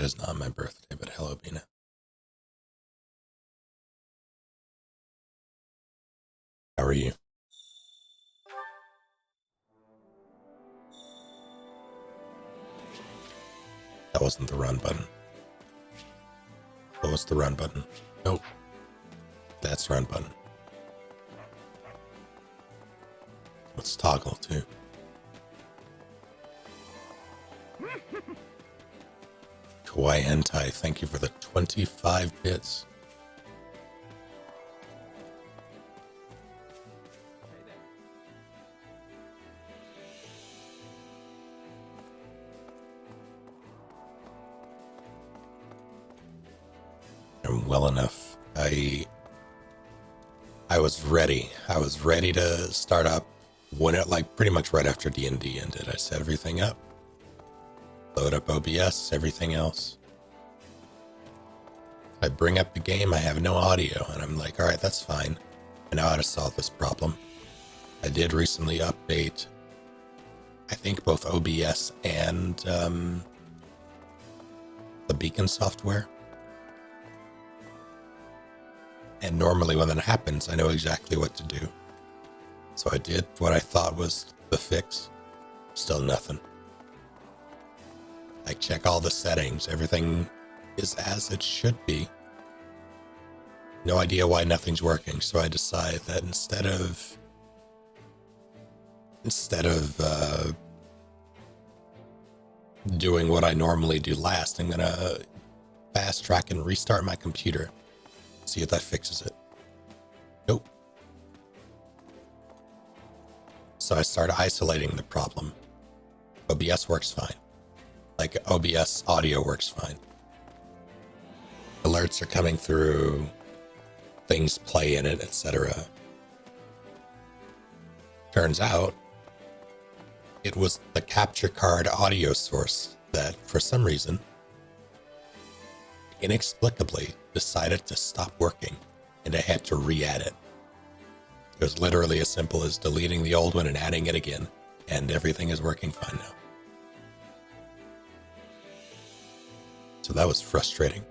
is not my birthday, but hello, Bina. How are you? That wasn't the run button. What was the run button? Nope. That's run button. Let's toggle too. Kawaii Hentai, thank you for the 25 bits. I'm well enough. I was ready. I was ready to start up when it, like, pretty much right after D&D ended. I set everything up. Load up OBS, everything else. I bring up the game, I have no audio, and I'm like, all right, that's fine. I know how to solve this problem. I did recently update, I think, both OBS and the beacon software. And normally when that happens, I know exactly what to do. So I did what I thought was the fix. Still nothing. I check all the settings. Everything is as it should be. No idea why nothing's working. So I decide that instead of doing what I normally do last, I'm gonna fast track and restart my computer. See if that fixes it. Nope. So I started isolating the problem. OBS works fine. Like, OBS audio works fine. Alerts are coming through, things play in it, etc. Turns out it was the capture card audio source that, for some reason, inexplicably decided to stop working, and I had to re-add it. It was literally as simple as deleting the old one and adding it again, and everything is working fine now. So that was frustrating.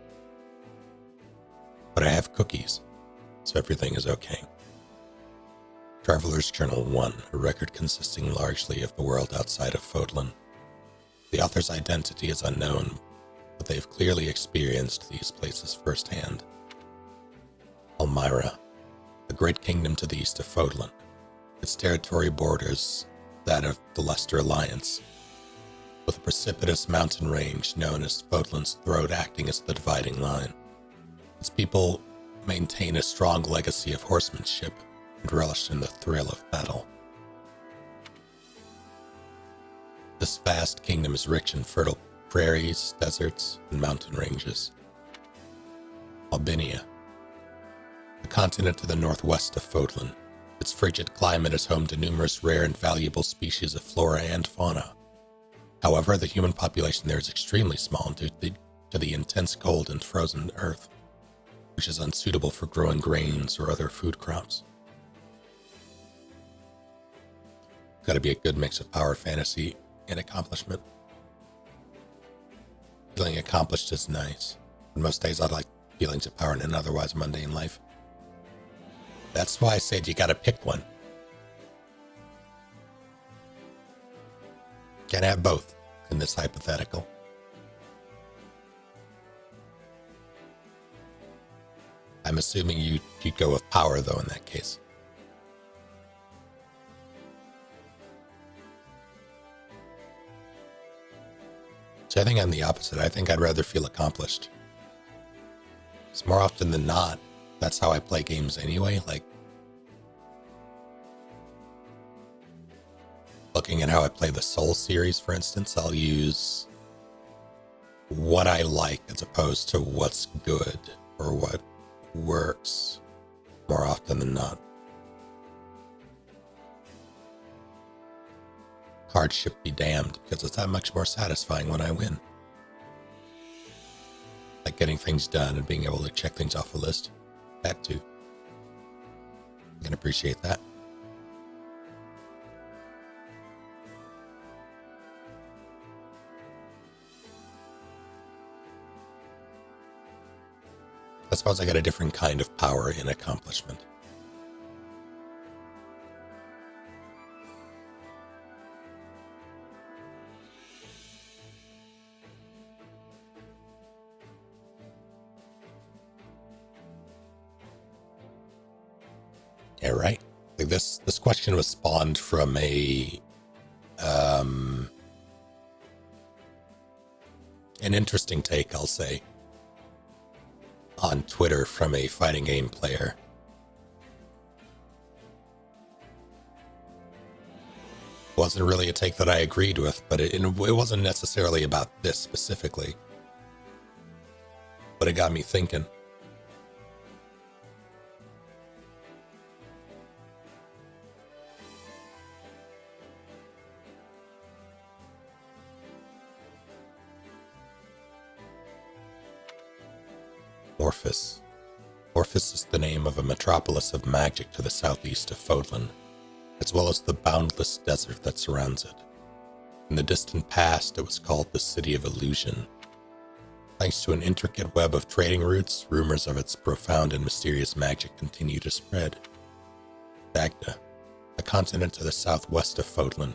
But I have cookies, so everything is okay. Traveler's Journal 1, a record consisting largely of the world outside of Fodlan. The author's identity is unknown, but they've clearly experienced these places firsthand. Elmira, a great kingdom to the east of Fodlan. Its territory borders that of the Leicester Alliance, with a precipitous mountain range known as Fodlan's Throat acting as the dividing line. Its people maintain a strong legacy of horsemanship and relish in the thrill of battle. This vast kingdom is rich in fertile prairies, deserts, and mountain ranges. Albinia, a continent to the northwest of Fodlan. Its frigid climate is home to numerous rare and valuable species of flora and fauna. However, the human population there is extremely small due to the intense cold and frozen earth, which is unsuitable for growing grains or other food crops. Got to be a good mix of power, fantasy, and accomplishment. Feeling accomplished is nice, but most days I'd like feelings of power in an otherwise mundane life. That's why I said you gotta pick one. Can't have both in this hypothetical. I'm assuming you'd go with power, though, in that case. So I think I'm the opposite. I think I'd rather feel accomplished. It's more often than not, that's how I play games anyway. Like, looking at how I play the Soul series, for instance, I'll use what I like as opposed to what's good or what works more often than not. Hardship be damned, because it's that much more satisfying when I win. Like getting things done and being able to check things off a list. That too. I can appreciate that. I suppose I got a different kind of power in accomplishment. Yeah, right. Like this question was spawned from an interesting take, I'll say, on Twitter from a fighting game player. Wasn't really a take that I agreed with, but it wasn't necessarily about this specifically. But it got me thinking. Orphis. Orphis is the name of a metropolis of magic to the southeast of Fodlan, as well as the boundless desert that surrounds it. In the distant past, it was called the City of Illusion. Thanks to an intricate web of trading routes, rumors of its profound and mysterious magic continue to spread. Dagda, a continent to the southwest of Fodlan.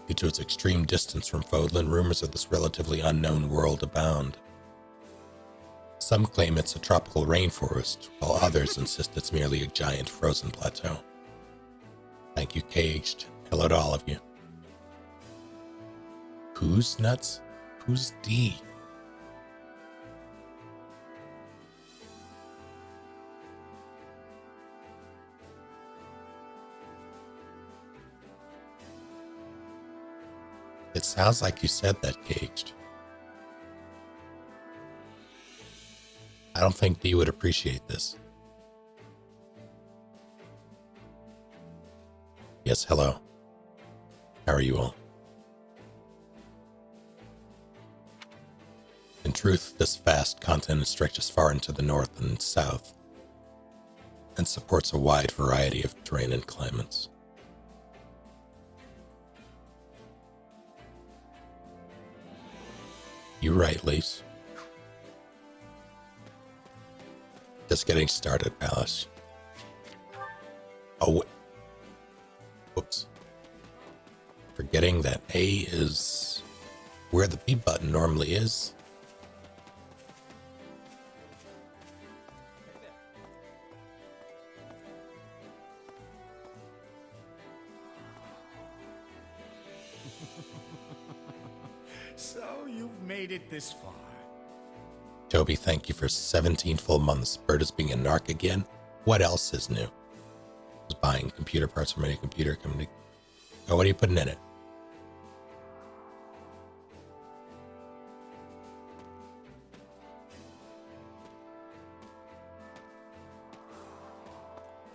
Due to its extreme distance from Fodlan, rumors of this relatively unknown world abound. Some claim it's a tropical rainforest, while others insist it's merely a giant frozen plateau. Thank you, Caged. Hello to all of you. Who's nuts? Who's D? It sounds like you said that, Caged. I don't think D would appreciate this. Yes, hello. How are you all? In truth, this vast continent stretches far into the north and south, and supports a wide variety of terrain and climates. You're right, Lise. Just getting started, Palace. Oh, whoops. Forgetting that A is where the B button normally is. So you've made it this far. Toby, thank you for 17 full months. Bird is being a narc again. What else is new? Was buying computer parts from any computer company. Oh, what are you putting in it?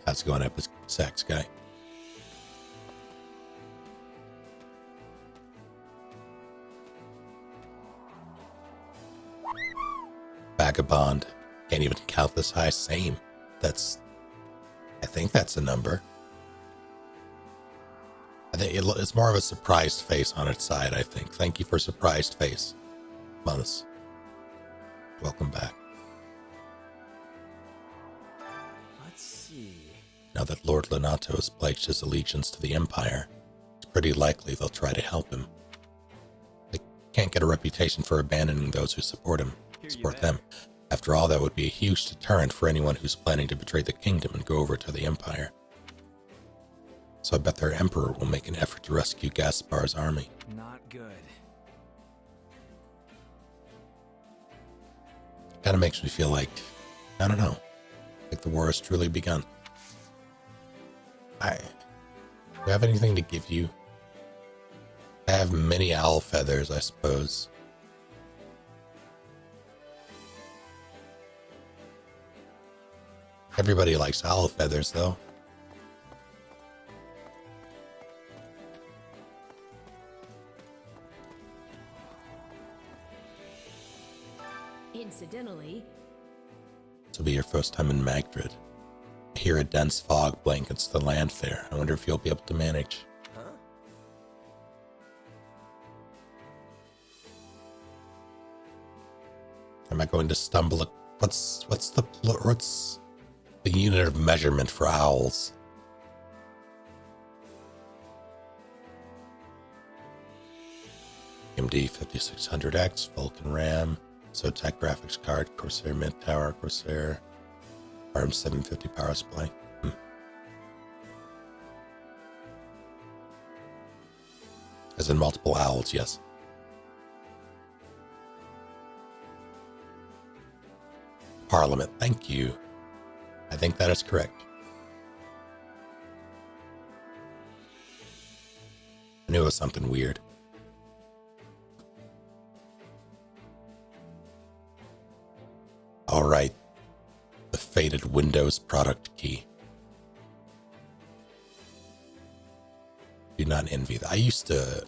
How's it going up with sex, guy? Vagabond. Can't even count this high. Same. I think that's a number. I think it's more of a surprised face on its side, I think. Thank you for surprised face. Months. Welcome back. Let's see. Now that Lord Lenato has pledged his allegiance to the Empire, it's pretty likely they'll try to help him. They can't get a reputation for abandoning those who support him. Support them. After all, that would be a huge deterrent for anyone who's planning to betray the kingdom and go over to the Empire. So I bet their emperor will make an effort to rescue Gaspar's army. Not good. Kind of makes me feel like, I don't know, like the war has truly begun. Do you have anything to give you? I have many owl feathers, I suppose. Everybody likes owl feathers, though. Incidentally, This will be your first time in Magdred. I hear a dense fog blankets the land there. I wonder if you'll be able to manage. Huh? Am I going to stumble What's the unit of measurement for owls? AMD 5600X, Vulkan RAM, Zotac graphics card, Corsair mid tower, Corsair ARM 750 power supply. As in multiple owls, yes. Parliament, thank you. I think that is correct. I knew it was something weird. All right. The faded Windows product key. Do not envy that. I used to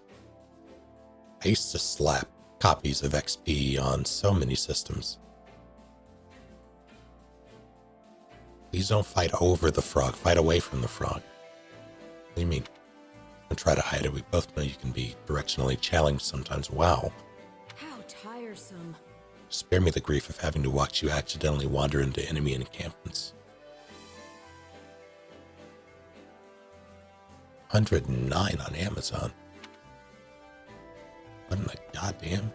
slap copies of XP on so many systems. Please don't fight over the frog. Fight away from the frog. What do you mean? Don't try to hide it. We both know you can be directionally challenged sometimes. Wow. How tiresome. Spare me the grief of having to watch you accidentally wander into enemy encampments. 109 on Amazon. What in the goddamn?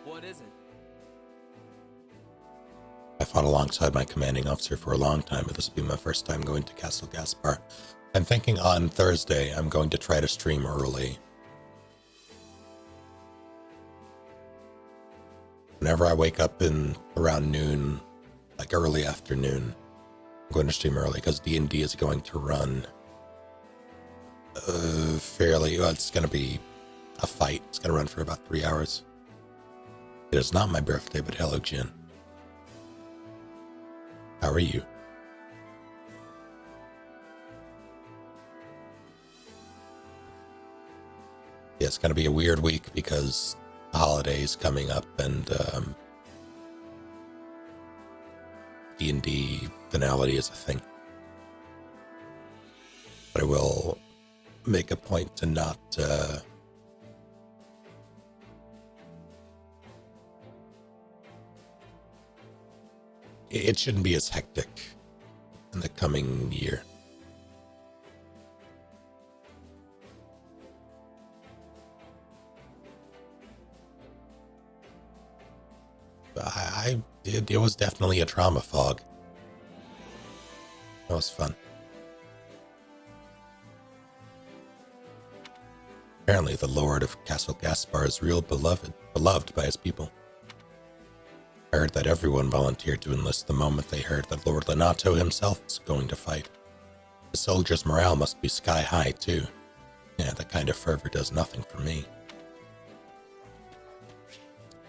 What is it? I fought alongside my commanding officer for a long time, but this will be my first time going to Castle Gaspar. I'm thinking on Thursday I'm going to try to stream early. Whenever I wake up in around noon, like early afternoon, I'm going to stream early because D&D is going to run fairly, well, it's going to be a fight. It's going to run for about 3 hours. It is not my birthday, but hello, Jen. How are you? Yeah, it's going to be a weird week because the holidays coming up and D&D finality is a thing. But I will make a point to not it shouldn't be as hectic in the coming year. It was definitely a trauma fog. That was fun. Apparently the Lord of Castle Gaspar is real beloved by his people. I heard that everyone volunteered to enlist the moment they heard that Lord Lenato himself was going to fight. The soldiers' morale must be sky high, too. Yeah, that kind of fervor does nothing for me.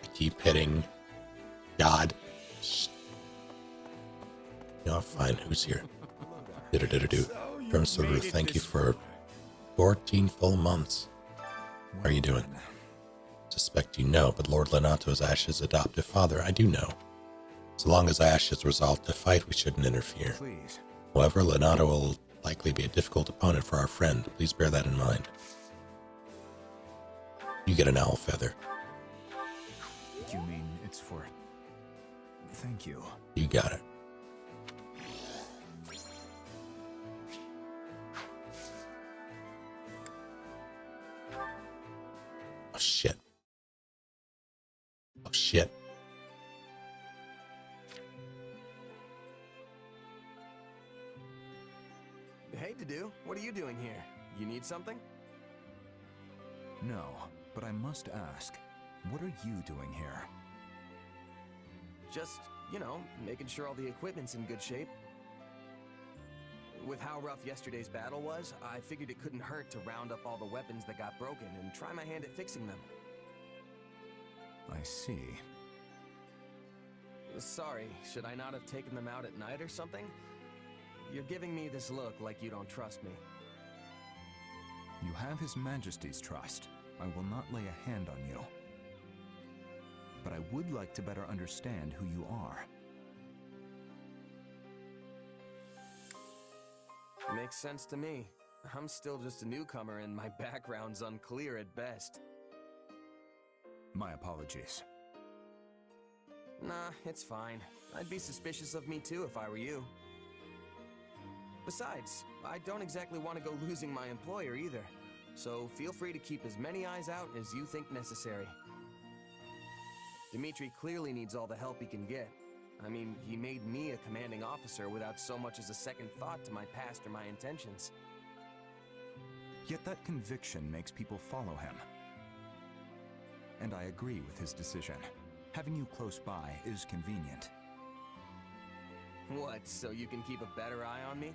I keep hitting God. You know, fine, who's here? Do-do-do-do-do. From Saru, thank you for 14 full months. How are you doing? Suspect you know, but Lord Lenato is Ash's adoptive father. I do know. So long as Ash is resolved to fight, we shouldn't interfere. Please. However, Lenato will likely be a difficult opponent for our friend. Please bear that in mind. You get an owl feather. You mean it's for... Thank you. You got it. Oh, shit. Oh, shit. Hey, Dedu, what are you doing here? You need something? No, but I must ask, what are you doing here? Just, you know, making sure all the equipment's in good shape. With how rough yesterday's battle was, I figured it couldn't hurt to round up all the weapons that got broken and try my hand at fixing them. I see. Sorry, should I not have taken them out at night or something? You're giving me this look like you don't trust me. You have His Majesty's trust. I will not lay a hand on you. But I would like to better understand who you are. Makes sense to me. I'm still just a newcomer and my background's unclear at best. My apologies. Nah, it's fine. I'd be suspicious of me too if I were you. Besides, I don't exactly want to go losing my employer either. So feel free to keep as many eyes out as you think necessary. Dimitri clearly needs all the help he can get. I mean, he made me a commanding officer without so much as a second thought to my past or my intentions. Yet that conviction makes people follow him. And I agree with his decision. Having you close by is convenient. What, so you can keep a better eye on me?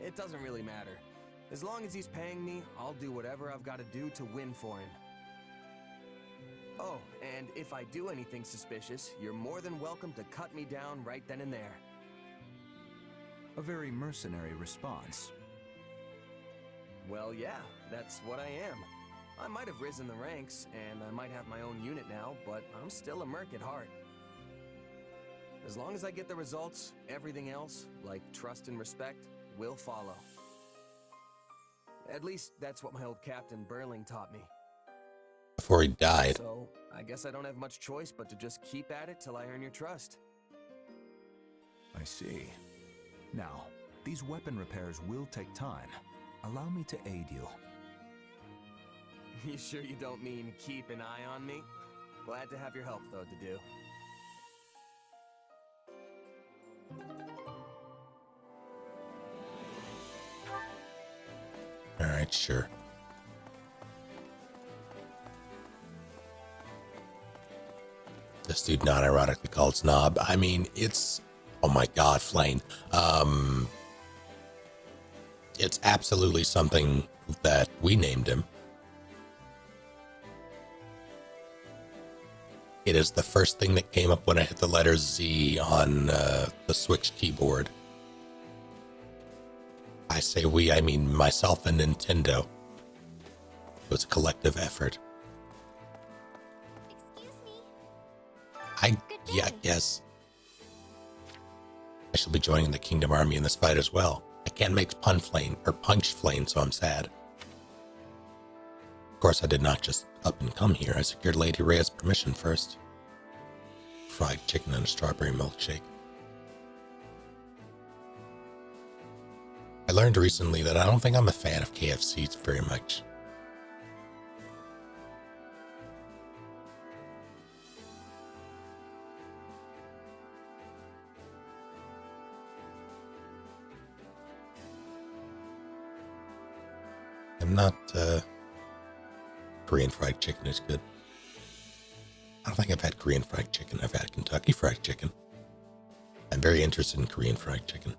It doesn't really matter. As long as he's paying me, I'll do whatever I've got to do to win for him. Oh, and if I do anything suspicious, you're more than welcome to cut me down right then and there. A very mercenary response. Well, yeah, that's what I am. I might have risen the ranks, and I might have my own unit now, but I'm still a merc at heart. As long as I get the results, everything else, like trust and respect, will follow. At least that's what my old Captain Burling taught me. Before he died. So, I guess I don't have much choice but to just keep at it till I earn your trust. I see. Now, these weapon repairs will take time. Allow me to aid you. You sure you don't mean keep an eye on me? Glad to have your help, though, to do. Alright, sure. This dude not ironically called Snob. I mean, it's... Oh my god, Flame. It's absolutely something that we named him. It is the first thing that came up when I hit the letter Z on the Switch keyboard. I say we, I mean myself and Nintendo. It was a collective effort. Excuse me. I guess. I shall be joining the Kingdom Army in this fight as well. I can't make Punch Flame, so I'm sad. Of course, I did not just up and come here. I secured Lady Rhea's permission first. Fried chicken and a strawberry milkshake. I learned recently that I don't think I'm a fan of KFC very much. I'm not, Korean fried chicken is good. I don't think I've had Korean fried chicken. I've had Kentucky fried chicken. I'm very interested in Korean fried chicken.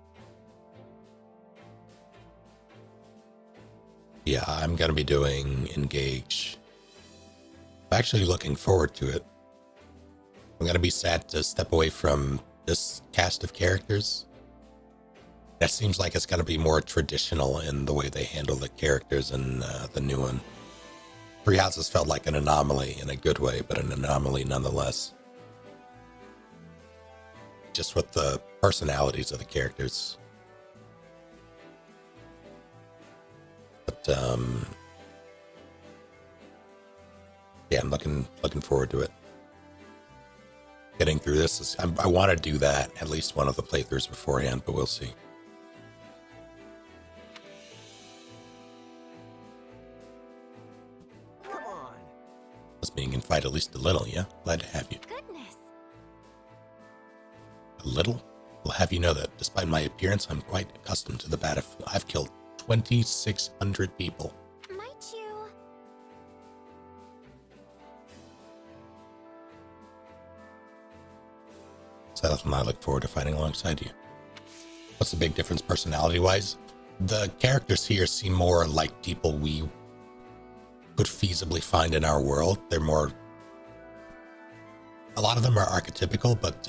Yeah, I'm going to be doing Engage. I'm actually looking forward to it. I'm going to be sad to step away from this cast of characters. That seems like it's going to be more traditional in the way they handle the characters in the new one. Three Houses felt like an anomaly in a good way, but an anomaly nonetheless. Just with the personalities of the characters. But yeah, I'm looking forward to it. Getting through this I want to do that at least one of the playthroughs beforehand, but we'll see. Us being in fight at least a little, yeah? Glad to have you. Goodness. A little? Will have you know that despite my appearance, I'm quite accustomed to the battlefield. I've killed 2,600 people. Might you? So that's when I look forward to fighting alongside you. What's the big difference personality-wise? The characters here seem more like people we could feasibly find in our world. They're more... A lot of them are archetypical, but...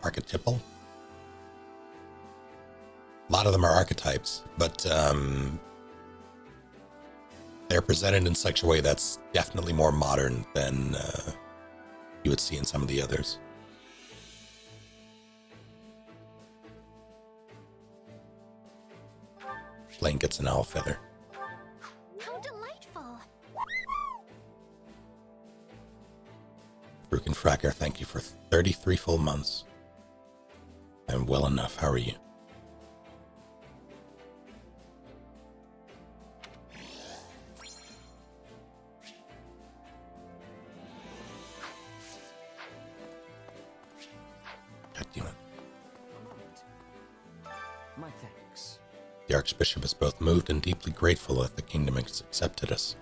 archetypal? A lot of them are archetypes, but they're presented in such a way that's definitely more modern than you would see in some of the others. Flame gets an owl feather. How delightful. Brook and Fracker, thank you for 33 full months. I'm well enough. How are you? God damn it. My thanks. The Archbishop is both moved and deeply grateful that the kingdom has accepted us.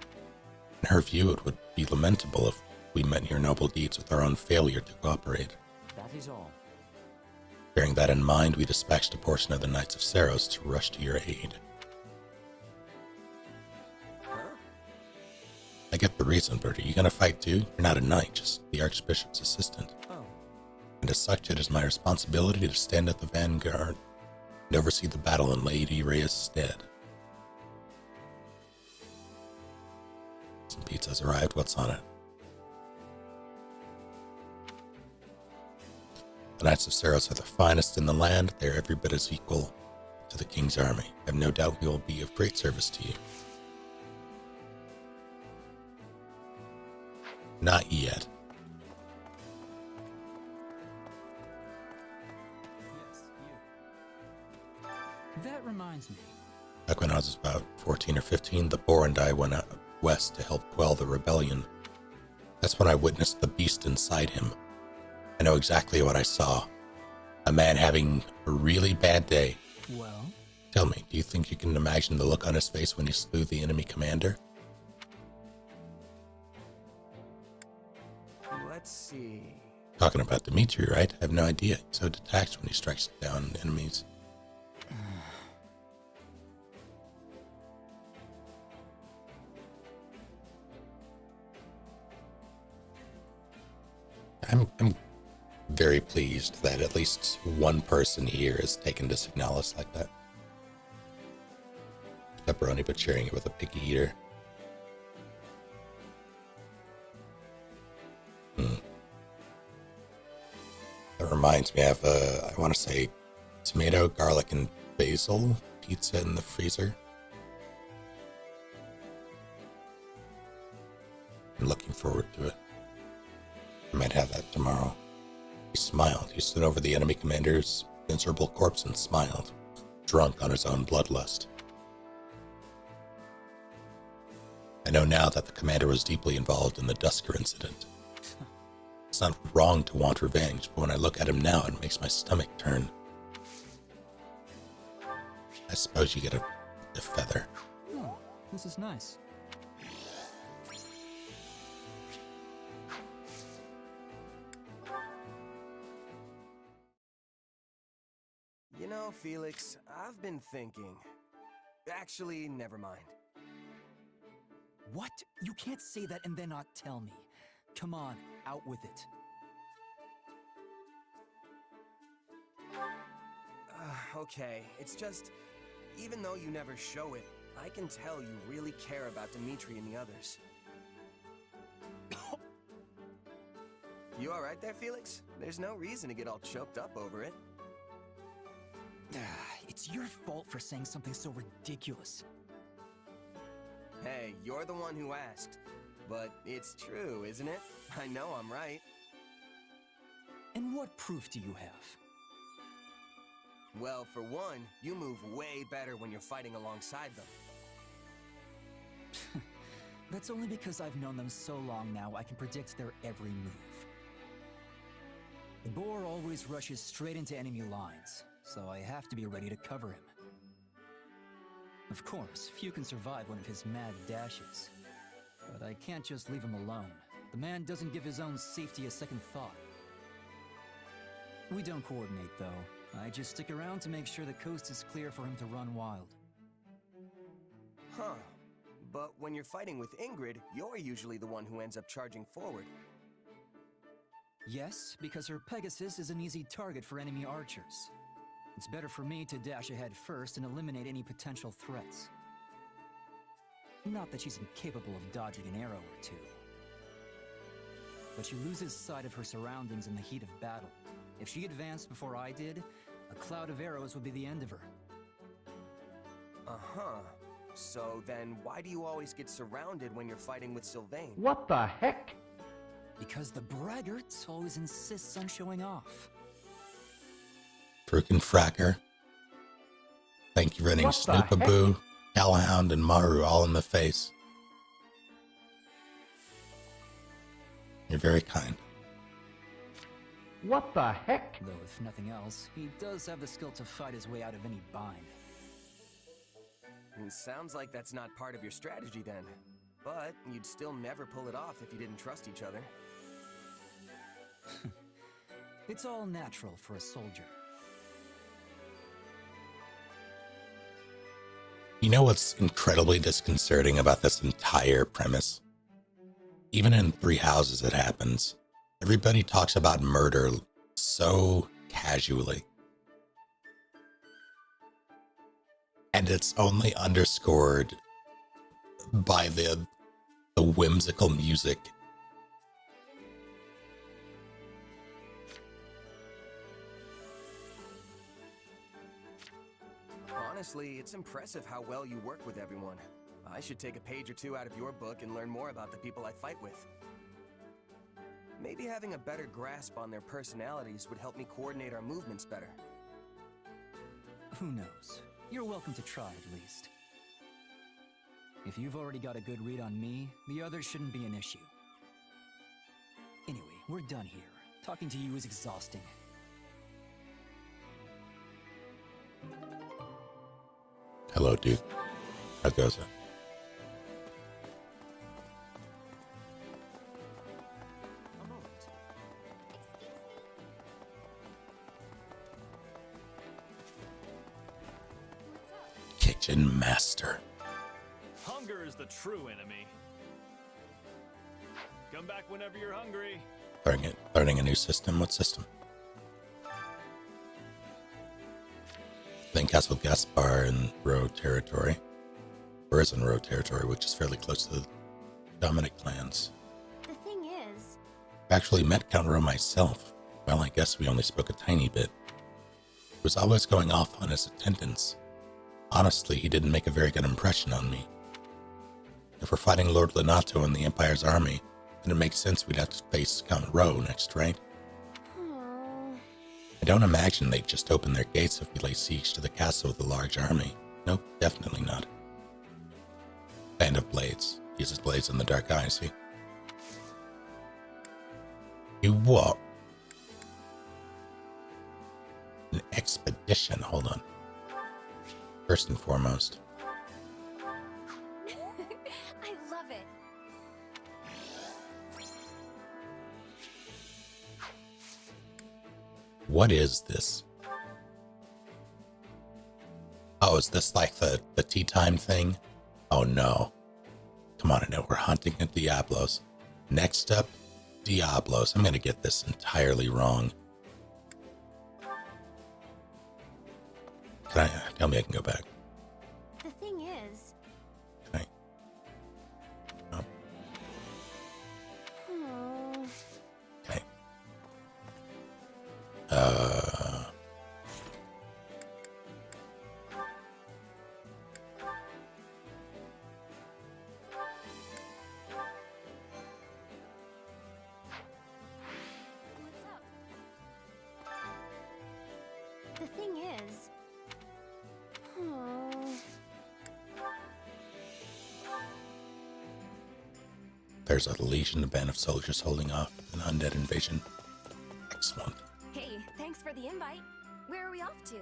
In her view, it would be lamentable if we met your noble deeds with our own failure to cooperate. That is all. Bearing that in mind, we dispatched a portion of the Knights of Saros to rush to your aid. Huh? I get the reason, but are you going to fight too? You're not a knight, just the Archbishop's assistant. Oh. And as such, it is my responsibility to stand at the vanguard and oversee the battle in Lady Rhea's stead. Some pizza's arrived. What's on it? The Knights of Saros are the finest in the land. They are every bit as equal to the King's army. I have no doubt we will be of great service to you. Not yet. Yes, you. That reminds me. Back when I was about 14 or 15, the Boar and I went out west to help quell the rebellion. That's when I witnessed the beast inside him. I know exactly what I saw. A man having a really bad day. Well? Tell me, do you think you can imagine the look on his face when he slew the enemy commander? Let's see. Talking about Dimitri, right? I have no idea. He's so detached when he strikes down enemies. I'm very pleased that at least one person here has taken to Signalis like that. Pepperoni, but sharing it with a picky eater. That reminds me, I have I want to say tomato, garlic, and basil pizza in the freezer. I'm looking forward to it. I might have that tomorrow. He smiled. He stood over the enemy commander's miserable corpse and smiled, drunk on his own bloodlust. I know now that the commander was deeply involved in the Dusker incident. It's not wrong to want revenge, but when I look at him now, it makes my stomach turn. I suppose you get a feather. Oh, this is nice. You know, Felix, I've been thinking. Actually, never mind. What? You can't say that and then not tell me. Come on, out with it. Okay, it's just, even though you never show it, I can tell you really care about Dimitri and the others. You alright there, Felix? There's no reason to get all choked up over it. It's your fault for saying something so ridiculous. Hey, you're the one who asked. But it's true, isn't it? I know I'm right. And what proof do you have? Well, for one, you move way better when you're fighting alongside them. That's only because I've known them so long now I can predict their every move. The boar always rushes straight into enemy lines, so I have to be ready to cover him. Of course, few can survive one of his mad dashes. But I can't just leave him alone. The man doesn't give his own safety a second thought. We don't coordinate, though. I just stick around to make sure the coast is clear for him to run wild. Huh. But when you're fighting with Ingrid, you're usually the one who ends up charging forward. Yes, because her Pegasus is an easy target for enemy archers. It's better for me to dash ahead first and eliminate any potential threats. Not that she's incapable of dodging an arrow or two. But she loses sight of her surroundings in the heat of battle. If she advanced before I did, a cloud of arrows would be the end of her. Uh-huh. So then why do you always get surrounded when you're fighting with Sylvain? What the heck? Because the braggart always insists on showing off. Frukin Fracker. Thank you for hitting What the heck? Snoopaboo, Calahound, and Maru all in the face. You're very kind. What the heck? Though if nothing else, he does have the skill to fight his way out of any bind. It sounds like that's not part of your strategy then. But you'd still never pull it off if you didn't trust each other. It's all natural for a soldier. You know what's incredibly disconcerting about this entire premise? Even in Three Houses it happens. Everybody talks about murder so casually. And it's only underscored by the whimsical music. Honestly, it's impressive how well you work with everyone. I should take a page or two out of your book and learn more about the people I fight with. Maybe having a better grasp on their personalities would help me coordinate our movements better. Who knows? You're welcome to try at least. If you've already got a good read on me, the others shouldn't be an issue. Anyway, we're done here. Talking to you is exhausting. Hello, dude. How goes it? A moment. What's up? Kitchen Master. Hunger is the true enemy. Come back whenever you're hungry. Learning a new system. What system? I think Castle Gaspar in Road territory. Or is in Road territory, which is fairly close to the Dominic clans. The thing is, I actually met Count Ro myself. Well, I guess we only spoke a tiny bit. He was always going off on his attendance. Honestly, he didn't make a very good impression on me. If we're fighting Lord Lenato and the Empire's army, then it makes sense we'd have to face Count Ro next, right? oh, I don't imagine they'd just open their gates if we lay siege to the castle with a large army. Nope, definitely not. Band of Blades. Uses blades in the dark eye, see? You what? An expedition, hold on. First and foremost, I love it. what is this? Oh, is this like the tea time thing? Oh no. Come on, I know we're hunting at Diablos. Next up, Diablos. I'm gonna get this entirely wrong. Tell me I can go back. The thing is, Can I? Oh, oh, okay. what's up? The thing is, oh, There's a legion, a band of soldiers holding off an undead invasion. Excellent. hey, thanks for the invite. Where are we off to?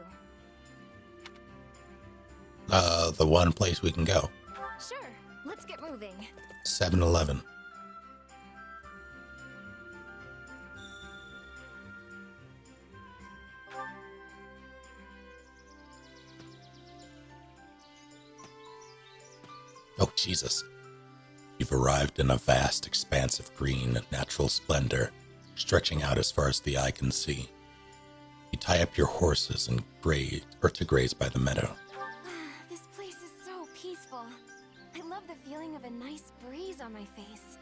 The one place we can go. Sure, let's get moving. 7-Eleven. Oh, Jesus. You've arrived in a vast expanse of green, natural splendor, stretching out as far as the eye can see. You tie up your horses and graze by the meadow. This place is so peaceful. I love the feeling of a nice breeze on my face.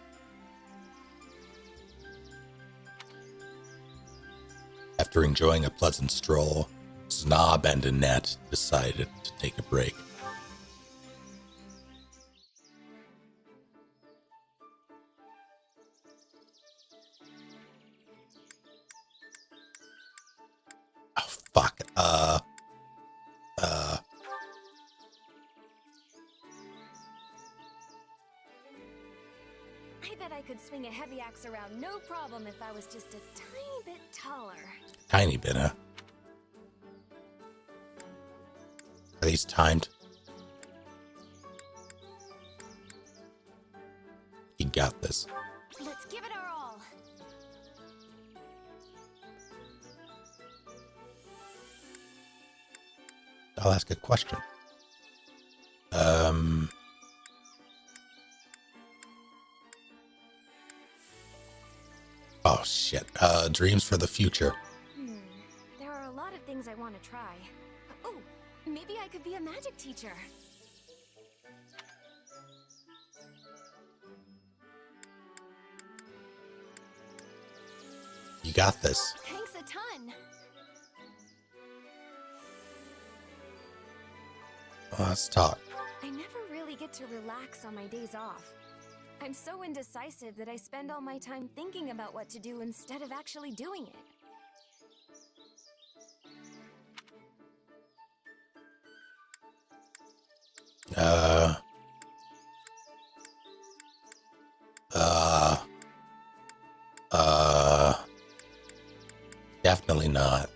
After enjoying a pleasant stroll, Snob and Annette decided to take a break. fuck. I bet I could swing a heavy axe around no problem if I was just a tiny bit taller. Tiny bit, huh? Are these timed? You got this. Let's give it our all. I'll ask a question. Oh shit. Dreams for the future. There are a lot of things I want to try. Oh, maybe I could be a magic teacher. You got this. Thanks a ton. Well, let's talk. I never really get to relax on my days off. I'm so indecisive that I spend all my time thinking about what to do instead of actually doing it. Definitely not.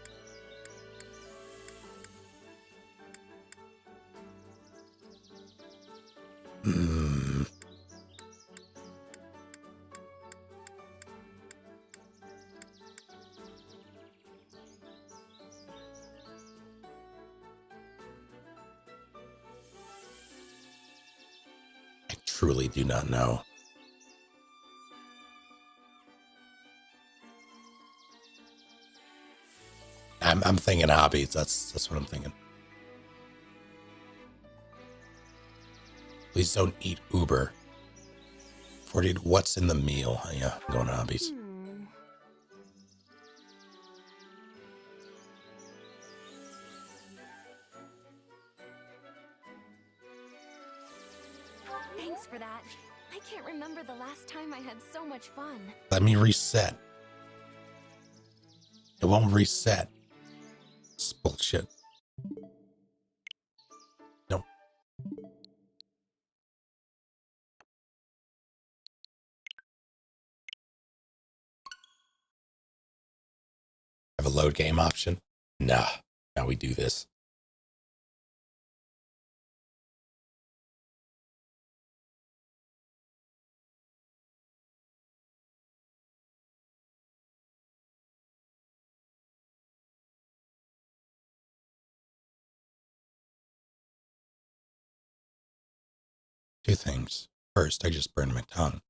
I truly do not know. I'm thinking hobbies. That's what I'm thinking. Please don't eat Uber. 40. What's in the meal? Yeah, I'm going hobbies. Thanks for that. I can't remember the last time I had so much fun. Let me reset. It won't reset. It's bullshit. Nope. Have a load game option? Nah. Now we do this. Two things. First, I just burned my tongue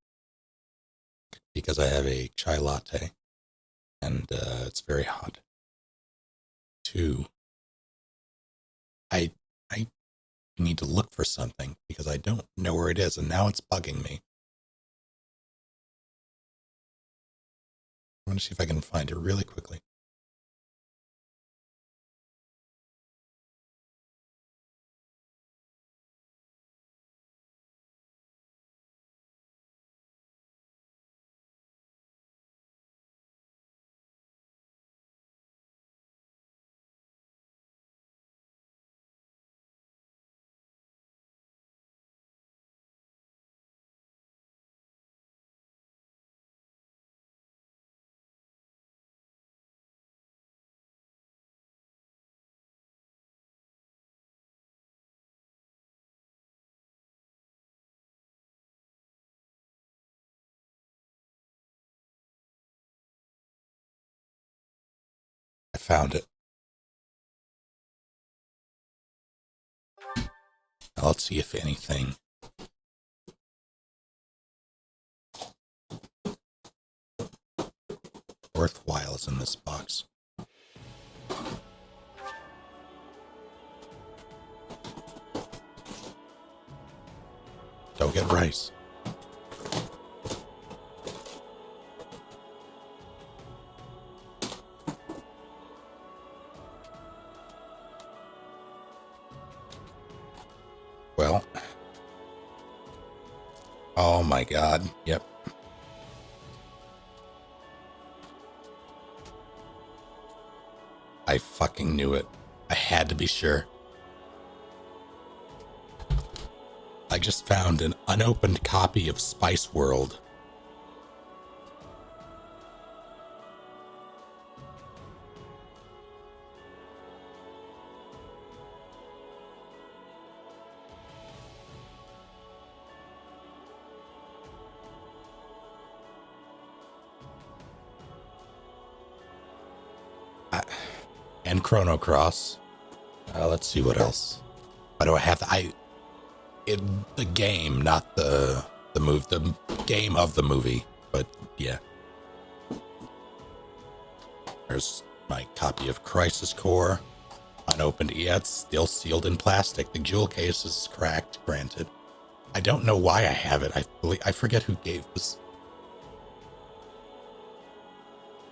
because I have a chai latte and it's very hot. Two, I need to look for something because I don't know where it is and now it's bugging me. I want to see if I can find it really quickly. I found it. Now let's see if anything. Worthwhile is in this box. Don't get rice. Well. Oh my God. Yep. I fucking knew it. I had to be sure. I just found an unopened copy of Spice World. And Chrono Cross. Let's see what else. Why do I have the game, not the game of the movie, but yeah. There's my copy of Crisis Core, unopened. Yeah, it's still sealed in plastic. The jewel case is cracked, granted. I don't know why I have it. I forget who gave this.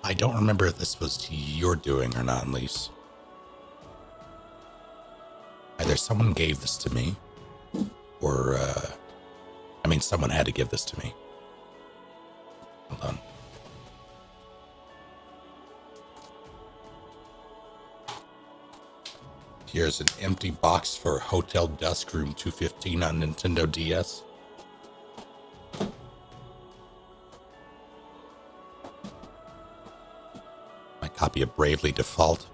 I don't remember if this was your doing or not, Lise. Either someone gave this to me, or, someone had to give this to me. Hold on. Here's an empty box for Hotel Dusk Room 215 on Nintendo DS. My copy of Bravely Default.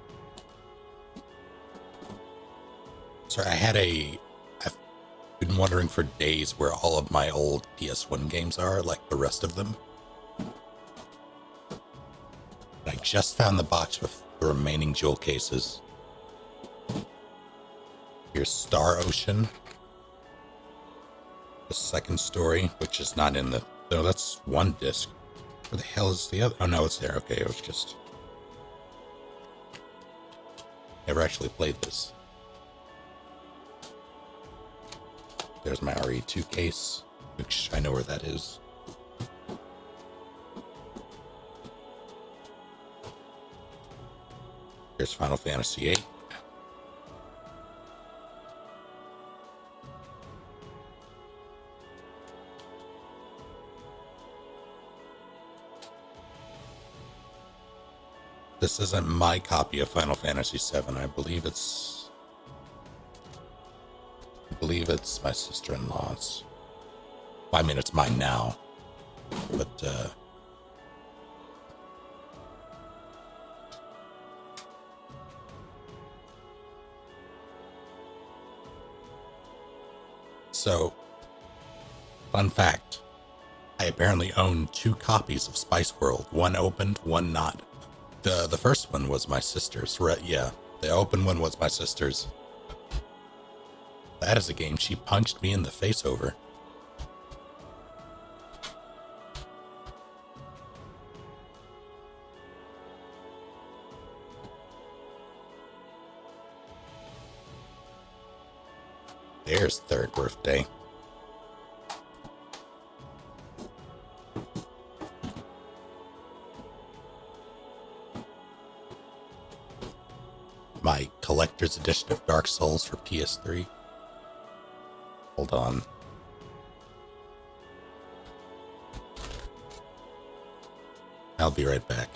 Sorry, I've been wondering for days where all of my old PS1 games are, like the rest of them. I just found the box with the remaining jewel cases. Here's Star Ocean. The second story, which is not in the... No, that's one disc. Where the hell is the other? Oh, no, it's there. Okay, it was just... Never actually played this. There's my RE2 case, which I know where that is. Here's Final Fantasy VIII. This isn't my copy of Final Fantasy VII. I believe it's my sister-in-law's. I mean, it's mine now, but so, fun fact, I apparently own 2 copies of Spice World, one opened, one not. The first one was my sister's, right? Yeah, the open one was my sister's. That is a game she punched me in the face over. There's third birthday. My collector's edition of Dark Souls for PS3. Hold on. I'll be right back.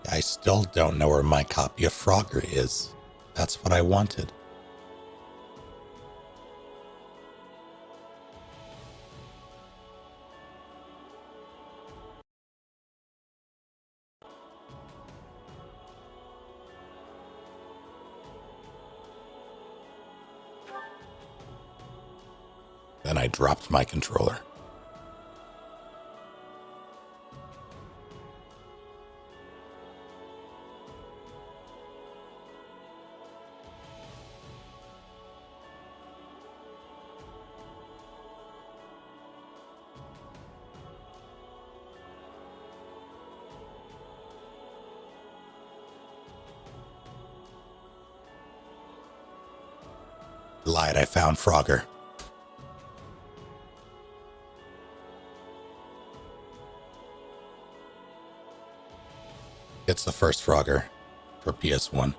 I still don't know where my copy of Frogger is. That's what I wanted. Then I dropped my controller. Lied, I found Frogger. It's the first Frogger for PS1.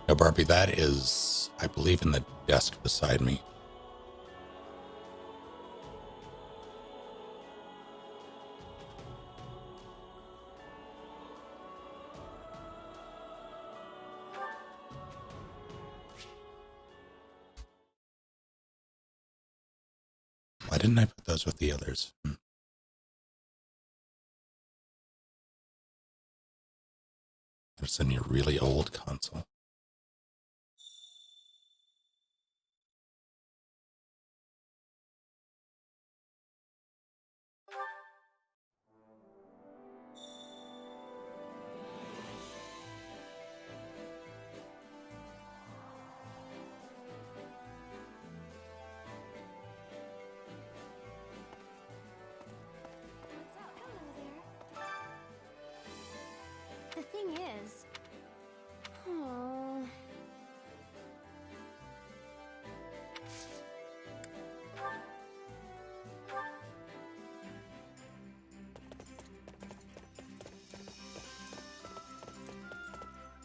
No, Barbie, that is, I believe, in the desk beside me. Why didn't I put those with the others? It's in your really old console. What's up? Hello there. The thing is... Oh...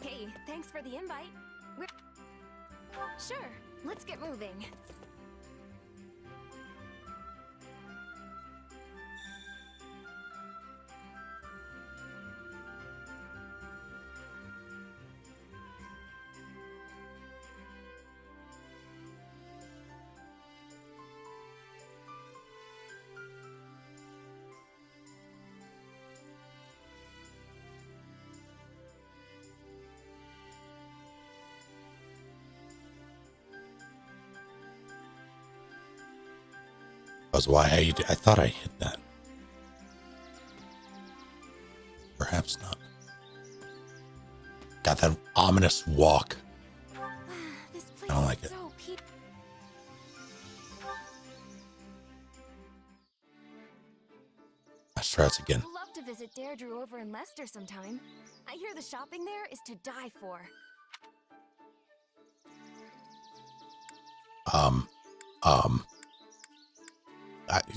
Hey, thanks for the invite. Sure, let's get moving. Was why I thought I hit that. Perhaps not. Got that ominous walk. This place I don't like is it. so Let's try this again. I'd love to visit Deirdre over in Leicester sometime. I hear the shopping there is to die for.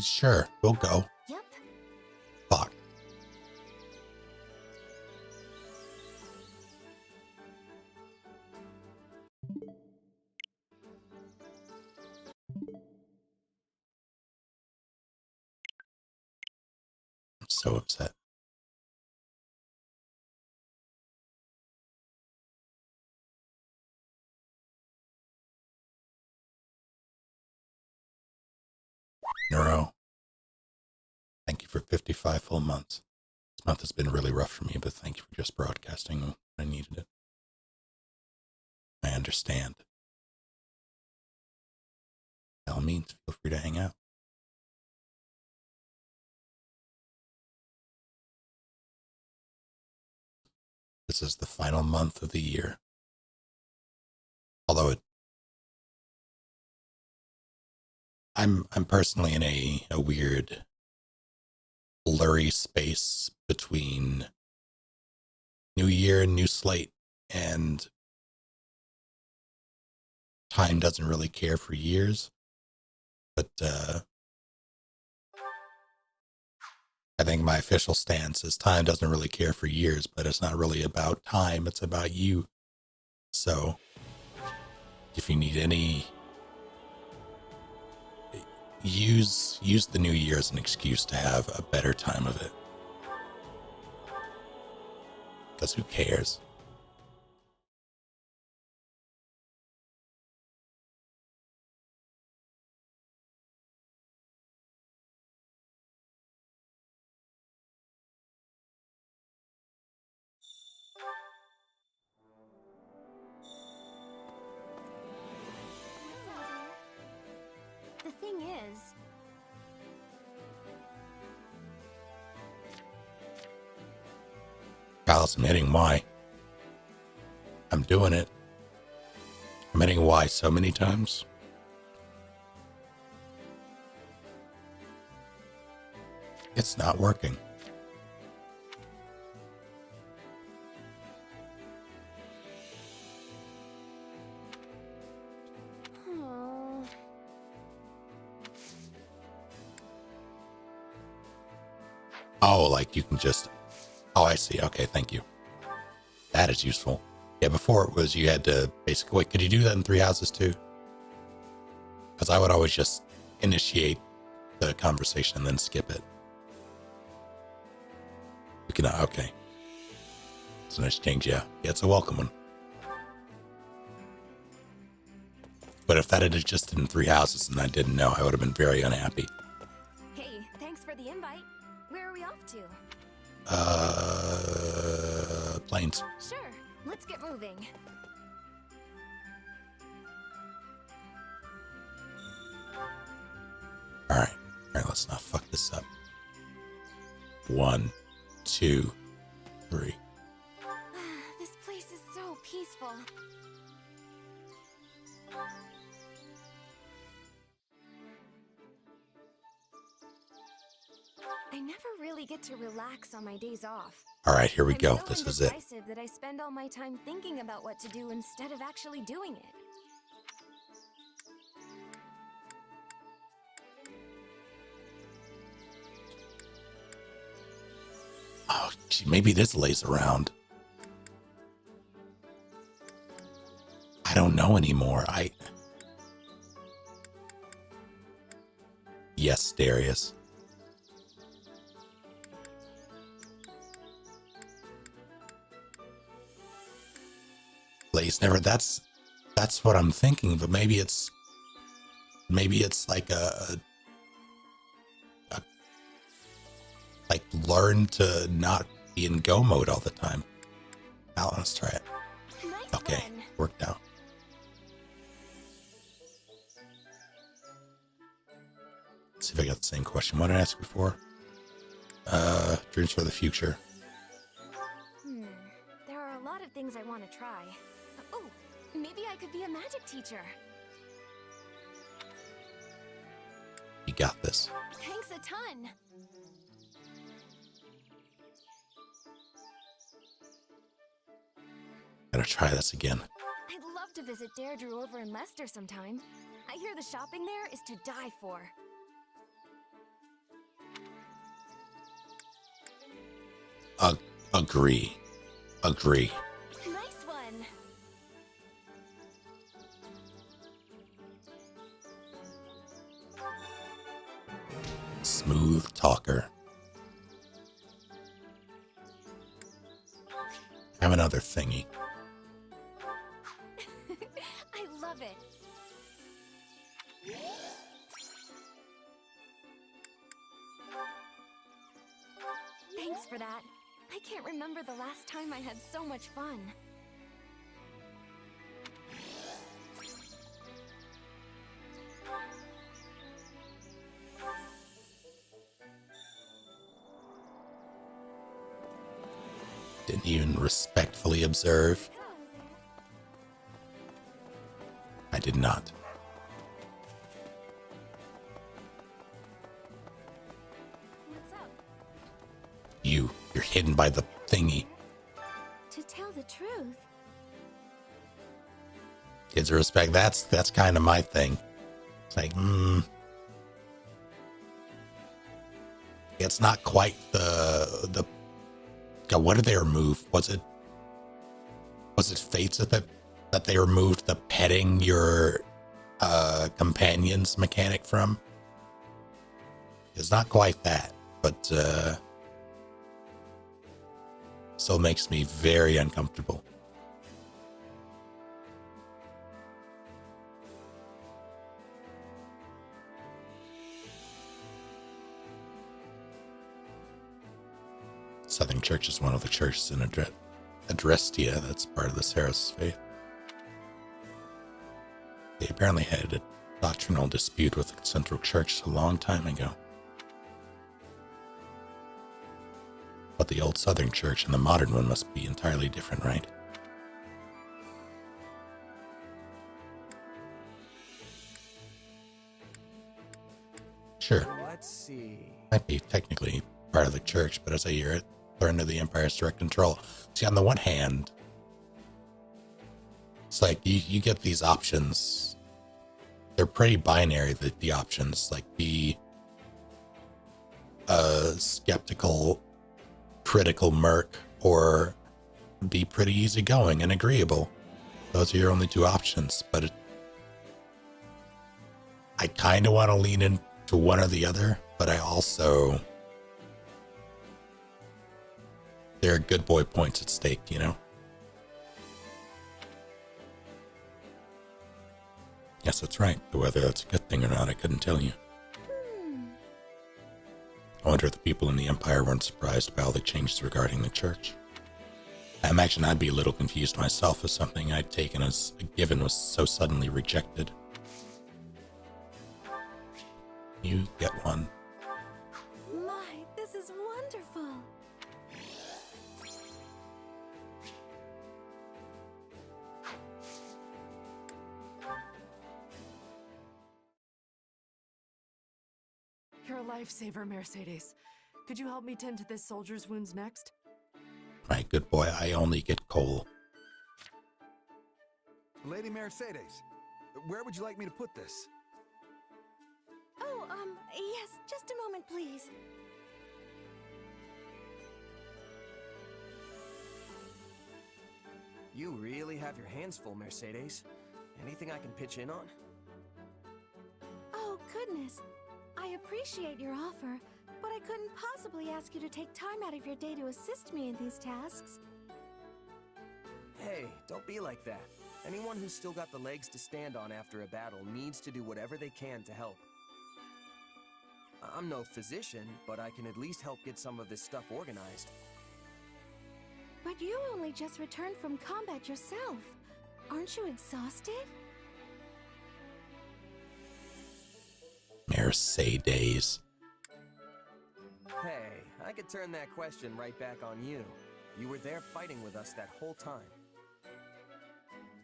Sure, we'll go. Yep. Fuck. I'm so upset. Neuro, thank you for 55 full months. This month has been really rough for me, but thank you for just broadcasting when I needed it. I understand. By all means, feel free to hang out. This is the final month of the year. Although I'm personally in a weird blurry space between New Year and New Slate, and time doesn't really care for years. But I think my official stance is time doesn't really care for years, but it's not really about time, it's about you. So if you need any, use the new year as an excuse to have a better time of it. Because who cares? What's up, dear? The thing is, Alice, I'm hitting Y. I'm doing it. I'm hitting Y so many times. It's not working. oh, Oh, like you can just... Oh, I see. Okay, thank you. That is useful. Yeah, before it was you had to basically... Wait, could you do that in 3 houses too? Because I would always just initiate the conversation and then skip it. You can... Okay. It's a nice change, yeah. Yeah, it's a welcome one. But if that had just in 3 houses and I didn't know, I would have been very unhappy. hey, thanks for the invite. Where are we off to? Planes. Sure, let's get moving. All right, let's not fuck this up. 1, 2, 3. This place is so peaceful. I never really get to relax on my days off. All right, here we I'm go. so This is it. indecisive that I spend all my time thinking about what to do instead of actually doing it. Oh, gee, maybe this lays around. I don't know anymore. Yes, Darius. Blaze never. That's what I'm thinking. But maybe it's like like learn to not be in go mode all the time. Now let's try it. Nice Okay, one. worked out. Let's see if I got the same question. What did I ask before? Dreams for the future. There are a lot of things I want to try. Oh, maybe I could be a magic teacher. You got this. Thanks a ton. Gotta try this again. I'd love to visit Deirdre over in Leicester sometime. I hear the shopping there is to die for. Agree. Nice one. Smooth talker. Have another thingy. I love it. Thanks for that. I can't remember the last time I had so much fun. Didn't even respectfully observe. I did not. What's up? You're hidden by the thingy. To tell the truth, Kids respect. That's kind of my thing. It's like, it's not quite the. God, what did they remove? Was it Fates that they removed the petting your companions mechanic from? It's not quite that, but still makes me very uncomfortable. Southern Church is one of the churches in Adrestia that's part of the Saros faith. They apparently had a doctrinal dispute with the Central Church a long time ago. But the old Southern Church and the modern one must be entirely different, right? Sure. Let's see. Might be technically part of the church, but as I hear it, they're under the Empire's direct control. See, on the one hand, it's like you get these options. They're pretty binary, the options. Like, be a skeptical, critical merc, or be pretty easygoing and agreeable. Those are your only two options, but I kind of want to lean into one or the other, but I also... there are good boy points at stake, you know? Yes, that's right. But whether that's a good thing or not, I couldn't tell you. I wonder if the people in the Empire weren't surprised by all the changes regarding the church. I imagine I'd be a little confused myself if something I'd taken as a given was so suddenly rejected. You get one. My, this is wonderful. You're a lifesaver, Mercedes. Could you help me tend to this soldier's wounds next? My good boy, I only get coal. Lady Mercedes, where would you like me to put this? Oh, yes, just a moment, please. You really have your hands full, Mercedes. Anything I can pitch in on? Oh, goodness. I appreciate your offer, but I couldn't possibly ask you to take time out of your day to assist me in these tasks. Hey, don't be like that. Anyone who's still got the legs to stand on after a battle needs to do whatever they can to help. I'm no physician, but I can at least help get some of this stuff organized. But you only just returned from combat yourself. Aren't you exhausted? Mercedes. Hey, I could turn that question right back on you. You were there fighting with us that whole time.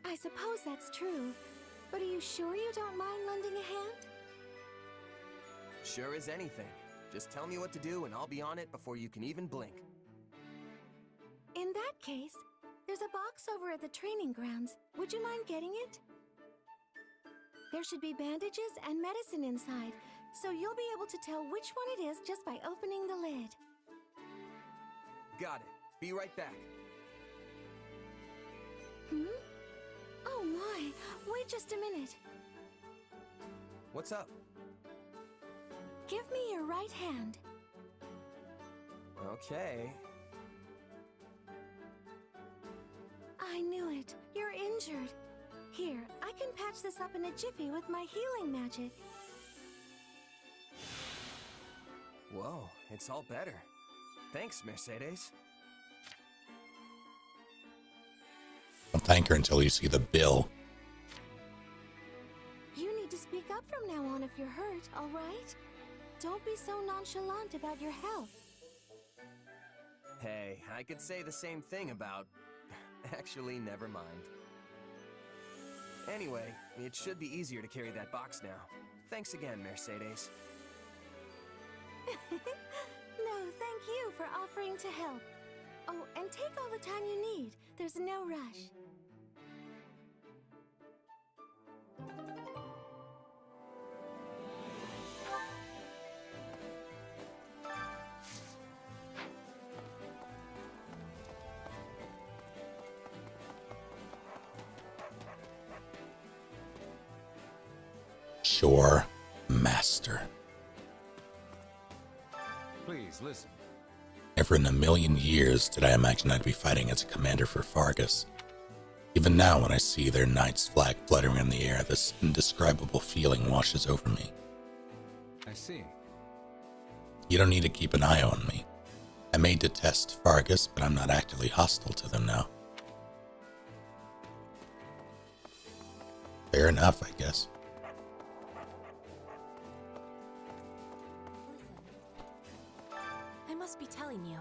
I suppose that's true. But are you sure you don't mind lending a hand? Sure as anything. Just tell me what to do and I'll be on it before you can even blink. In that case, there's a box over at the training grounds. Would you mind getting it? There should be bandages and medicine inside, so you'll be able to tell which one it is just by opening the lid. Got it. Be right back. Oh my, wait just a minute. What's up? Give me your right hand. Okay. I knew it. You're injured. Here, I can patch this up in a jiffy with my healing magic. Whoa, it's all better. Thanks, Mercedes. Don't thank her until you see the bill. You need to speak up from now on if you're hurt, all right? Don't be so nonchalant about your health. Hey, I could say the same thing about... Actually, never mind. Anyway, it should be easier to carry that box now. Thanks again, Mercedes. No, thank you for offering to help. Oh, and take all the time you need. There's no rush. Sure, master. Please listen. Never in a million years did I imagine I'd be fighting as a commander for Fargus. Even now, when I see their knight's flag fluttering in the air, this indescribable feeling washes over me. I see. You don't need to keep an eye on me. I may detest Fargus, but I'm not actively hostile to them now. Fair enough, I guess. Listen. I must be telling you.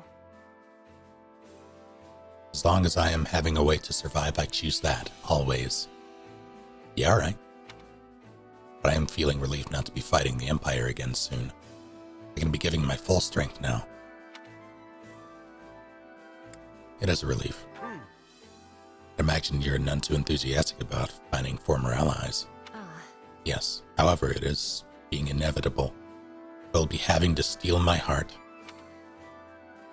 As long as I am having a way to survive, I choose that, always. Yeah, alright. But I am feeling relieved not to be fighting the Empire again soon. I can be giving my full strength now. It is a relief. I imagine you're none too enthusiastic about finding former allies. Yes, however, it is being inevitable. Will be having to steal my heart.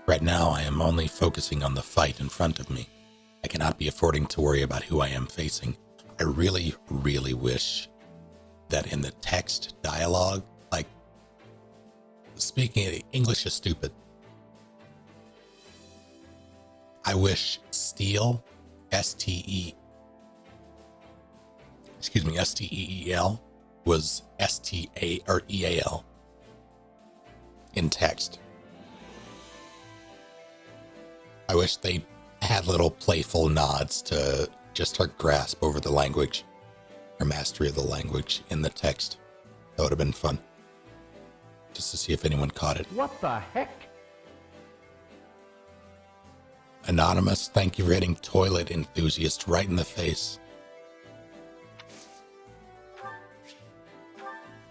Right now, I am only focusing on the fight in front of me. I cannot be affording to worry about who I am facing. I really, really wish that in the text dialogue, like, speaking English is stupid. I wish steal, S-T-E-E-L, was S-T-A or E-A-L in text. I wish they had little playful nods to just her grasp over the language, her mastery of the language in the text. That would have been fun. Just to see if anyone caught it. What the heck? Anonymous, thank you for hitting toilet enthusiast right in the face.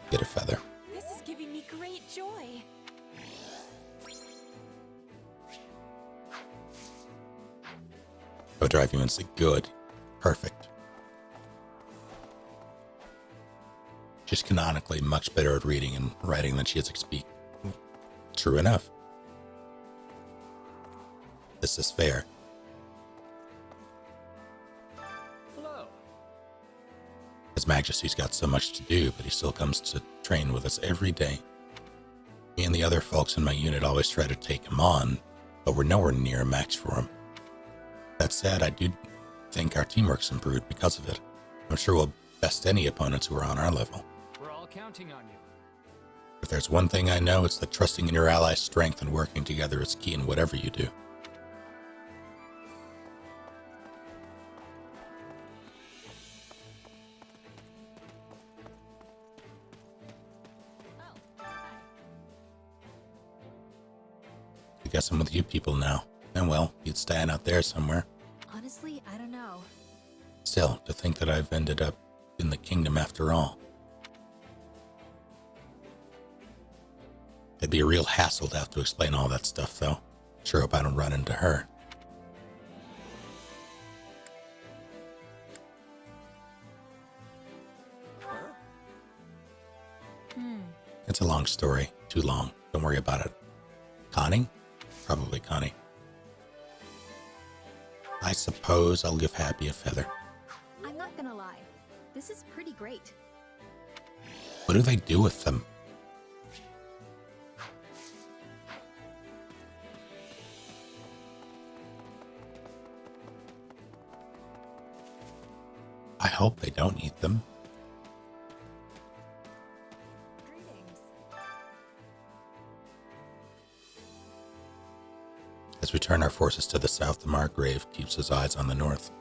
Get a feather. This is giving me great joy. I'll drive you insane. Good. Perfect. She's canonically much better at reading and writing than she is at speak. True enough. This is fair. Hello. His Majesty's got so much to do, but he still comes to train with us every day. Me and the other folks in my unit always try to take him on, but we're nowhere near a match for him. That said, I do think our teamwork's improved because of it. I'm sure we'll best any opponents who are on our level. We're all counting on you. If there's one thing I know, it's that trusting in your allies' strength and working together is key in whatever you do. I guess I'm with you people now. And well, you'd stand out there somewhere. Honestly, I don't know. Still, to think that I've ended up in the kingdom after all. It'd be a real hassle to have to explain all that stuff, though. Sure hope I don't run into her. It's a long story. Too long. Don't worry about it. Connie? Probably Connie. I suppose I'll give Happy a feather. I'm not gonna lie. This is pretty great. What do they do with them? I hope they don't eat them. Greetings. As we turn our forces to the south, the Margrave keeps his eyes on the north.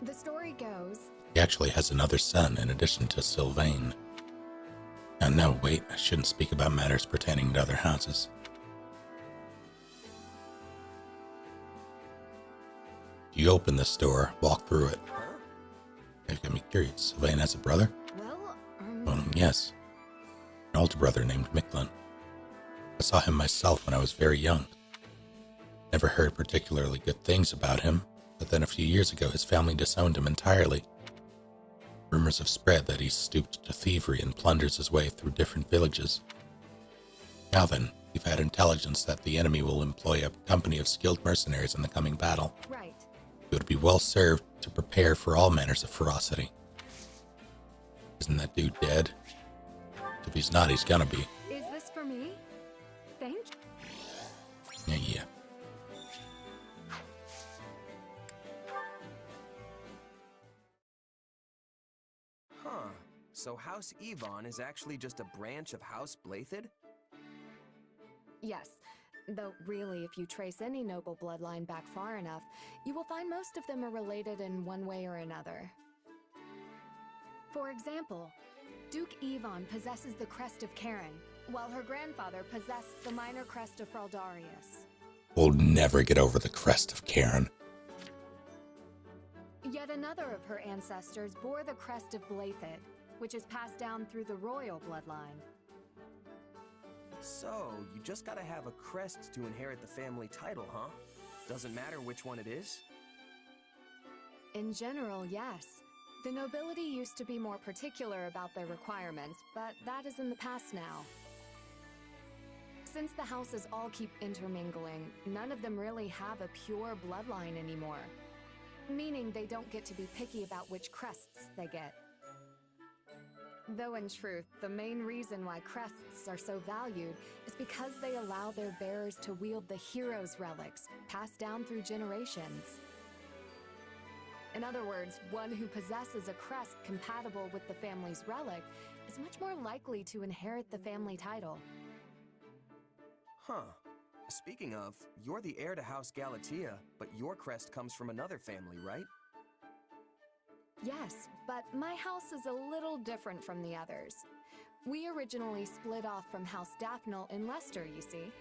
The story goes... He actually has another son in addition to Sylvain. No, wait, I shouldn't speak about matters pertaining to other houses. You open this door, walk through it. You've got me curious. Sylvain has a brother? Well, Yes. An older brother named Micklin. I saw him myself when I was very young. Never heard particularly good things about him, but then a few years ago his family disowned him entirely. Rumors have spread that he's stooped to thievery and plunders his way through different villages. Now then, we've had intelligence that the enemy will employ a company of skilled mercenaries in the coming battle. right. He would be well served to prepare for all manners of ferocity. Isn't that dude dead? If he's not, he's gonna be. Is this for me? Thank you. Yeah. Huh. So House Yvonne is actually just a branch of House Blathid? Yes, though really, if you trace any noble bloodline back far enough, you will find most of them are related in one way or another. For example, Duke Yvonne possesses the crest of Karen, while her grandfather possessed the minor crest of Fraldarius. We'll never get over the crest of Karen. Yet another of her ancestors bore the crest of Blathid, which is passed down through the royal bloodline. So, you just gotta have a crest to inherit the family title, huh? Doesn't matter which one it is? In general, yes. The nobility used to be more particular about their requirements, but that is in the past now. Since the houses all keep intermingling, none of them really have a pure bloodline anymore. Meaning they don't get to be picky about which crests they get. Though in truth, the main reason why crests are so valued is because they allow their bearers to wield the hero's relics, passed down through generations. In other words, one who possesses a crest compatible with the family's relic is much more likely to inherit the family title. Huh. Speaking of, you're the heir to House Galatea, but your crest comes from another family, right? Yes, but my house is a little different from the others. We originally split off from House Daphne in Leicester, you see.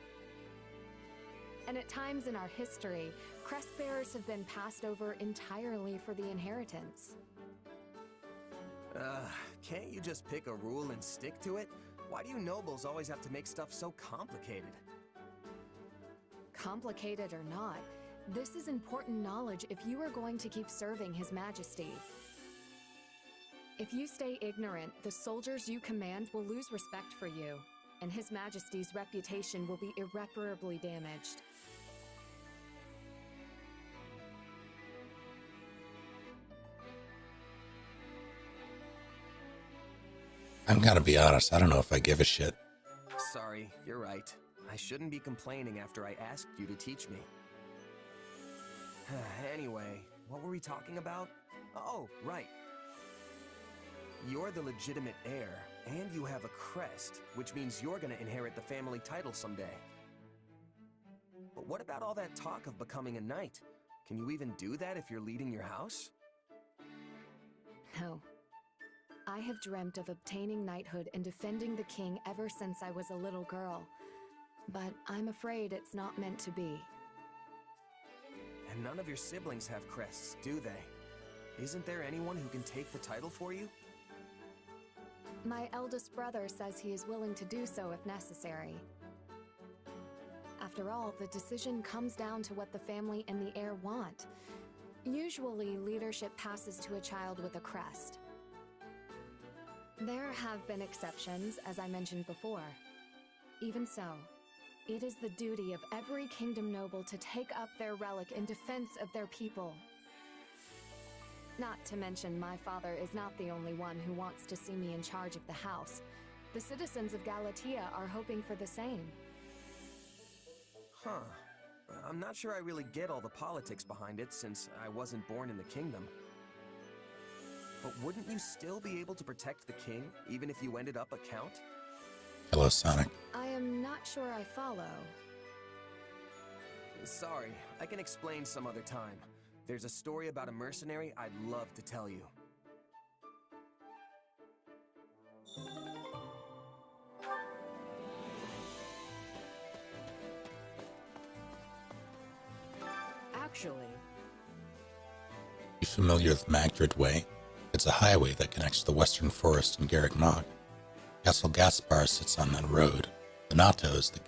And at times in our history, crest bearers have been passed over entirely for the inheritance. Can't you just pick a rule and stick to it? Why do you nobles always have to make stuff so complicated? Complicated or not, this is important knowledge if you are going to keep serving His Majesty. If you stay ignorant, the soldiers you command will lose respect for you, and His Majesty's reputation will be irreparably damaged. I'm gonna be honest, I don't know if I give a shit. Sorry, you're right. I shouldn't be complaining after I asked you to teach me. Anyway, what were we talking about? Oh, right. You're the legitimate heir, and you have a crest, which means you're gonna inherit the family title someday. But what about all that talk of becoming a knight? Can you even do that if you're leading your house? No. I have dreamt of obtaining knighthood and defending the king ever since I was a little girl. But I'm afraid it's not meant to be. And none of your siblings have crests, do they? Isn't there anyone who can take the title for you? My eldest brother says he is willing to do so if necessary. After all, the decision comes down to what the family and the heir want. Usually, leadership passes to a child with a crest. There have been exceptions, as I mentioned before. Even so, it is the duty of every kingdom noble to take up their relic in defense of their people. Not to mention, my father is not the only one who wants to see me in charge of the house. The citizens of Galatea are hoping for the same. Huh. I'm not sure I really get all the politics behind it, since I wasn't born in the kingdom. But wouldn't you still be able to protect the king, even if you ended up a count? Hello, Sonic. I am not sure I follow. Sorry, I can explain some other time. There's a story about a mercenary I'd love to tell you. Actually, You familiar with Magdred Way? It's a highway that connects the Western Forest and Garrick Mog. Castle Gaspar sits on that road. Donato is the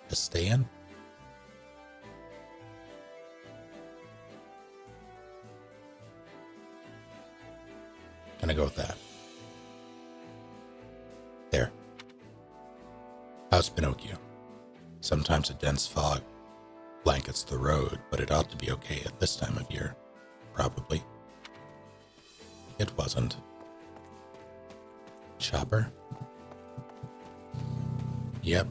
Castellan? Gonna go with that. There. How's Pinocchio? Sometimes a dense fog. blankets the road, but it ought to be okay at this time of year. Probably. It wasn't. Chopper? Yep.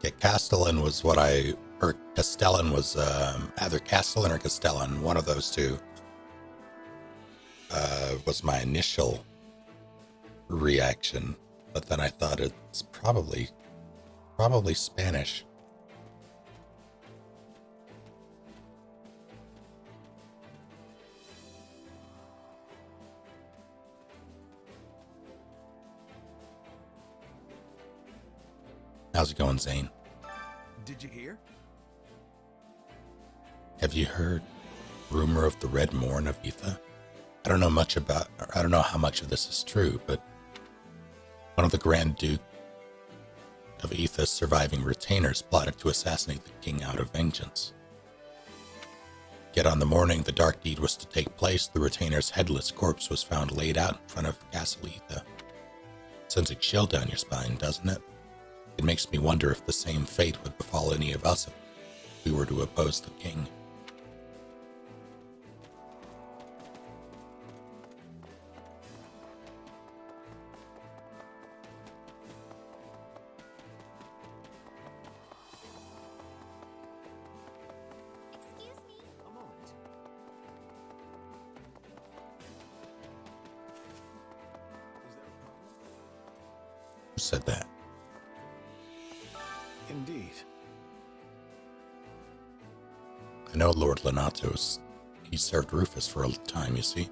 Yeah, Castellan was Castellan was either Castellan or Castellan. One of those two was my initial reaction, but then I thought it's probably Spanish. How's it going, Zane? Did you hear? Have you heard rumor of the Red Morn of Etha? I don't know how much of this is true, but one of the Grand Duke of Etha's surviving retainers plotted to assassinate the king out of vengeance. Yet on the morning the dark deed was to take place, the retainer's headless corpse was found laid out in front of Castle Etha. Sends a chill down your spine, doesn't it? It makes me wonder if the same fate would befall any of us if we were to oppose the king. Excuse me. A moment. Is there a problem? Who said that? Indeed. I know Lord Lenatos. He served Rufus for a time, you see.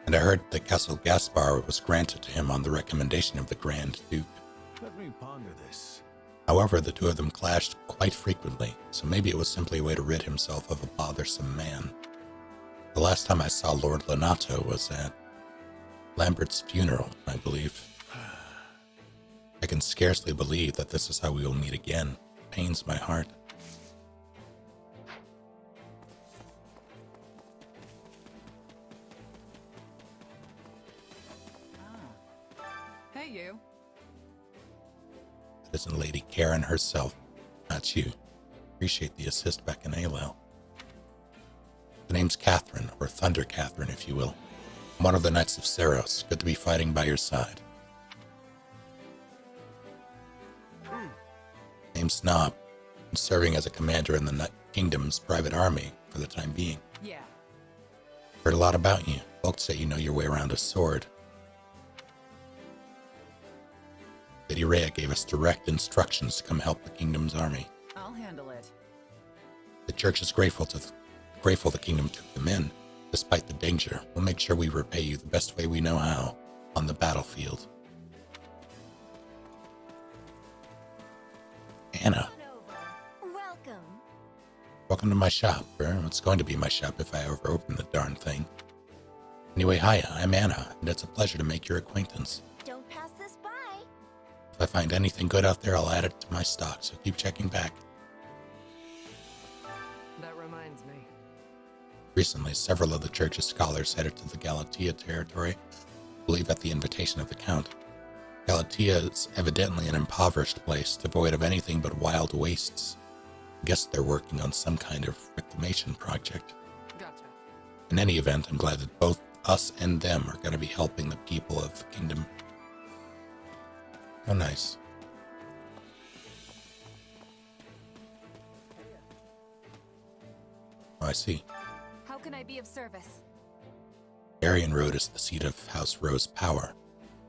And I heard that Castle Gaspar was granted to him on the recommendation of the Grand Duke. Let me ponder this. However, the two of them clashed quite frequently, so maybe it was simply a way to rid himself of a bothersome man. The last time I saw Lord Lenato was at Lambert's funeral, I believe. I can scarcely believe that this is how we will meet again. It pains my heart. Hey, you. It isn't Lady Karen herself. That's you. Appreciate the assist back in Alel. The name's Catherine, or Thunder Catherine, if you will. I'm one of the Knights of Seros. Good to be fighting by your side. Name's Snob. I'm serving as a commander in the Kingdom's private army for the time being. Yeah. Heard a lot about you. Folks say you know your way around a sword. Lady Rhea gave us direct instructions to come help the Kingdom's army. I'll handle it. The church is grateful the Kingdom took them in, despite the danger. We'll make sure we repay you the best way we know how, on the battlefield. Anna. Welcome. Welcome to my shop, or it's going to be my shop if I ever open the darn thing. Anyway, hiya, I'm Anna, and it's a pleasure to make your acquaintance. Don't pass this by. If I find anything good out there, I'll add it to my stock, so keep checking back. That reminds me. Recently, several of the church's scholars headed to the Galatea territory, I believe at the invitation of the Count. Galatea is evidently an impoverished place, devoid of anything but wild wastes. I guess they're working on some kind of reclamation project. Gotcha. In any event, I'm glad that both us and them are going to be helping the people of the kingdom. How nice. Oh, I see. How can I be of service? Arian Road is the seat of House Rose Power.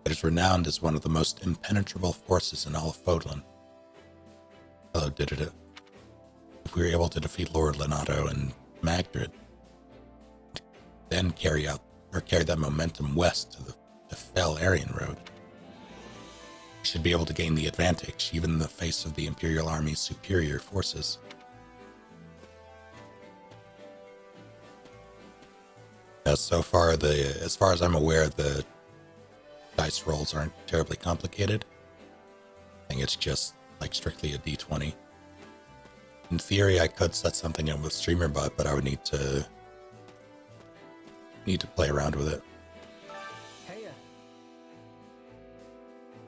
It is renowned as one of the most impenetrable forces in all of Fodlan. Hello, Didida. If we were able to defeat Lord Lenato and Magdred, then carry that momentum west to the fell Arian Road, we should be able to gain the advantage, even in the face of the Imperial Army's superior forces. So far, as far as I'm aware, the dice rolls aren't terribly complicated. I think it's just like strictly a d20. In theory, I could set something up with StreamerBot, but I would need to play around with it. Hey,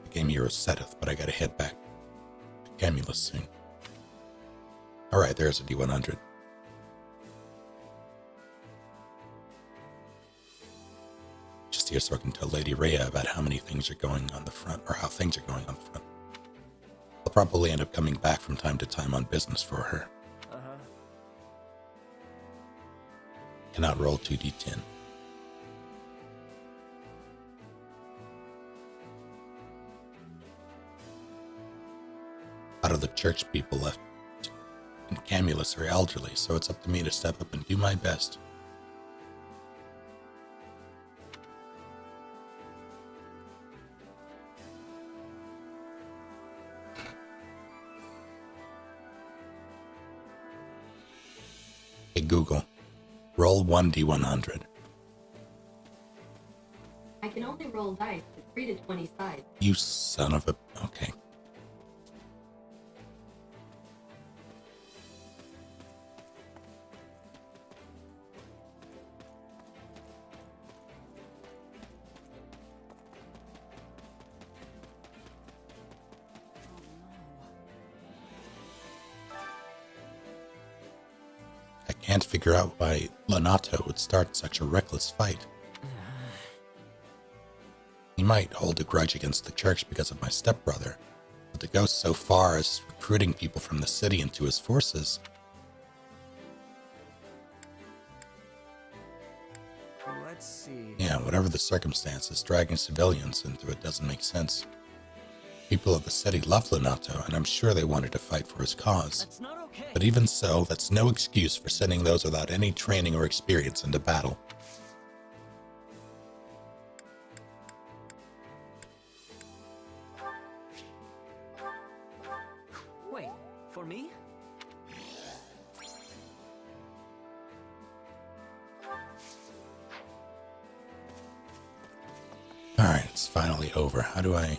The game here is Seteth, but I gotta head back to Camulus soon. Alright, there's a D100. Just here so I can tell Lady Rhea about how many things are going on the front, or how things are going on the front. I'll probably end up coming back from time to time on business for her. Cannot roll 2d10. Out of the church people left in Camulus are elderly, so it's up to me to step up and do my best. Hey Google, roll 1d100. I can only roll dice with 3 to 20 sides. You son of a... Okay. I can't figure out why Lonato would start such a reckless fight. He might hold a grudge against the church because of my stepbrother, but to go so far as recruiting people from the city into his forces... Let's see. Yeah, whatever the circumstances, dragging civilians into it doesn't make sense. People of the city love Lonato, and I'm sure they wanted to fight for his cause. that's not okay. But even so, that's no excuse for sending those without any training or experience into battle. Wait, for me? Alright, it's finally over. How do I...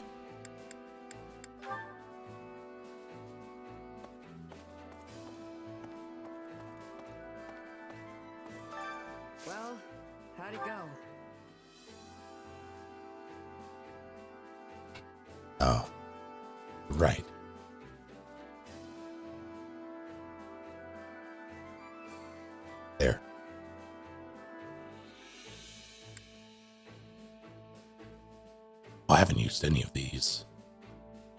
Well, how'd it go? Oh. Right. There. Oh, I haven't used any of these.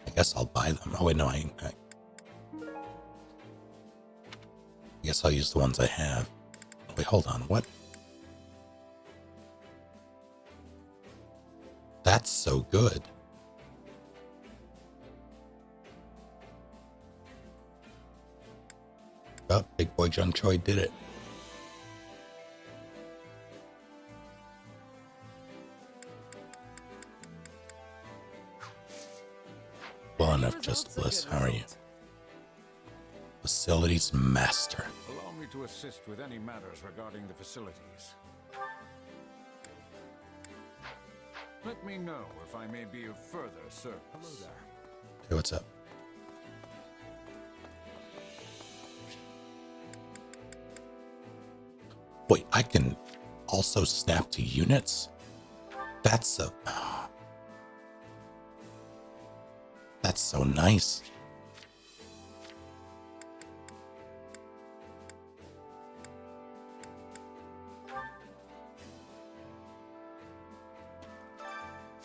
I guess I'll buy them. Oh wait, no, I guess I'll use the ones I have. Wait, hold on, what? That's so good. Oh, Big Boy John Choi did it. Well enough, Just Bliss. How are you? Facilities Master. Allow me to assist with any matters regarding the facilities. Let me know if I may be of further service. Hello there. Hey, what's up? Wait, I can also snap to units? That's so... That's so nice.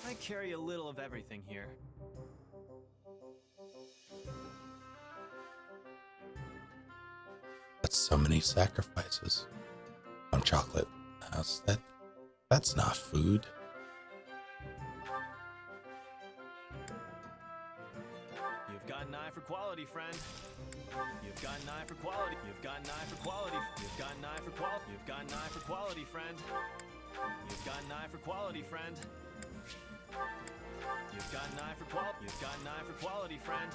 I carry a little of everything here. That's so many sacrifices. On chocolate. That's not food. You've got an eye for quality, friend. You've got an eye for quality. You've got an eye for quality. You've got an eye for quality. You've got an eye for quality, friend. You've got an eye for quality, friend. You've got an eye for quality. You've got an eye for quality, friend.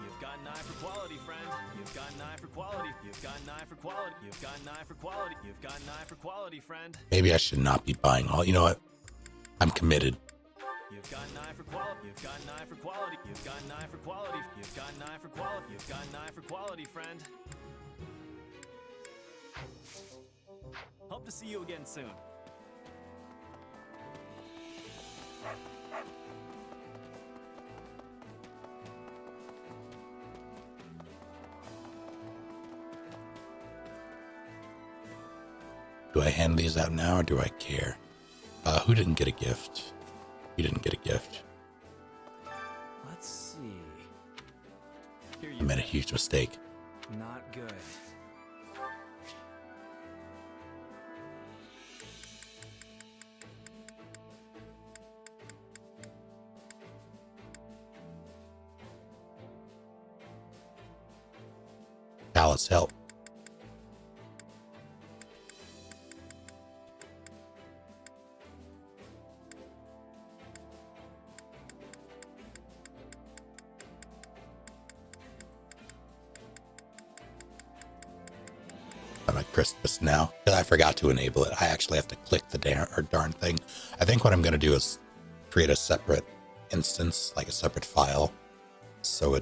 You've got an eye for quality, friend. You've got an eye for quality. You've got an eye for quality. You've got an eye for quality. You've got an eye for quality, friend. Maybe I should not be buying all. You know what? I'm committed. You've got an eye for quality. You've got an eye for quality. You've got an eye for quality. You've got an eye for quality. You've got an eye for quality, friend. Hope to see you again soon. Do I hand these out now or do I care? Who didn't get a gift? You didn't get a gift. Let's see. Here I you made a huge mistake. Not good. Alice, help. My Christmas now. I forgot to enable it. I actually have to click the darn thing. I think what I'm going to do is create a separate instance, like a separate file, so I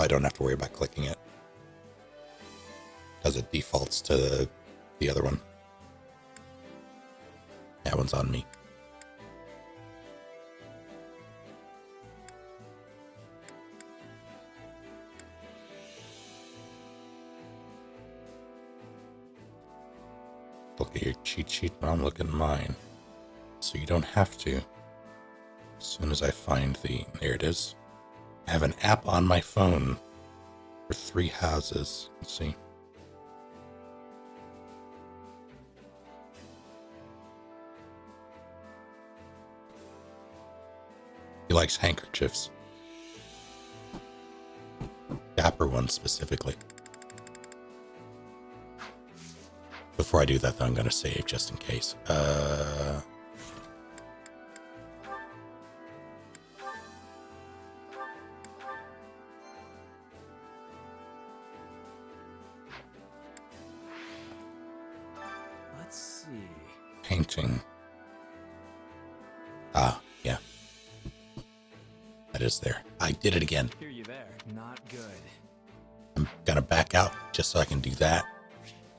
don't have to worry about clicking it, because it defaults to the other one. That one's on me. Look at your cheat sheet, but I'm looking at mine. So you don't have to. As soon as I find there it is. I have an app on my phone for 3 houses. Let's see. He likes handkerchiefs. Dapper ones specifically. Before I do that, though, I'm going to save just in case. Let's see. Painting. Yeah. That is there. I did it again. Hear you there. Not good. I'm going to back out just so I can do that.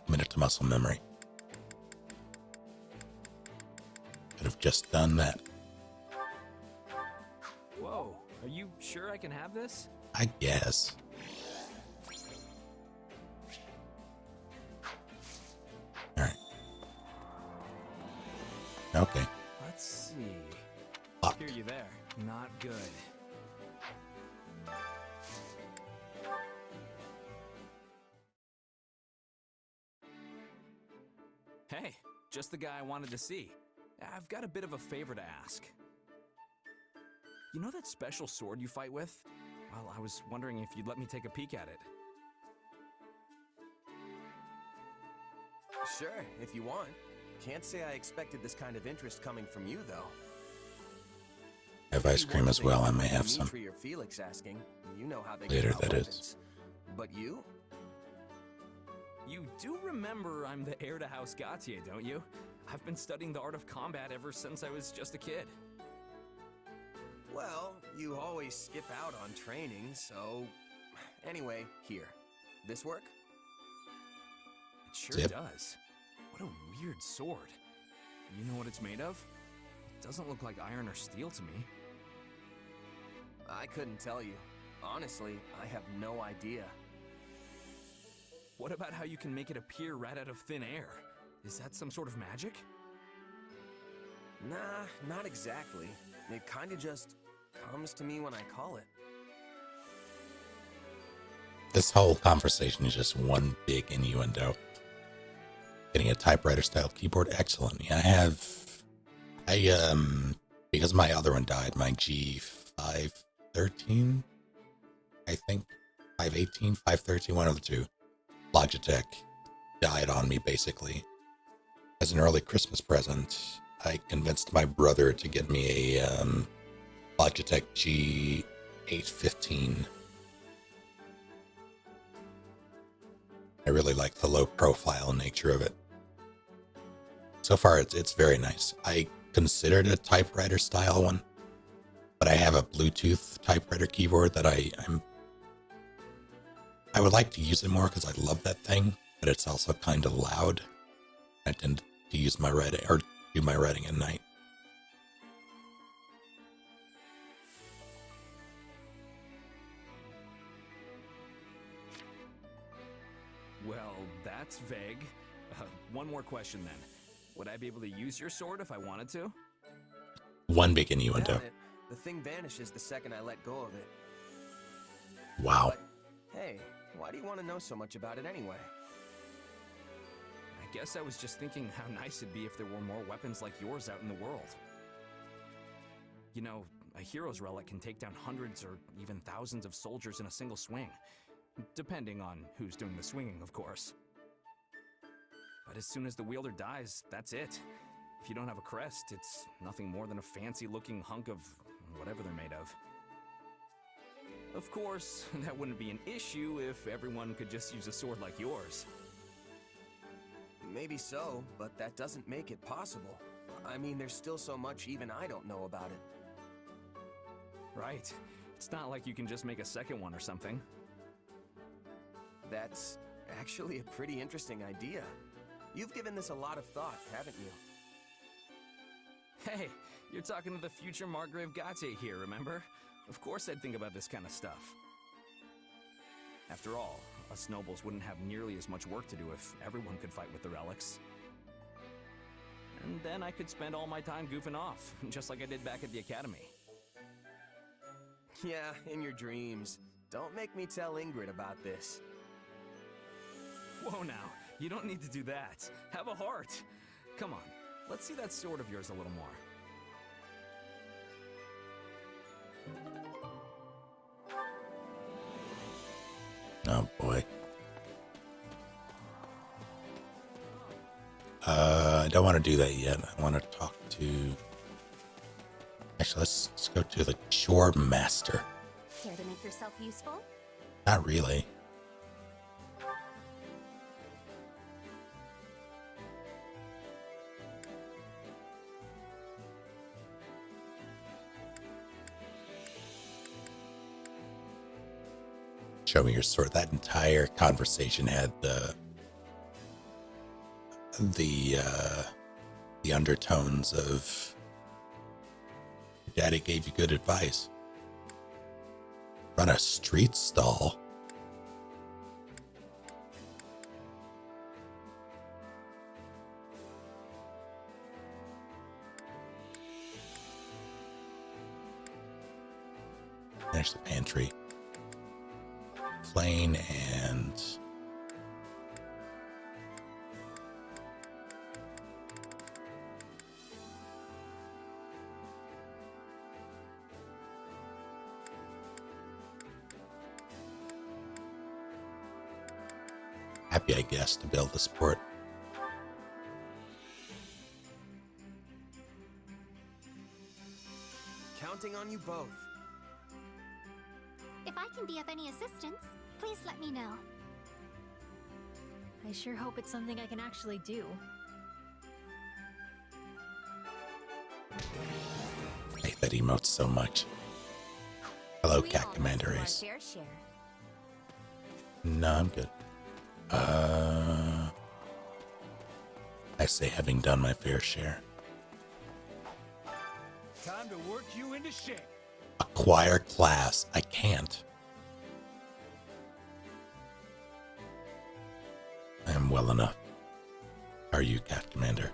Commit it to muscle memory. Could have just done that. Whoa. Are you sure I can have this? I guess. Alright. Okay. Let's see. Fuck. Hear you there. Not good. Hey, just the guy I wanted to see. I've got a bit of a favor to ask. You know that special sword you fight with? Well, I was wondering if you'd let me take a peek at it. Sure, if you want. Can't say I expected this kind of interest coming from you, though. I have ice cream as well. I may have some. Dimitri or Felix asking. You know how they Later, get that weapons. is. But you? You do remember I'm the heir to House Gautier, don't you? I've been studying the art of combat ever since I was just a kid. Well, you always skip out on training, so... Anyway, here. This work? It sure Zip. does. What a weird sword. You know what it's made of? It doesn't look like iron or steel to me. I couldn't tell you. Honestly, I have no idea. What about how you can make it appear right out of thin air? Is that some sort of magic? Nah, not exactly. It kinda just comes to me when I call it. This whole conversation is just one big innuendo. Getting a typewriter-style keyboard, excellent. Yeah, because my other one died, my G513, I think, 518, 513, one of the two. Logitech died on me, basically. As an early Christmas present, I convinced my brother to get me a Logitech G815 I really like the low profile nature of it. So far, it's very nice. I considered a typewriter style one, but I have a Bluetooth typewriter keyboard that I would like to use it more because I love that thing, but it's also kind of loud. I tend to use my writing or do my writing at night. Well, that's vague. One more question then. Would I be able to use your sword if I wanted to? One big innuendo. Doubt it. The thing vanishes the second I let go of it. Wow. But, hey, why do you want to know so much about it anyway? I guess I was just thinking how nice it'd be if there were more weapons like yours out in the world. You know, a hero's relic can take down hundreds or even thousands of soldiers in a single swing. Depending on who's doing the swinging, of course. But as soon as the wielder dies, that's it. If you don't have a crest, it's nothing more than a fancy-looking hunk of whatever they're made of. Of course, that wouldn't be an issue if everyone could just use a sword like yours. Maybe so, but that doesn't make it possible. I mean, there's still so much even I don't know about it. Right. It's not like you can just make a second one or something. That's actually a pretty interesting idea. You've given this a lot of thought, haven't you? Hey, you're talking to the future Margrave Gautier here, remember? Of course I'd think about this kind of stuff. After all, us nobles wouldn't have nearly as much work to do if everyone could fight with the relics. And then I could spend all my time goofing off, just like I did back at the academy. Yeah, in your dreams. Don't make me tell Ingrid about this. Whoa now, you don't need to do that. Have a heart. Come on, let's see that sword of yours a little more. Oh boy. I don't want to do that yet. I want to talk to... Actually, let's go to the chore master. Care to make yourself useful? Not really. Show me your sword. That entire conversation had the undertones of Daddy gave you good advice. Run a street stall. There's the pantry. Plain and happy, I guess, to build the sport. Counting on you both. If I can be of any assistance, please let me know. I sure hope it's something I can actually do. I hate that emote so much. Hello, Cat Commander Ace. No, I'm good. I say having done my fair share. Time to work you into shape. Acquire class. I can't. I am well enough. Are you, Cat Commander?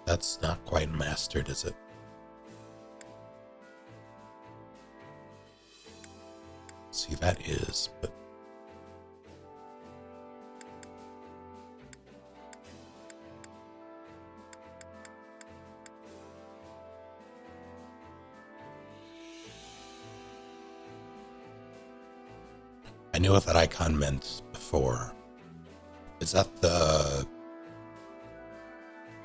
That's not quite mastered, is it? See, that is, but... I knew what that icon meant before. Is that the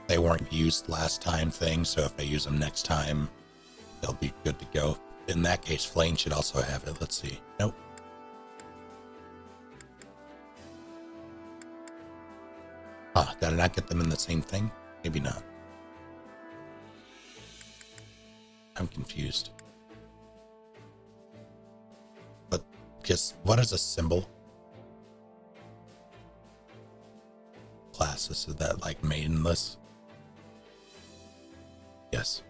they weren't used last time thing, so if I use them next time, they'll be good to go. In that case, Flame should also have it. Let's see. Nope. Huh, did I not get them in the same thing? Maybe not. I'm confused. But just, what is a symbol? Classes, is that like maidenless? Yes.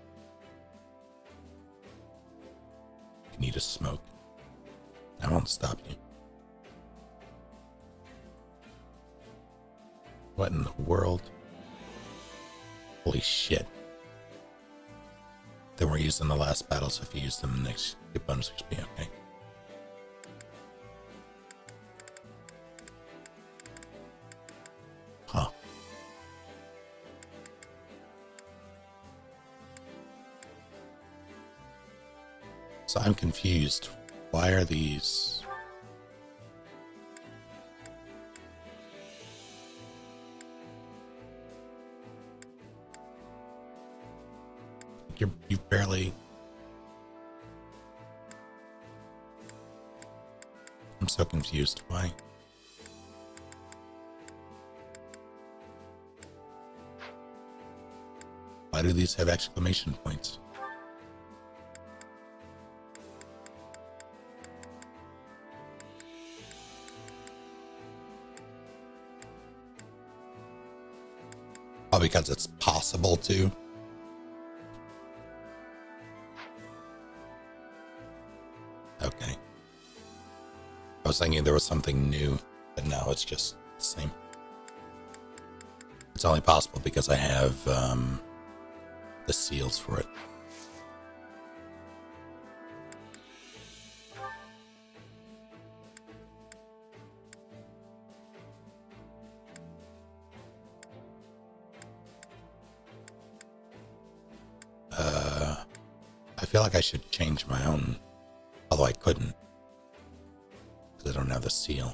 You need a smoke. I won't stop you. What in the world? Holy shit. They were used in the last battle, so if you use them next, get bonus XP, okay. Huh. So I'm confused. Why are these? You barely. I'm so confused. Why? Why do these have exclamation points? Oh, because it's possible to. Okay. I was thinking there was something new, but now it's just the same. It's only possible because I have the seals for it. I feel like I should change my own, although I couldn't, because I don't have the seal.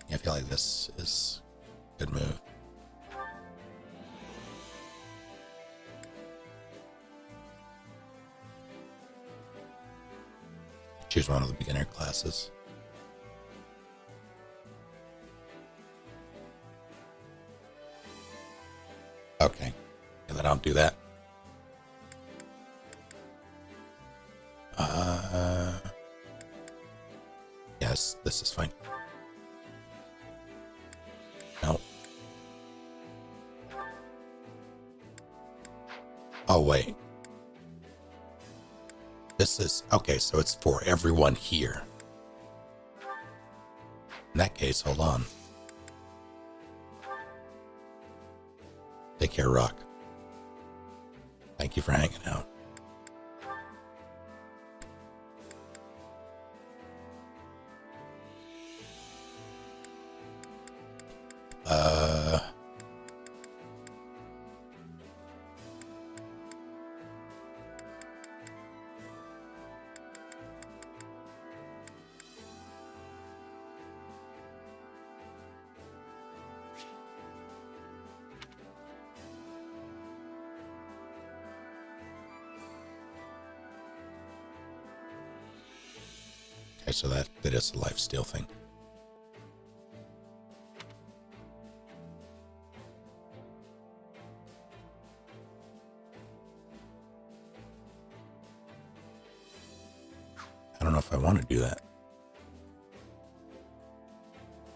Yeah, I feel like this is a good move. Choose one of the beginner classes. Okay, and then I'll do that. Yes, this is fine. No. Oh, wait. This is, okay, so it's for everyone here. In that case, hold on. Take care, Rock. Thank you for hanging out. Okay, so that is a lifesteal thing. I don't know if I want to do that.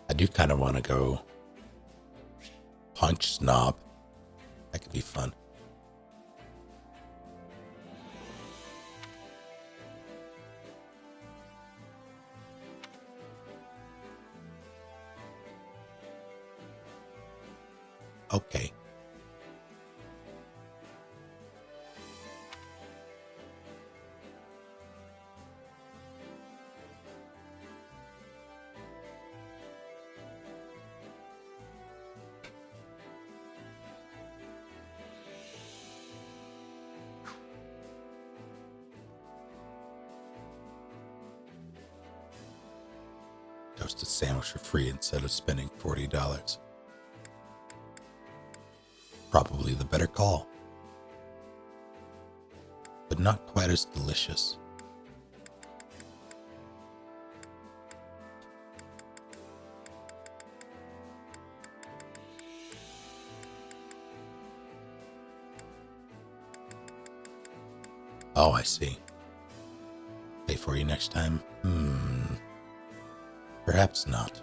I do kind of want to go punch snob. That could be fun. Okay. toasted sandwich for free instead of spending $40. Probably the better call, but not quite as delicious. Oh, I see. Pay for you next time? Perhaps not.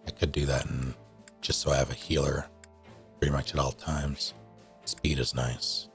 I could do that and just so I have a healer pretty much at all times. Speed is nice.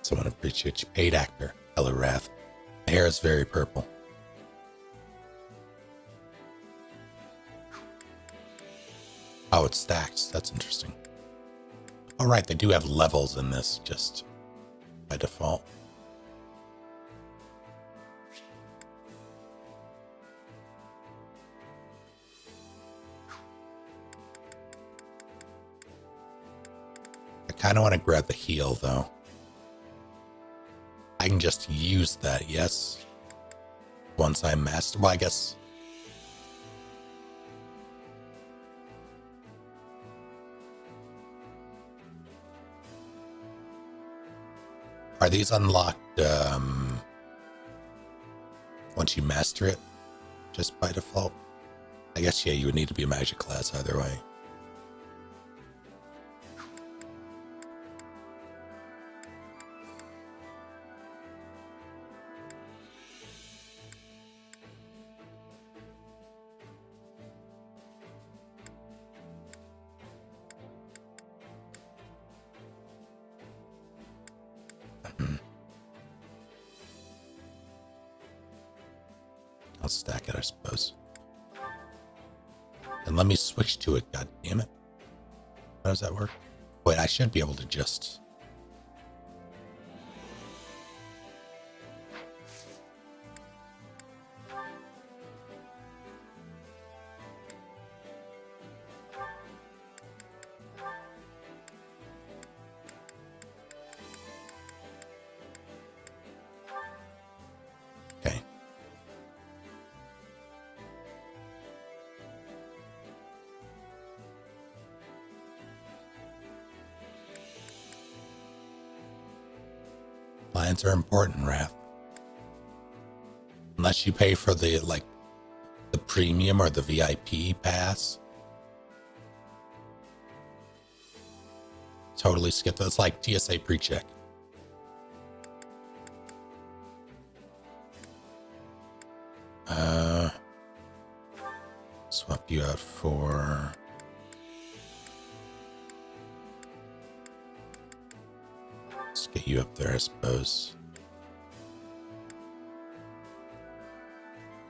Someone appreciates you. Paid actor. Hello, Wrath. The hair is very purple. Oh, it stacks. That's interesting. All right, they do have levels in this, just by default. I kind of want to grab the heal, though. I can just use that, yes? Once I master... Well, I guess... Are these unlocked once you master it? Just by default? I guess, yeah, you would need to be a magic class either way. I'll stack it, I suppose. And let me switch to it, god damn it. How does that work? Wait, I should be able to just... Okay. Lines are important, Wrath. Unless you pay for the, like, the premium or the VIP pass. Totally skip that. It's like TSA pre-check. Swap you out for... Let's get you up there, I suppose.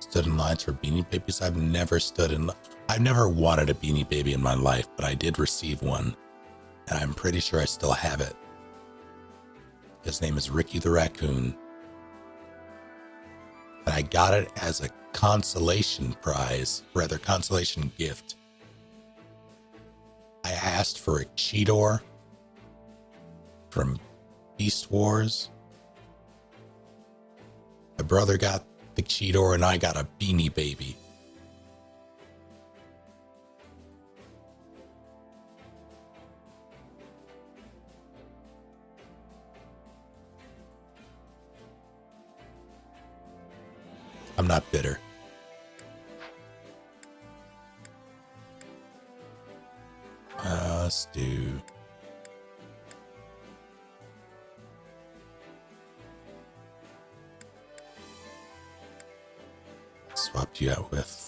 Stood in lines for Beanie Babies? I've never stood in... I've never wanted a Beanie Baby in my life, but I did receive one. And I'm pretty sure I still have it. His name is Ricky the Raccoon. And I got it as a consolation prize, rather consolation gift. I asked for a Cheetor from Beast Wars. My brother got the Cheetor and I got a Beanie Baby. I'm not bitter. Let's do... helped you out with.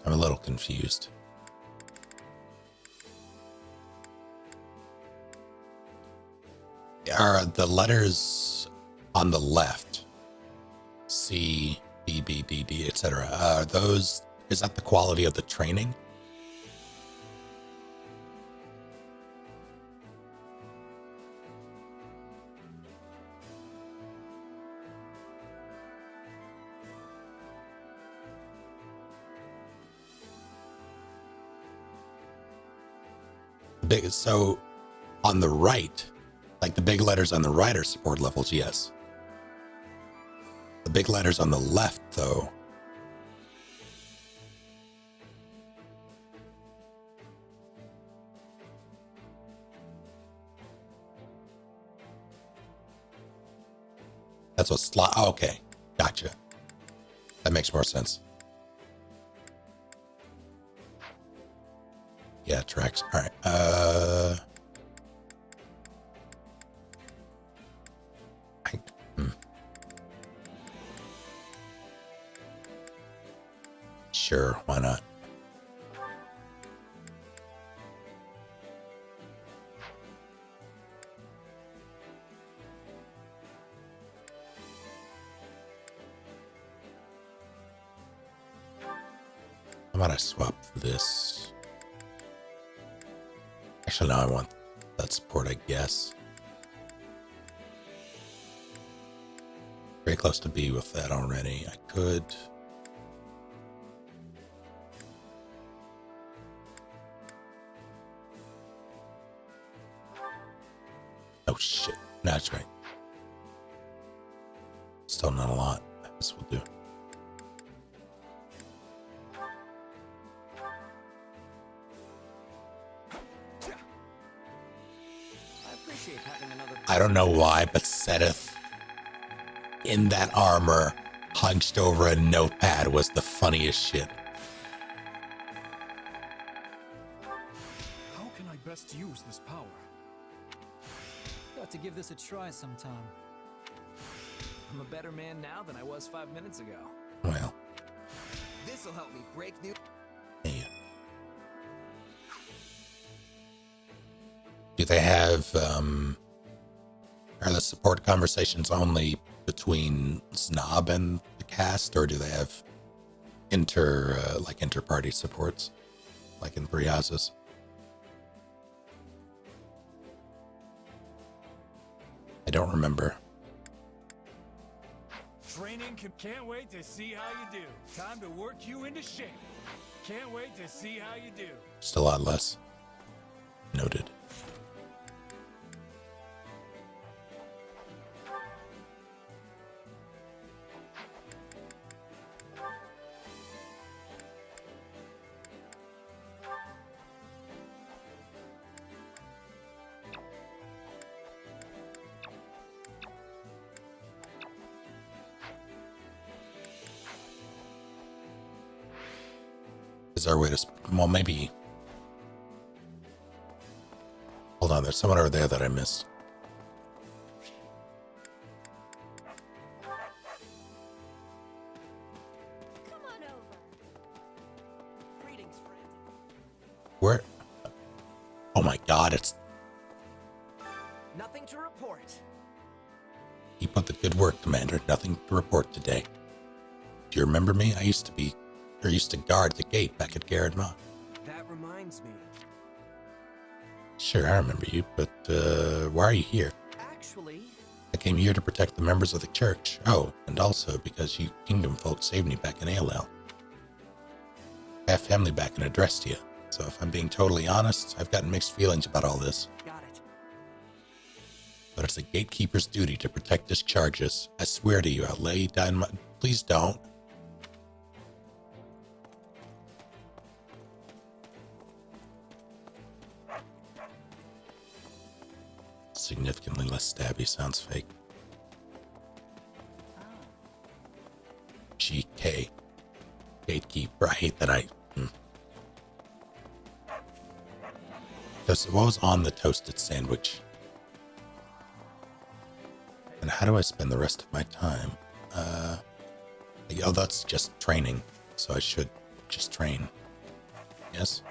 I'm a little confused. Are the letters on the left, C, B, B, D, D, etc., are those, is that the quality of the training? Big, so on the right, like the big letters on the right are support levels, yes. The big letters on the left, though, that's what slot. Oh, okay, gotcha. That makes more sense. Yeah, tracks. All right. Sure, why not? How about I swap for this? Actually, no, I want that support, I guess. Very close to B with that already. I could. Oh shit, that's right. Still not a lot. This will do. I don't know why, but Seth in that armor, hunched over a notepad, was the funniest shit. How can I best use this power? Got to give this a try sometime. I'm a better man now than I was 5 minutes ago. Well, This'll help me break new. yeah. Do they have, are the support conversations only between Snob and the cast, or do they have inter-party supports, like in Briaz's? I don't remember. Training can't wait to see how you do. Time to work you into shape. Can't wait to see how you do. Just a lot less. Noted. Is there a way to, well, maybe, hold on, there's someone over there that I missed. Come on over. Greetings, friend. Where? Oh my god, it's, Nothing to report. keep up the good work, Commander. Nothing to report today. Do you remember me? I used to guard the gate back at Garrett Mott. That reminds me. Sure, I remember you, but why are you here? Actually, I came here to protect the members of the church. Oh, and also because you kingdom folk saved me back in ALL. I have family back and addressed you, so if I'm being totally honest, I've gotten mixed feelings about all this. got it. But it's a gatekeeper's duty to protect discharges. I swear to you, I'll lay down my... Please don't. Significantly less stabby sounds fake. Gatekeeper. I hate that what was on the toasted sandwich? And how do I spend the rest of my time? Oh, that's just training. So I should just train. Yes?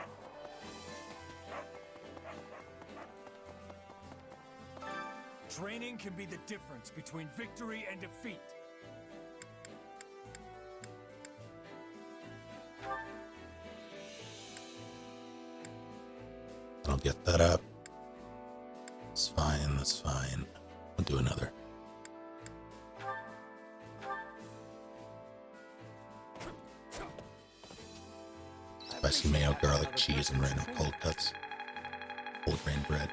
Training can be the difference between victory and defeat. I'll get that up. That's fine, that's fine. I'll do another. Spicy mayo, garlic, cheese, and random cold cuts. Whole grain bread.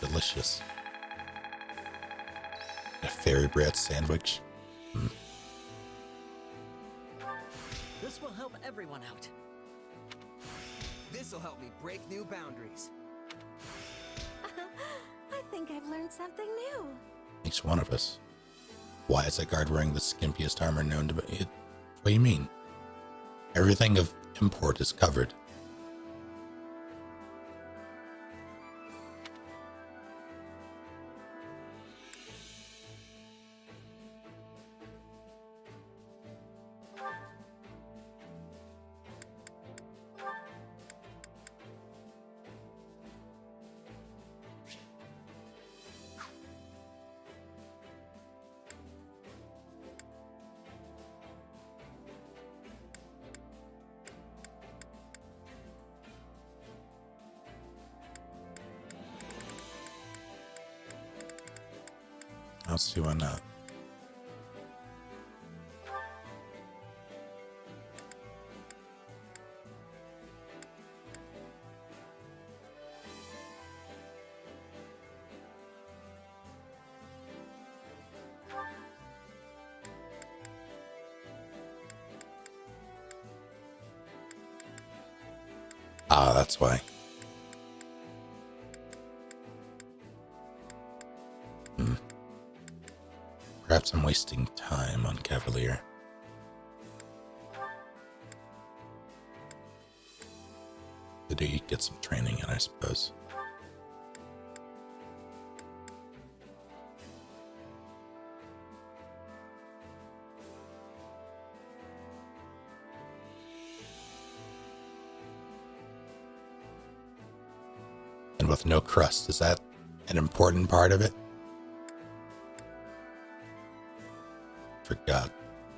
Delicious. A fairy bread sandwich. This will help everyone out. This'll help me break new boundaries. I think I've learned something new. Each one of us. Why is that guard wearing the skimpiest armor known to be? What do you mean? Everything of import is covered. I'll see why not. Ah, that's why. Perhaps I'm wasting time on Cavalier. Did he get some training in, I suppose? And with no crust, is that an important part of it? Forgot.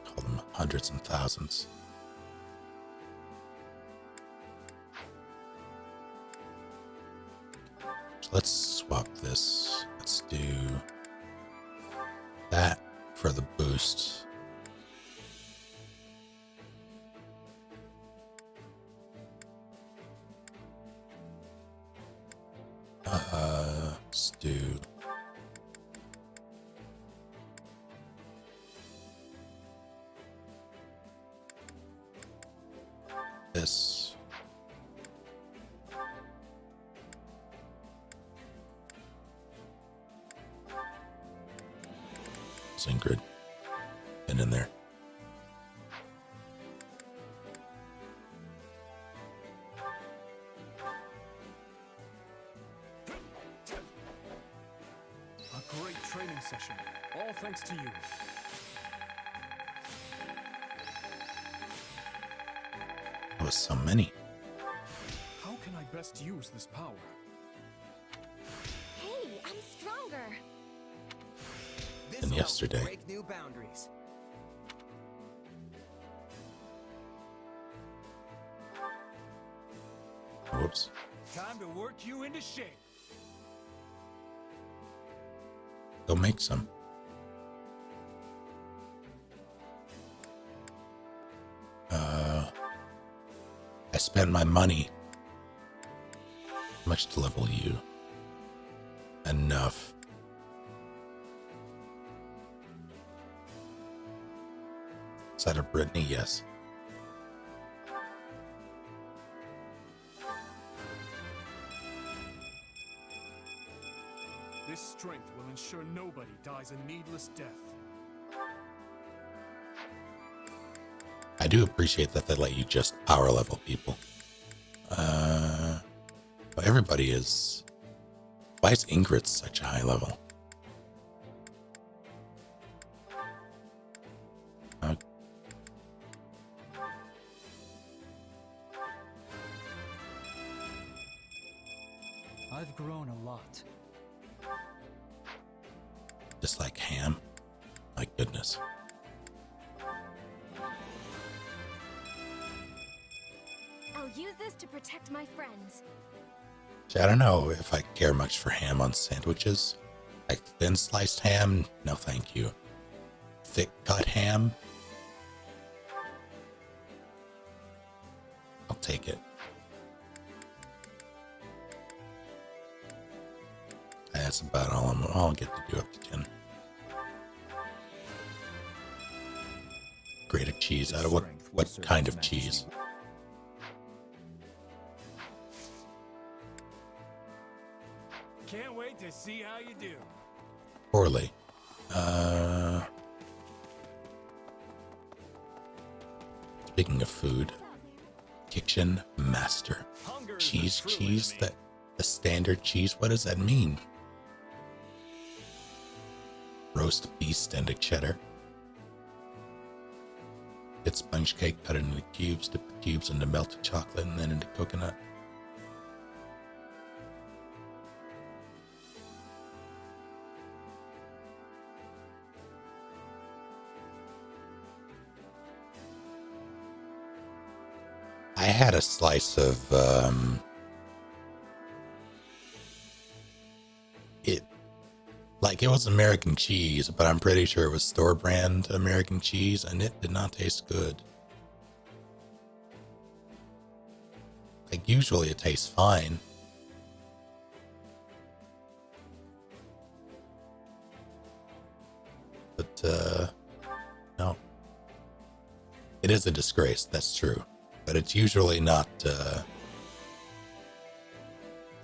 Call them hundreds and thousands. So let's swap this. Let's do that for the boost. Let's do this. Ingrid. And in there. A great training session. All thanks to you. That was so many. How can I best use this power? Hey, I'm stronger. Than yesterday. Break new boundaries. Whoops. Time to work you into shape. Go make some. I spent my money. How much to level you? Enough. Is that a Brittany? Yes. This strength will ensure nobody dies a needless death. I do appreciate that they let you just power level people. But everybody is... Why is Ingrid such a high level? I've grown a lot. Just like Ham? My goodness. I'll use this to protect my friends. See, I don't know if I care much for ham on sandwiches. Like thin sliced ham? No thank you. Thick cut ham? I'll take it. That's about all I'll get to do up to 10. Grated cheese. Out of what kind of cheese? Can't wait to see how you do. Poorly. Speaking of food, kitchen master. Cheese, the standard cheese. What does that mean? Roast beef and a cheddar. Get sponge cake, cut it into cubes, dip the cubes into melted chocolate, and then into coconut. I had a slice of it was American cheese, but I'm pretty sure it was store brand American cheese, and it did not taste good. Like usually it tastes fine. But no. It is a disgrace, that's true. But it's usually not,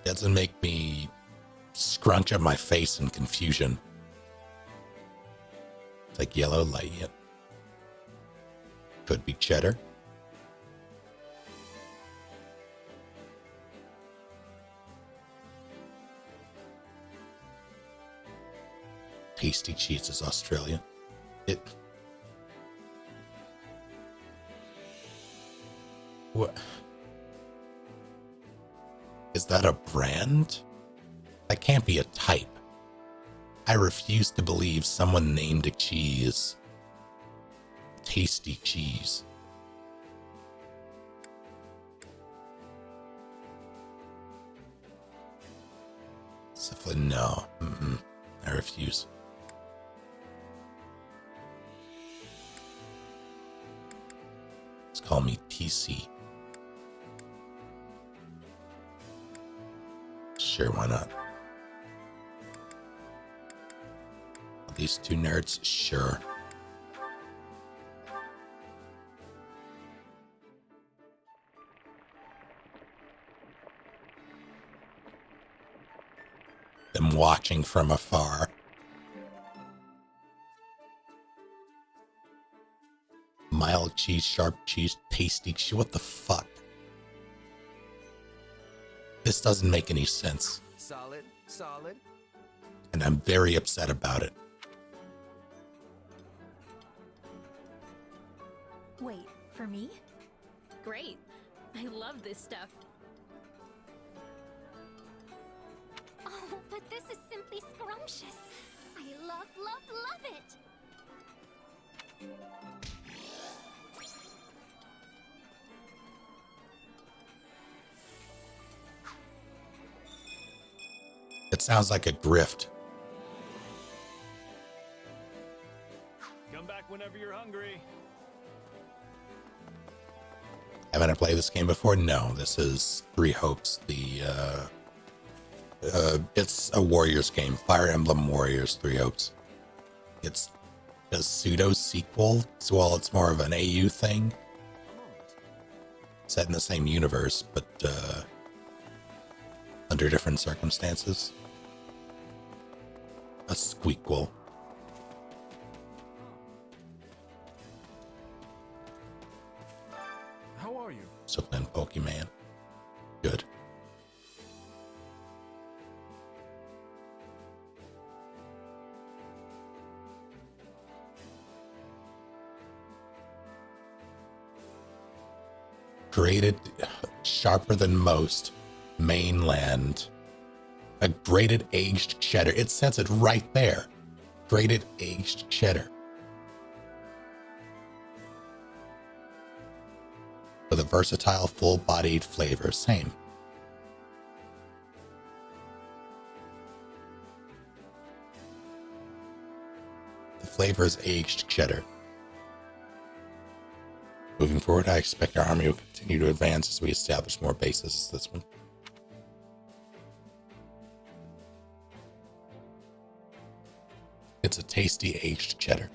doesn't make me scrunch up my face in confusion. It's like yellow light. Yep. Could be cheddar. Tasty cheese is Australian. What? Is that a brand? That can't be a type. I refuse to believe someone named a cheese Tasty Cheese. No. I refuse. Just call me TC. Sure, why not? These two nerds? Sure. Them watching from afar. Mild cheese, sharp cheese, tasty cheese. What the fuck? This doesn't make any sense. Solid, solid. And I'm very upset about it. Wait, for me? Great. I love this stuff. Oh, but this is simply scrumptious. I love, love, love it. It sounds like a grift. Come back whenever you're hungry. Haven't I played this game before? No, this is Three Hopes. It's a Warriors game. Fire Emblem Warriors 3 Hopes. It's a pseudo sequel, so while it's more of an AU thing, set in the same universe, but under different circumstances. A squeakquel. you? So playing Pokemon. Good. Graded, sharper than most, mainland. A graded aged cheddar. It says it right there. Graded aged cheddar. With a versatile, full-bodied flavor. Same. The flavor is aged cheddar. Moving forward, I expect our army will continue to advance as we establish more bases as this one. It's a tasty aged cheddar.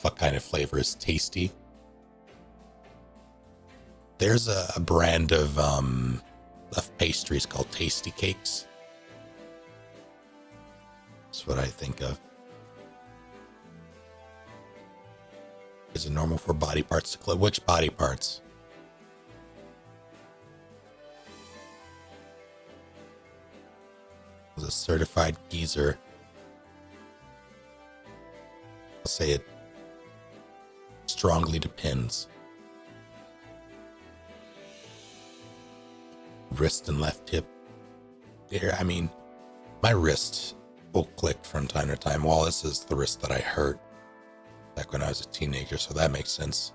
What kind of flavor is tasty? There's a brand of pastries called Tasty Cakes. That's what I think of. Is it normal for body parts to close? Which body parts? Was a certified geezer. I'll say it strongly depends. Wrist and left hip. There, I mean, my wrist will click from time to time. Well, this is the wrist that I hurt back when I was a teenager, so that makes sense.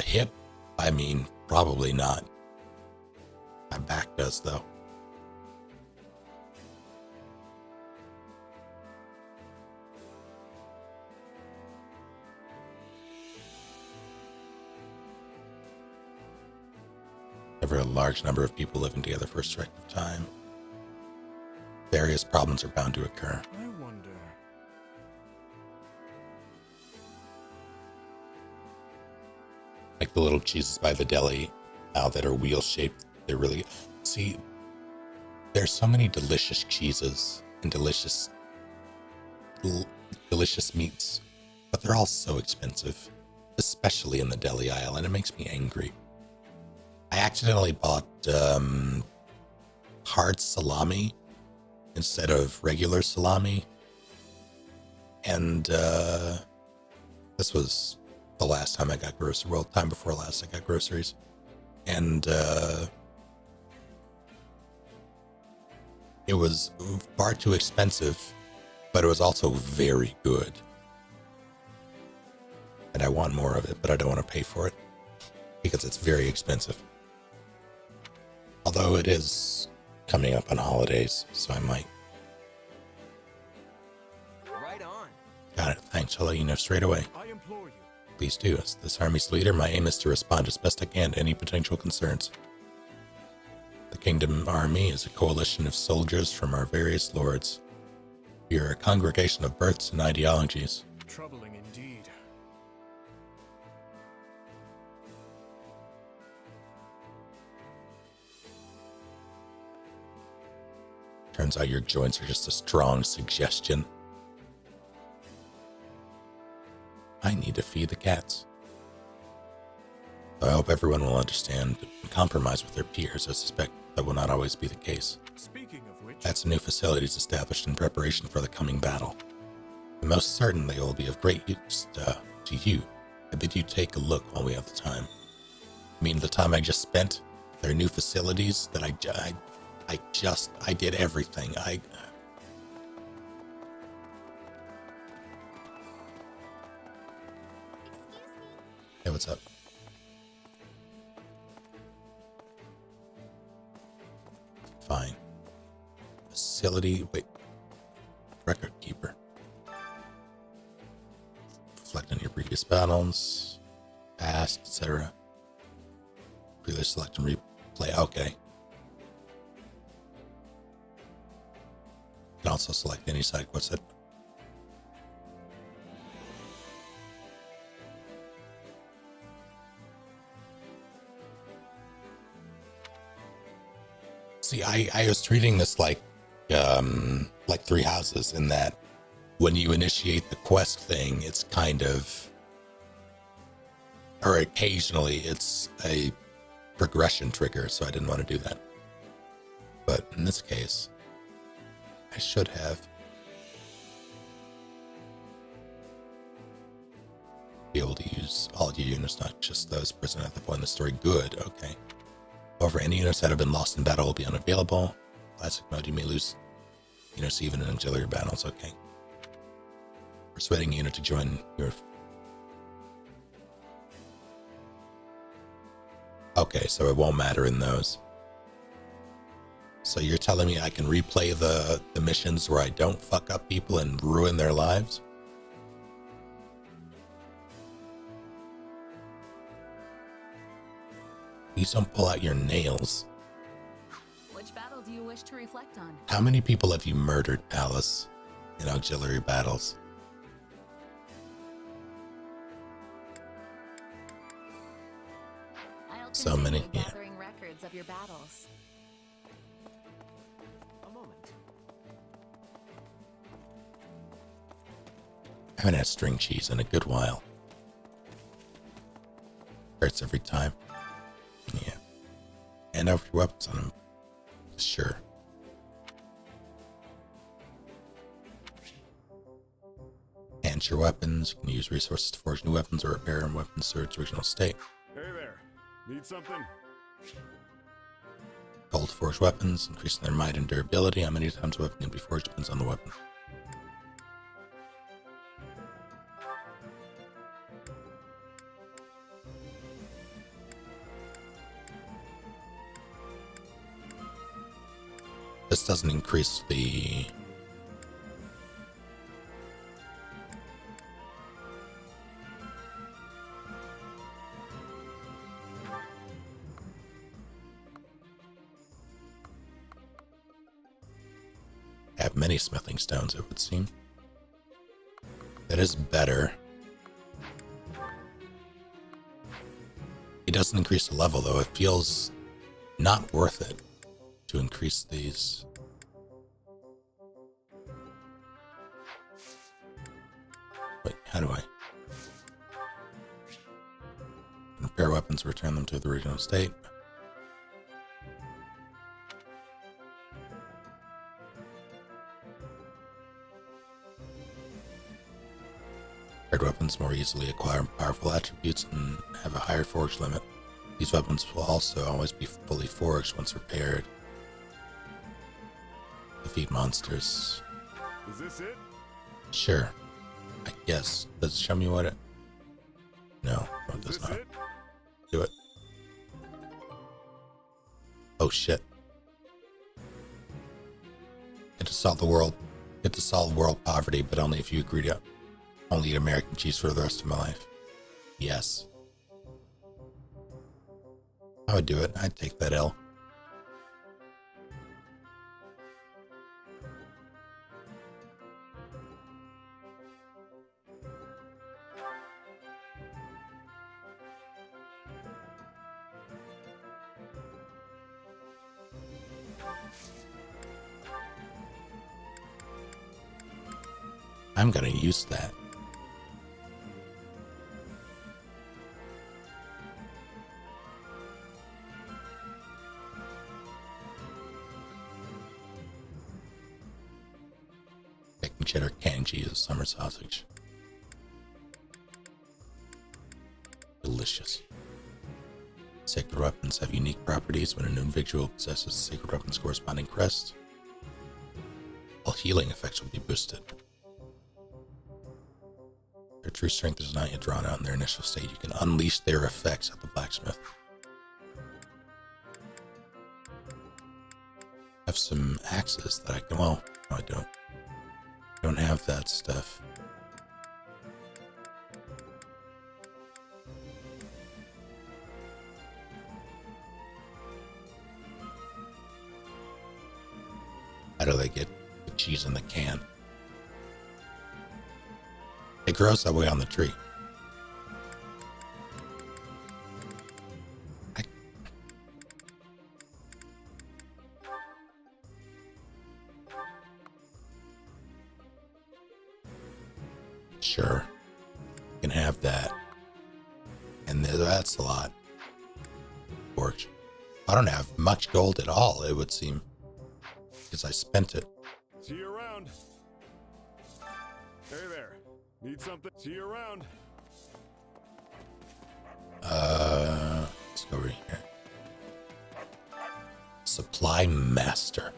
Hip, I mean, probably not. My back does, though. Ever a large number of people living together for a stretch of time, various problems are bound to occur. I wonder. Like the little cheeses by the deli now that are wheel shaped. They're really, see, there's so many delicious cheeses and delicious meats, but they're all so expensive, especially in the deli aisle, and it makes me angry. I accidentally bought hard salami instead of regular salami, and this was the last time I got groceries. Well, time before last I got groceries, and it was far too expensive, but it was also very good, and I want more of it, but I don't want to pay for it because it's very expensive. Although it is coming up on holidays, so I might. Right on. Got it. Thanks. I'll let you know straight away. I implore you. Please do. As this army's leader, my aim is to respond as best I can to any potential concerns. The Kingdom Army is a coalition of soldiers from our various lords. We are a congregation of births and ideologies. Troubling indeed. Turns out your joints are just a strong suggestion. I need to feed the cats. I hope everyone will understand and compromise with their peers. I suspect that will not always be the case. Speaking of which, That's new facilities established in preparation for the coming battle. And most certainly will be of great use to you. I bid you take a look while we have the time. I mean, the time I just spent, their new facilities that I did everything. Hey, what's up? Fine. Facility, wait. Record keeper. Reflect on your previous battles, past, etc. Previous select and replay. Okay. You can also select any side quest that. See, I was treating this like like Three Houses, in that when you initiate the quest thing, it's kind of, or occasionally it's a progression trigger, so I didn't want to do that. But in this case, I should have. Be able to use all your units, not just those present at the point in the story. Good, okay. However, any units that have been lost in battle will be unavailable. Classic mode, you may lose units even in auxiliary battles, okay. Persuading a unit to join your... Okay, so it won't matter in those. So you're telling me I can replay the missions where I don't fuck up people and ruin their lives? Please don't pull out your nails. Which battle do you wish to reflect on? How many people have you murdered, Alice, in auxiliary battles? I'll So many, continue yeah. gathering records of your battles. A moment. I haven't had string cheese in a good while. Hurts every time. Yeah. And over your weapons on them. Sure. And your weapons. You can use resources to forge new weapons or repair weapons to its original state. Hey there. Need something? Gold forged weapons, increasing their might and durability. How many times a weapon can be forged depends on the weapon. This doesn't increase the... have many smithing stones, it would seem. That is better. It doesn't increase the level, though. It feels not worth it to increase these. Wait, how do I? Repair weapons, return them to the original state. Repaired weapons more easily acquire powerful attributes and have a higher forge limit. These weapons will also always be fully forged once repaired. Defeat monsters. Is this it? Sure. I guess. Does it show me what it... No, it does not. Do it. Oh shit. Get to solve the world. Get to solve world poverty, but only if you agree to only eat American cheese for the rest of my life. Yes. I would do it. I'd take that L. I'm gonna use that. Bacon cheddar, canned cheese, summer sausage. Delicious. Sacred weapons have unique properties. When an individual possesses a sacred weapon's corresponding crest, all healing effects will be boosted. Their true strength is not yet drawn out in their initial state. You can unleash their effects at the blacksmith. I have some axes that I can... Well, no, I don't. I don't have that stuff. How do they get the cheese in the can? It grows that way on the tree. Sure. You can have that. And that's a lot. Forge. I don't have much gold at all, it would seem. Because I spent it. See you around. Hey there. Need something? See you around. Let's go over here. Supply master.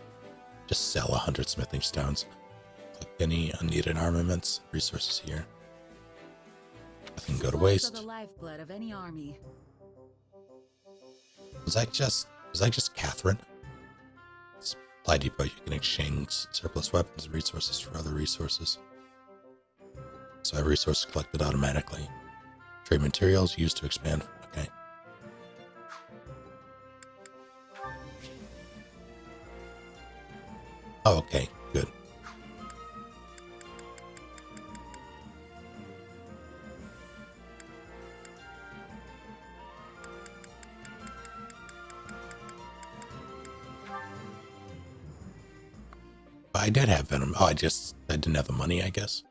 Just sell 100 smithing stones. Click any unneeded armaments. Resources here. Nothing go to waste. The lifeblood of any army. Was I just Catherine? Supply depot. You can exchange surplus weapons and resources for other resources. So I have resources collected automatically. Trade materials used to expand. Okay. Oh, okay. Good. I did have venom. Oh, I didn't have the money, I guess.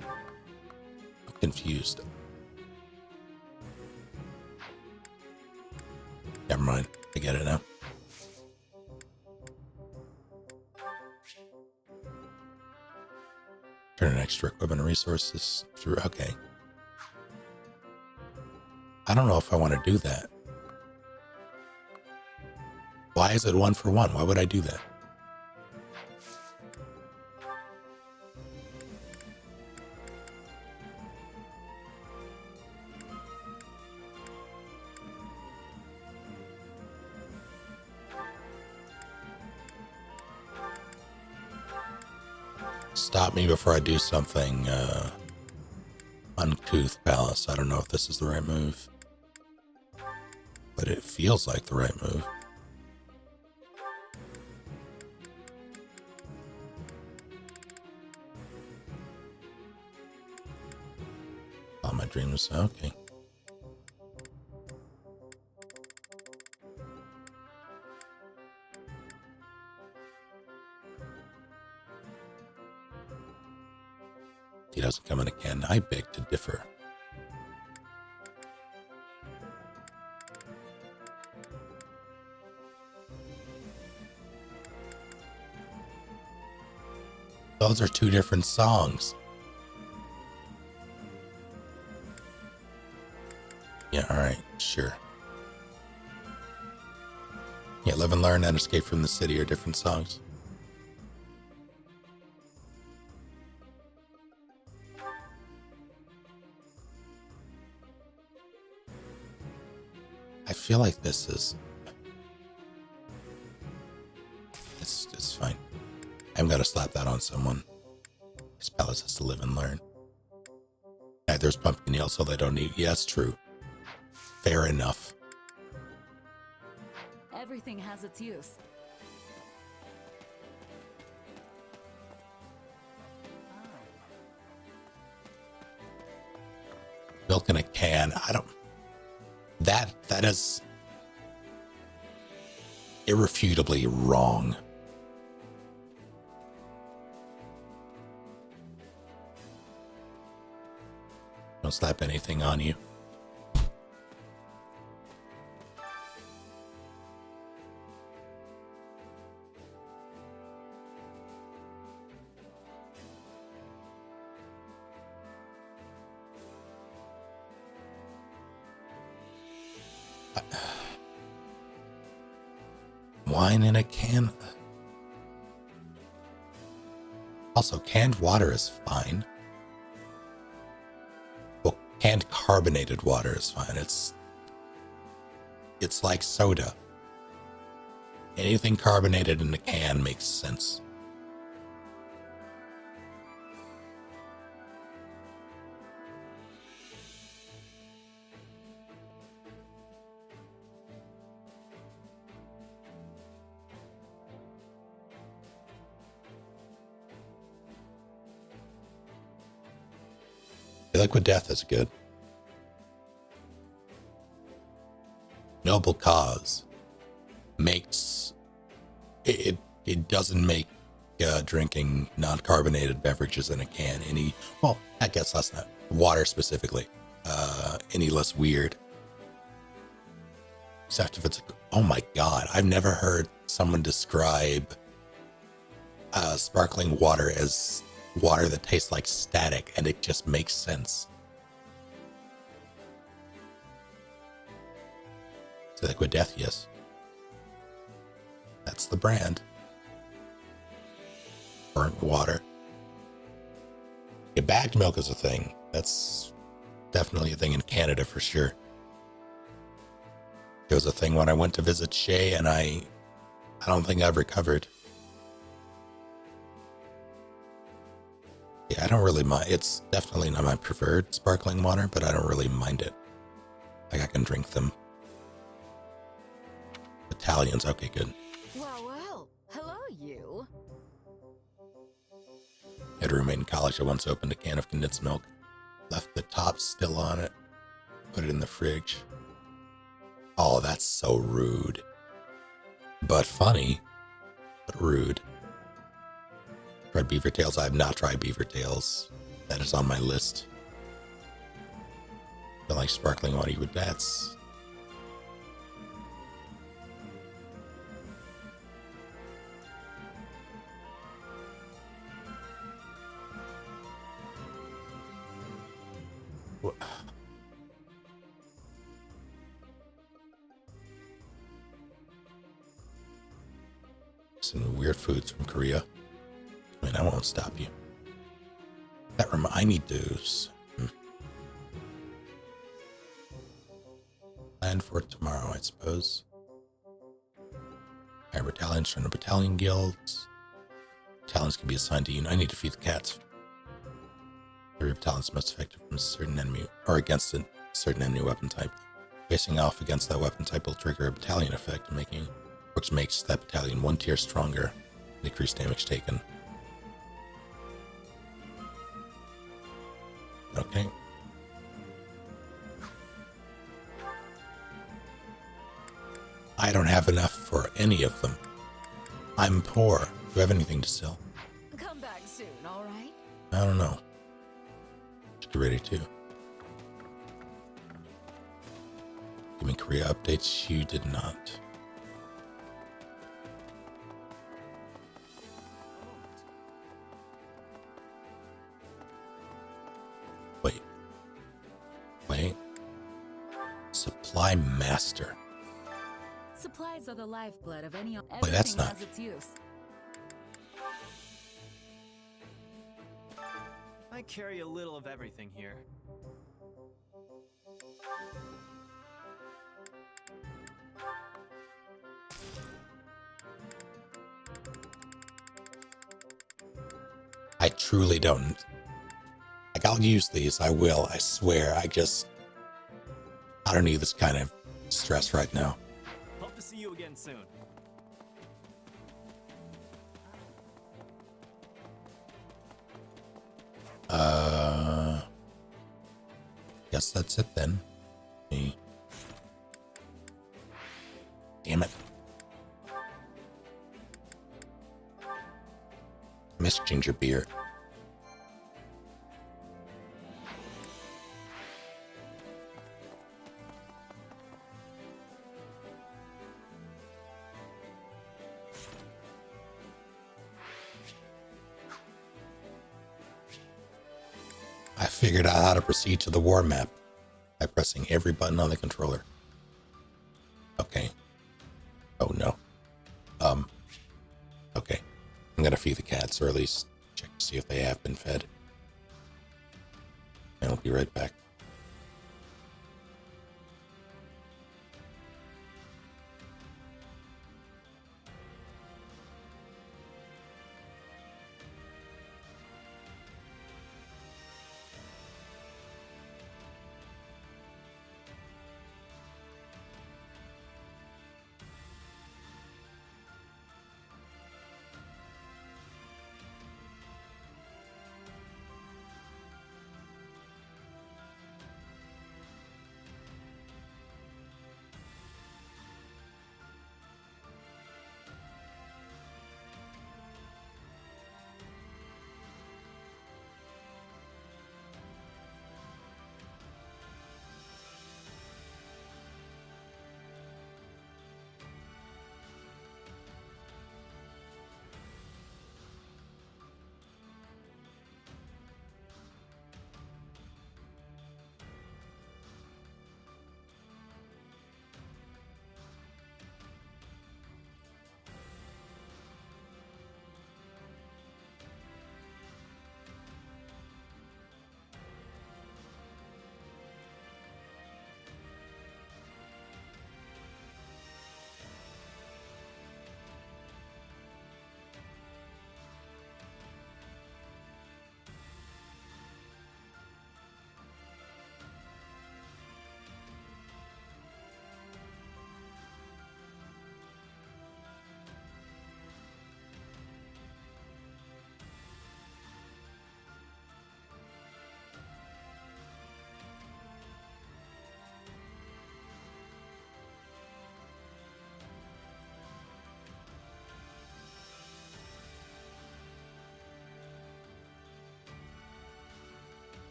I'm confused. Never mind. I get it now. Turn an extra equipment and resources through. Okay. I don't know if I want to do that. Why is it 1 for 1? Why would I do that? Stop me before I do something uncouth, Palace. I don't know if this is the right move, but it feels like the right move. All my dreams. Okay. He doesn't come in a can. I beg to differ. Those are two different songs. Yeah, alright, sure. Yeah, Live and Learn and Escape from the City are different songs. I feel like this is... It's fine. I'm gonna slap that on someone. This Palace has to live and learn. Yeah, there's pumpkin ale, so they don't need... Yeah, it's true. Fair enough. Everything has its use. Milk in a can. I don't... That is irrefutably wrong. Don't slap anything on you. Wine in a can. Also, canned water is fine. Well, canned carbonated water is fine. It's like soda. Anything carbonated in a can makes sense. Liquid Death is good. Noble Cause makes it doesn't make drinking non-carbonated beverages in a can well, I guess that's not water specifically, any less weird. Except if it's, oh my God, I've never heard someone describe sparkling water as water that tastes like static, and it just makes sense. It's Liquid Death, yes. That's the brand. Burnt water. Yeah, bagged milk is a thing. That's definitely a thing in Canada for sure. It was a thing when I went to visit Shay, and I don't think I've recovered. Yeah, I don't really mind. It's definitely not my preferred sparkling water, but I don't really mind it. Like, I can drink them. Italians, okay, good. Well, hello, you. I had a roommate in college that once opened a can of condensed milk, left the top still on it, put it in the fridge. Oh, that's so rude. But funny, but rude. Tried beaver tails? I have not tried beaver tails. That is on my list. Don't like sparkling water with bats. Some weird foods from Korea. I mean, I won't stop you. I need those. Plan for tomorrow, I suppose. Hire battalions from the battalion guilds. Battalions can be assigned to you. I need to feed the cats. Every battalion is most effective from a certain enemy or against a certain enemy weapon type. Facing off against that weapon type will trigger a battalion effect, which makes that battalion one tier stronger. Decrease damage taken. Okay. I don't have enough for any of them. I'm poor. Do you have anything to sell? Come back soon, all right? I don't know. Should be ready too. Give me Korea updates. You did not. Wait. Supply master. Supplies are the lifeblood of any. Wait, that's Everything not. has its use. I carry a little of everything here. I truly don't. Like, I'll use these. I will. I swear. I don't need this kind of stress right now. Hope to see you again soon. Guess that's it then. Me. Damn it. Miss ginger beer. I figured out how to proceed to the war map by pressing every button on the controller. Okay. Oh no. Okay. I'm gonna feed the cats, or at least check to see if they have been fed. And I'll be right back.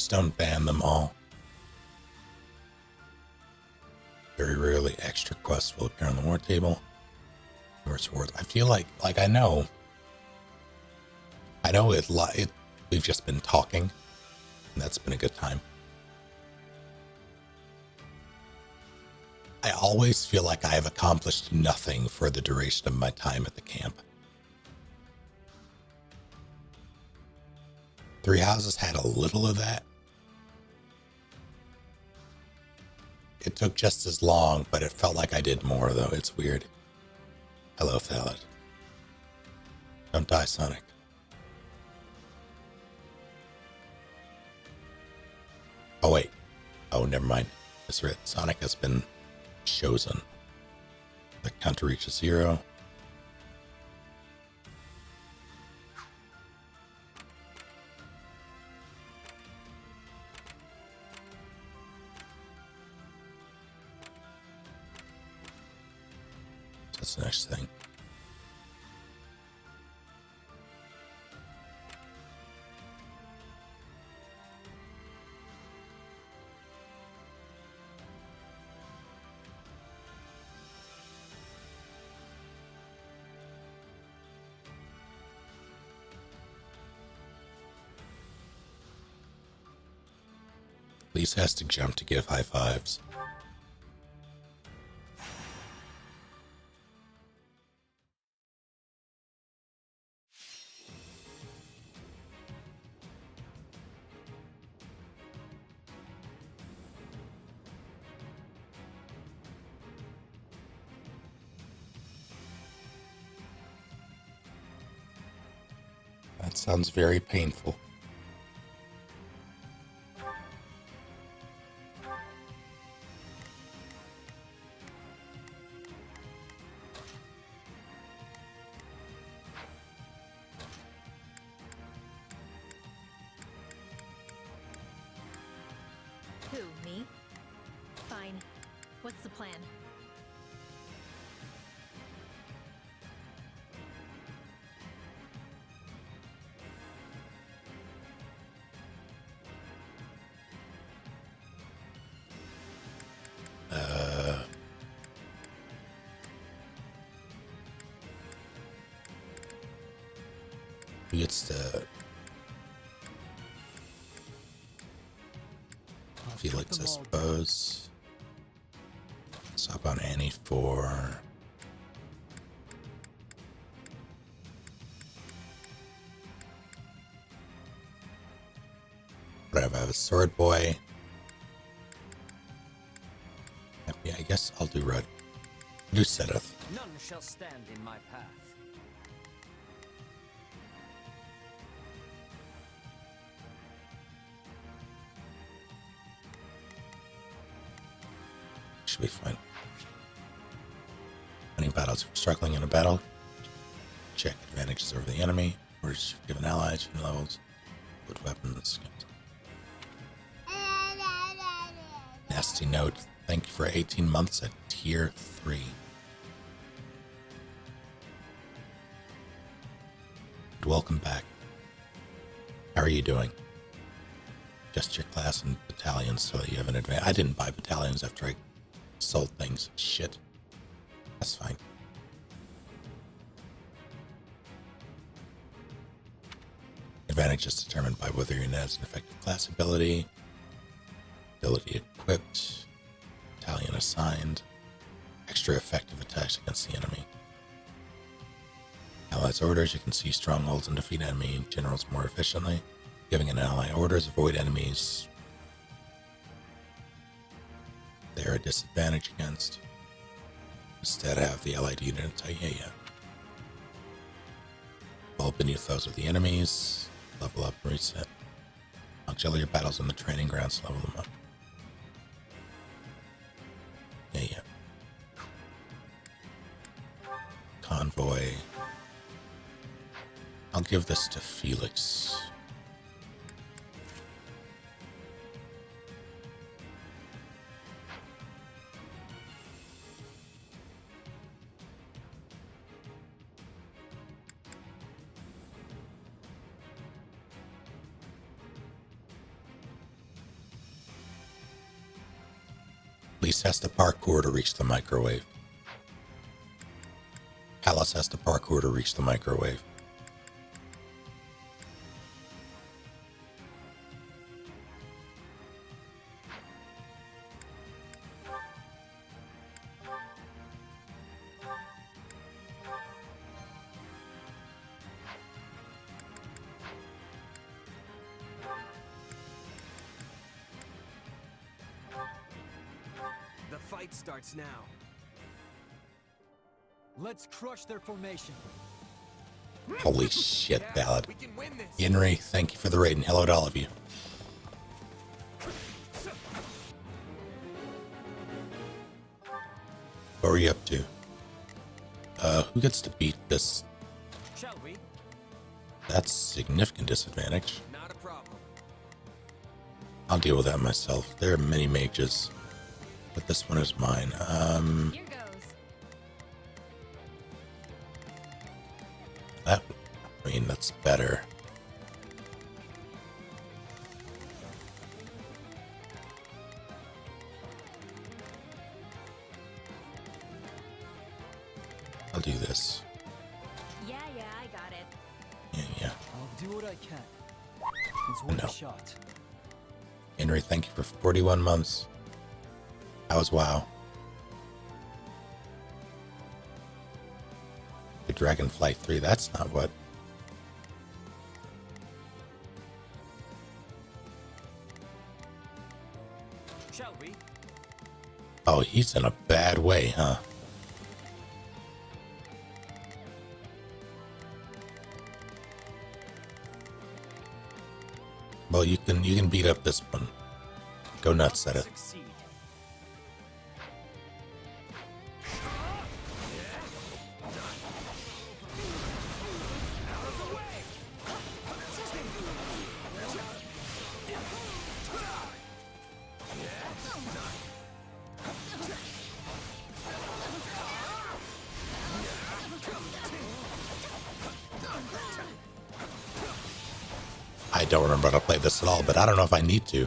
Please don't ban them all. Very rarely extra quests will appear on the war table. Numerous rewards. I feel like I know we've just been talking, and that's been a good time. I always feel like I have accomplished nothing for the duration of my time at the camp. Three Houses had a little of that. It took just as long, but it felt like I did more, though. It's weird. Hello, Thallid. Don't die, Sonic. Oh, wait. Oh, never mind. It's right. Sonic has been chosen. The counter reaches 0. That's the next thing. Lise has to jump to give high fives. That sounds very painful. Who, me? Fine. What's the plan? Who gets to Felix, I suppose. Stop on Annie for whatever. I have a sword boy. Yeah, I guess I'll do Red. Do Sedith. None shall stand in my path. Should be fine. Any battles if struggling in a battle. Check advantages over the enemy. Orders given allies, new levels, good weapons. Nasty note. Thank you for 18 months at tier 3. Welcome back. How are you doing? Just your class and battalions so that you have an advantage. I didn't buy battalions after I sold things. Shit. That's fine. Advantage is determined by whether your unit has an effective class ability, ability equipped, battalion assigned, extra effective attacks against the enemy. Allies orders, you can see strongholds and defeat enemy generals more efficiently. Giving an ally orders, avoid enemies they're a disadvantage against. Instead, have the allied unit attack. Yeah. Fall beneath those of the enemies. Level up and reset. Auxiliary battles in the training grounds, level them up. Yeah. Convoy. I'll give this to Felix. Lise has to parkour to reach the microwave. Alice has to parkour to reach the microwave. The fight starts now. Let's crush their formation. Holy shit, Ballad. Henry, thank you for the raid, and hello to all of you. What are you up to? Who gets to beat this? Shall we? That's significant disadvantage. Not a problem. I'll deal with that myself. There are many mages, but this one is mine. Here goes. That, I mean, that's better. I'll do this. Yeah, I got it. Yeah. I'll do what I can. It's worth No. a shot. Henry, thank you for 41 months. How's WoW? The Dragonflight 3, that's not what. Shall we? Oh, he's in a bad way, huh? Well, you can beat up this one. Go nuts at it. Succeed. I don't remember how to play this at all, but I don't know if I need to.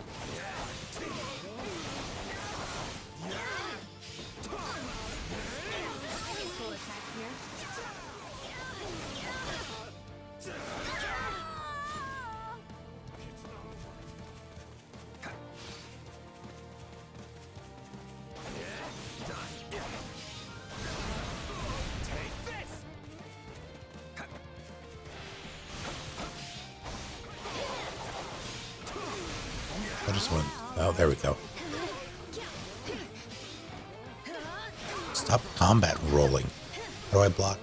I just want. Oh, there we go. Stop combat rolling. How do I block?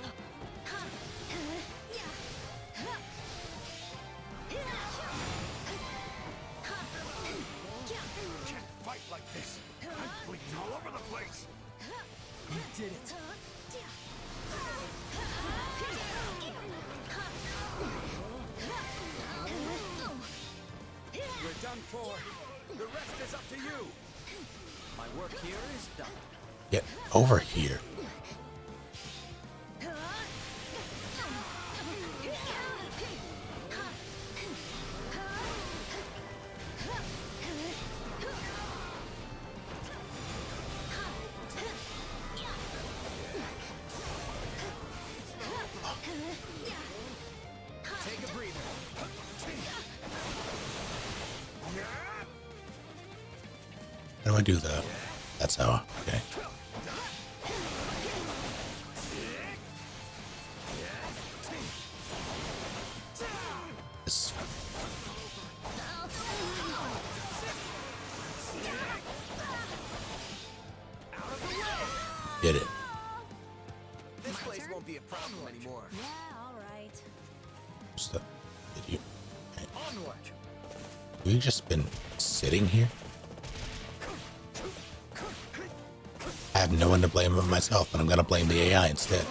Can't fight like this. I'm bleeding all over the place. You did it. We're done for. The rest is up to you. My work here is done. Get over here. Take a breather. How do I do that? That's how. Okay. This. Get it. This place won't be a problem anymore. Yeah, all right. Just the idiot. Onward. You just been sitting here? I have no one to blame but myself, but I'm gonna blame the AI instead.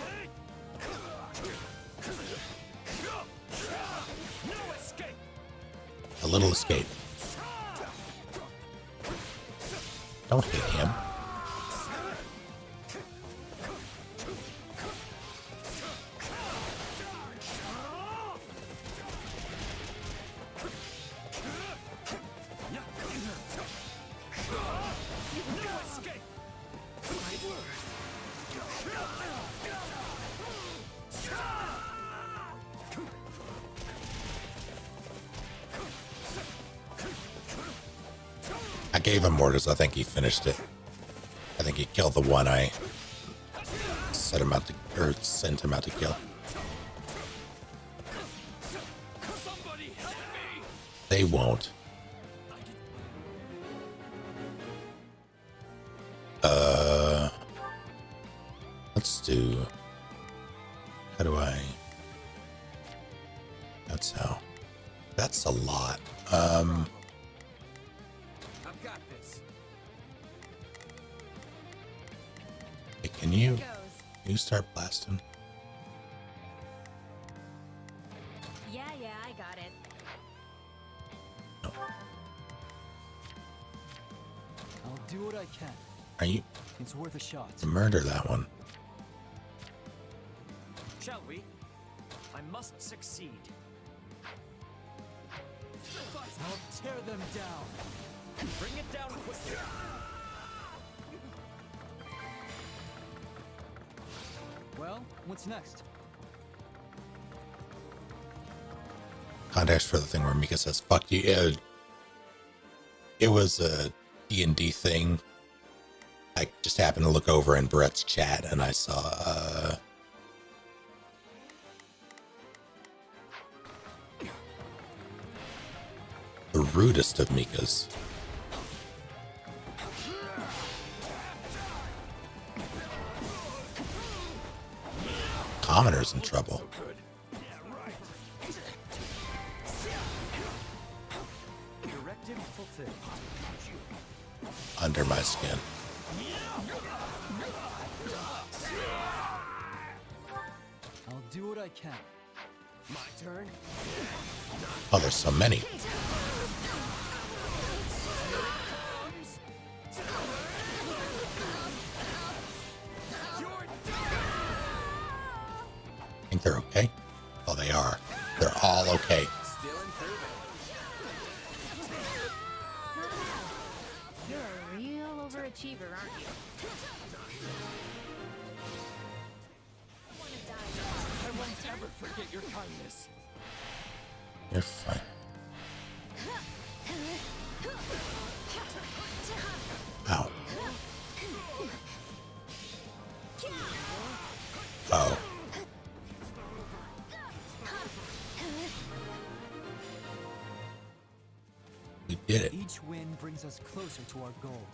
A little escape. Don't hit him. No escape. I gave him orders. I think he finished it. I think he killed the one I set him out to, or sent him out to kill. They won't. Let's do. How do I? That's how. That's a lot. I've got this. Hey, can you start blasting? Yeah, I got it. No. I'll do what I can. Are you? It's worth a shot. Murder that one. Shall we? I must succeed. I'll tear them down. Bring it down quickly. Well, what's next? Context for the thing where Mika says, fuck you. It was a D&D thing. I just happened to look over in Brett's chat and I saw, the rudest of Mika's. Commoner's in trouble. Directive fulfilled. Under my skin. I'll do what I can. My turn. Oh, there's so many. Think they're okay? Oh, they are. They're all okay. Still improving. You're a real overachiever, aren't you? I won't ever forget your kindness. You're fine. Ow. Oh. We did it. Each win brings us closer to our goal.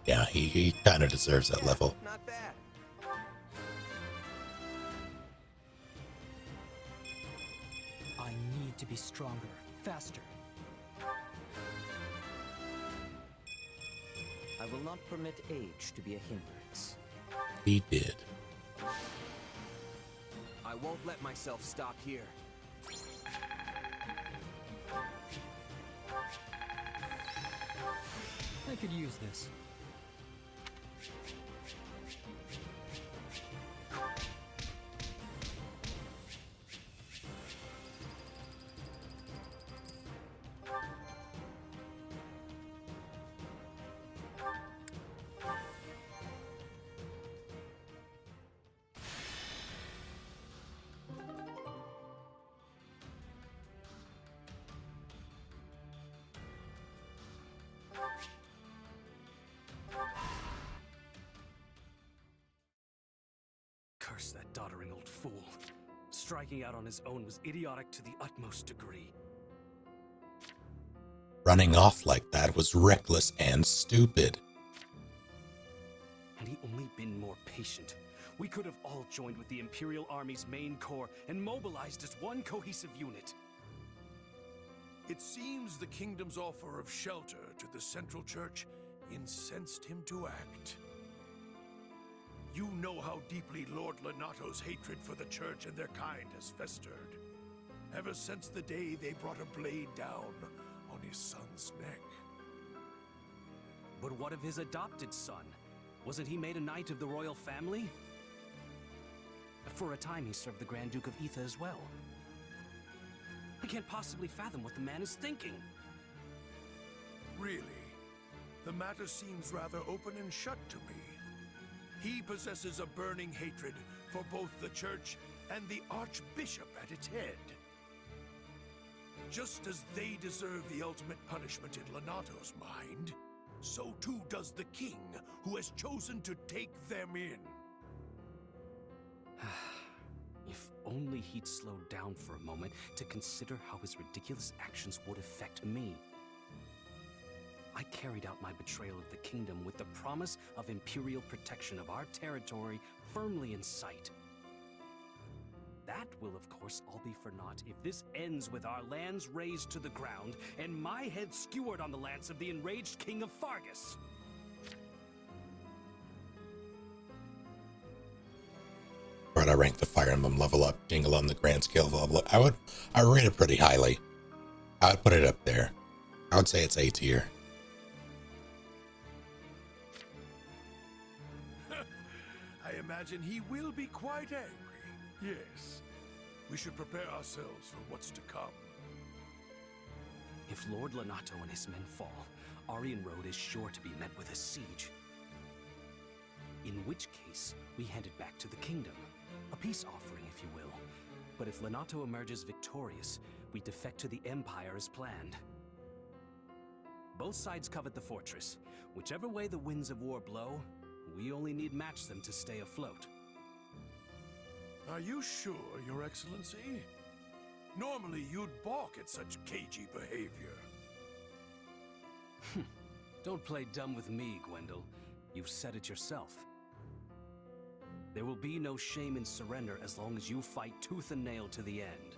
Yeah, he kind of deserves that level. Not bad. I need to be stronger, faster. I will not permit age to be a hindrance. He did. I won't let myself stop here. I could use this. Curse that doddering old fool. Striking out on his own was idiotic to the utmost degree. Running off like that was reckless and stupid. Had he only been more patient, we could have all joined with the Imperial Army's main corps and mobilized as one cohesive unit. It seems the kingdom's offer of shelter to the Central Church incensed him to act. You know how deeply Lord Lenato's hatred for the Church and their kind has festered, ever since the day they brought a blade down on his son's neck. But what of his adopted son? Wasn't he made a knight of the royal family? For a time he served the Grand Duke of Etha as well. I can't possibly fathom what the man is thinking. Really? The matter seems rather open and shut to me. He possesses a burning hatred for both the church and the archbishop at its head. Just as they deserve the ultimate punishment in Lonato's mind, so too does the king, who has chosen to take them in. If only he'd slowed down for a moment to consider how his ridiculous actions would affect me. I carried out my betrayal of the kingdom with the promise of imperial protection of our territory firmly in sight. That will, of course, all be for naught if this ends with our lands razed to the ground and my head skewered on the lance of the enraged king of Fargus. Where would I rank the Fire Emblem level up jingle on the grand scale of level up? I rate it pretty highly. I would put it up there. I would say it's A tier. I imagine he will be quite angry. Yes. We should prepare ourselves for what's to come. If Lord Lonato and his men fall, Aryan Road is sure to be met with a siege. In which case, we hand it back to the kingdom. A peace offering, if you will. But if Lonato emerges victorious, we defect to the Empire as planned. Both sides covet the fortress. Whichever way the winds of war blow, we only need match them to stay afloat. Are you sure, Your Excellency? Normally you'd balk at such cagey behavior. Don't play dumb with me, Gwendol. You've said it yourself. There will be no shame in surrender as long as you fight tooth and nail to the end.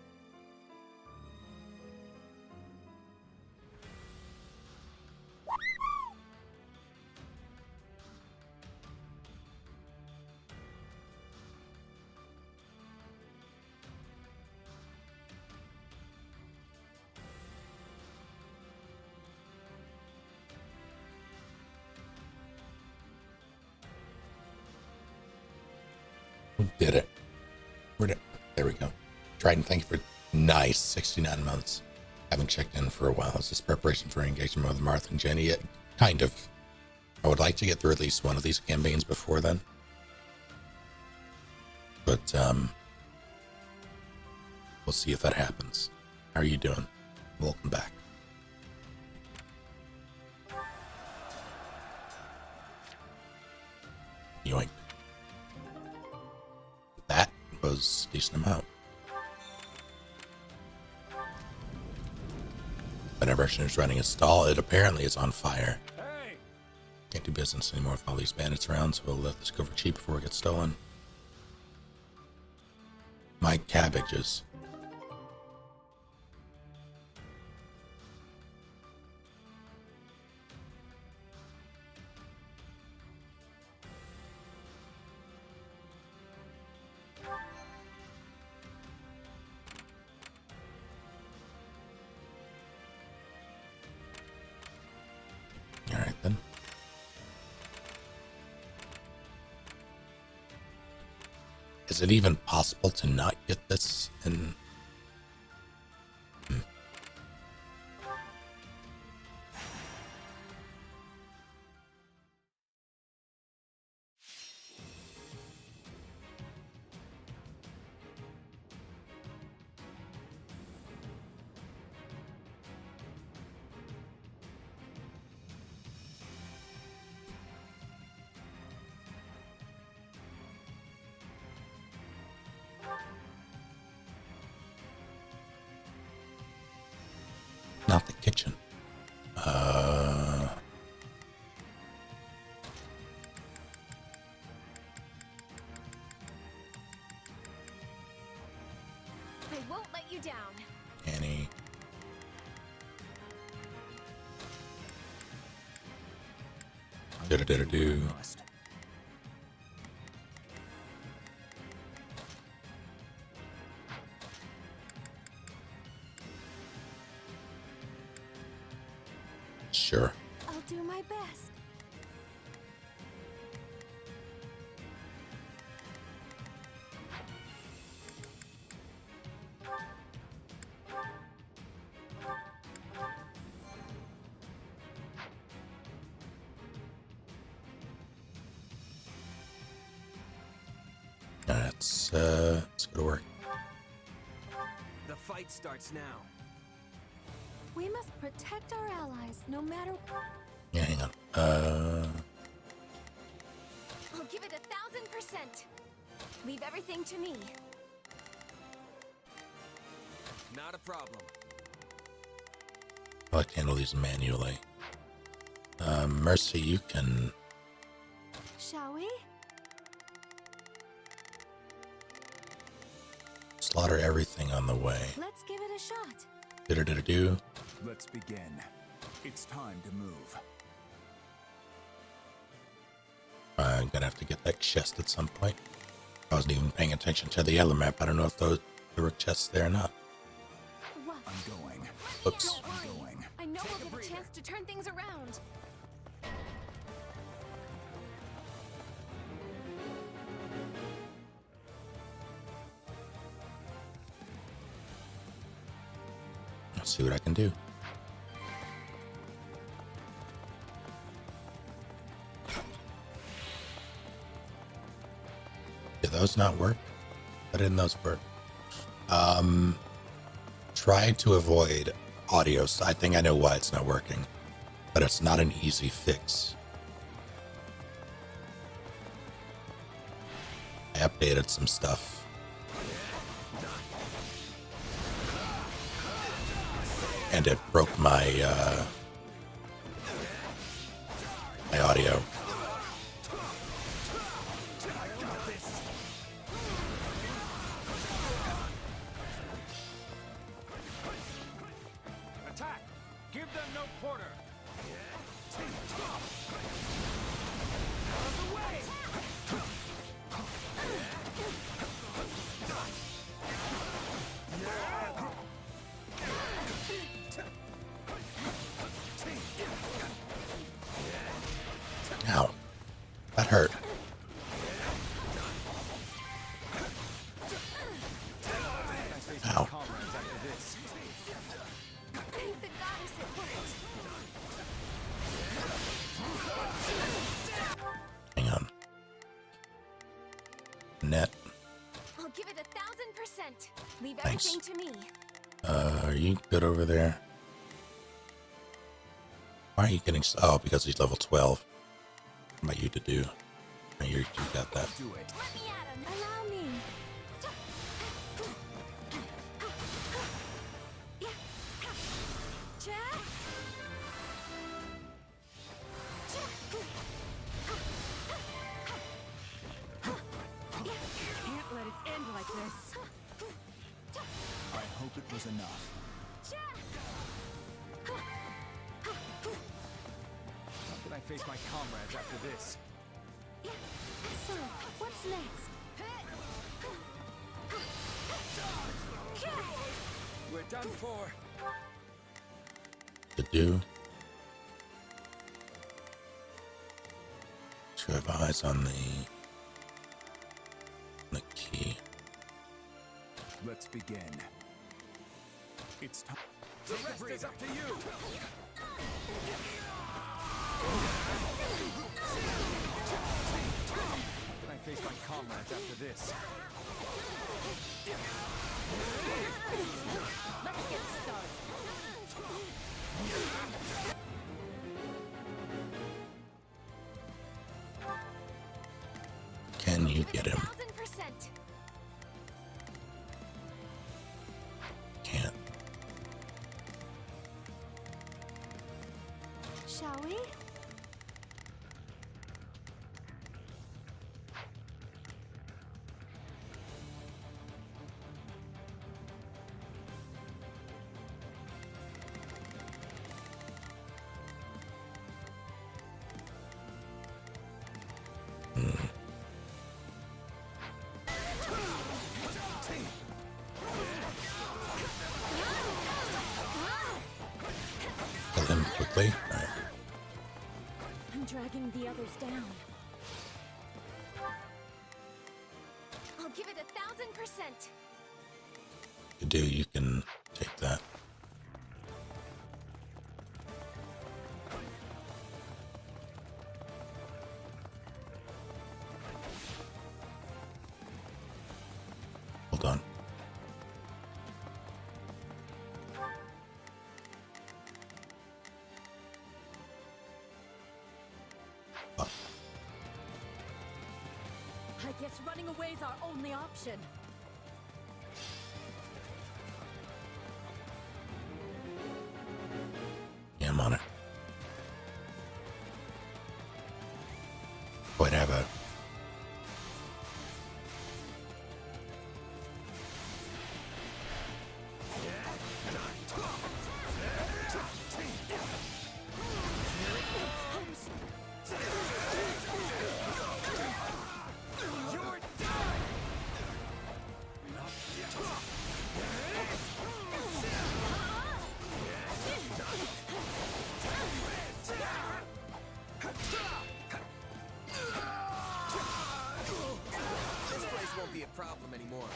Did it. There we go. Trident, thank you for nice 69 months. Haven't checked in for a while. Is this preparation for engagement with Martha and Jenny? Yeah, kind of. I would like to get through at least one of these campaigns before then. But, we'll see if that happens. How are you doing? Welcome back. Yoink. That was a decent amount. Whenever is running a stall, it apparently is on fire. Hey! Can't do business anymore with all these bandits around, so we'll let this go for cheap before it gets stolen. My cabbages. Alright then. Is it even possible to not get this in? Not the kitchen. They won't let you down. Annie. Do. Sure. I'll do my best. let's go to work. The fight starts now. We must protect our allies, no matter. Yeah, hang on. I'll give it 1,000%. Leave everything to me. Not a problem. I like to handle these manually. Mercy, you can Shall we? slaughter everything on the way. Let's give it a shot. Do. Let's begin. It's time to move. I'm gonna have to get that chest at some point. I wasn't even paying attention to the other map. I don't know if there were chests there or not. What? I'm going. Oops. Don't worry. I know we'll get a chance to turn things around. Let's see what I can do. Did those not work? Why didn't those work? Try to avoid audio. I think I know why it's not working, but it's not an easy fix. I updated some stuff. And it broke my my audio. Attack! Give them no quarter! Ow. That hurt. Ow. Thank the goddess it worked. Hang on. Net. I'll give it 1,000%. Leave Thanks. everything to me. Are you good over there? Why are you getting... Oh, because he's level 12. What about you to do? Oh, you got that. Do it. Let me at him. Allow me. Can't let it end like this. I hope it was enough. How can I face my comrades after this? So, what's next? We're done for. To do. To have eyes on the key. Let's begin. It's time. The rest is up to you. How can I face my comrades after this? Let's get started. Can you get him? 1,000%. Can't. Shall we? Kill him quickly. All right. I'm dragging the others down. I'll give it 1,000%. You do. You can take that. Guess running away's our only option. Yeah, I'm on it. Whatever. This place won't be a problem anymore.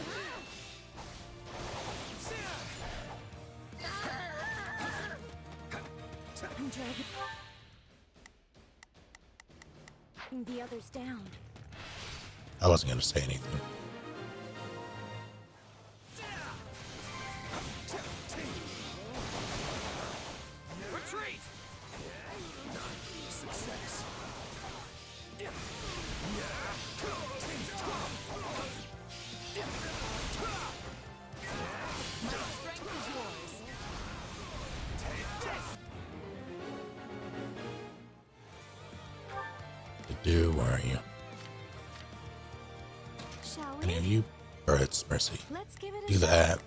I'm dragging the others down. I wasn't going to say anything. Retreat! Success. My strength is yours. To do, where are you? Shall Any we? of you? Or it's Mercy. Let's give it a Do shot. that.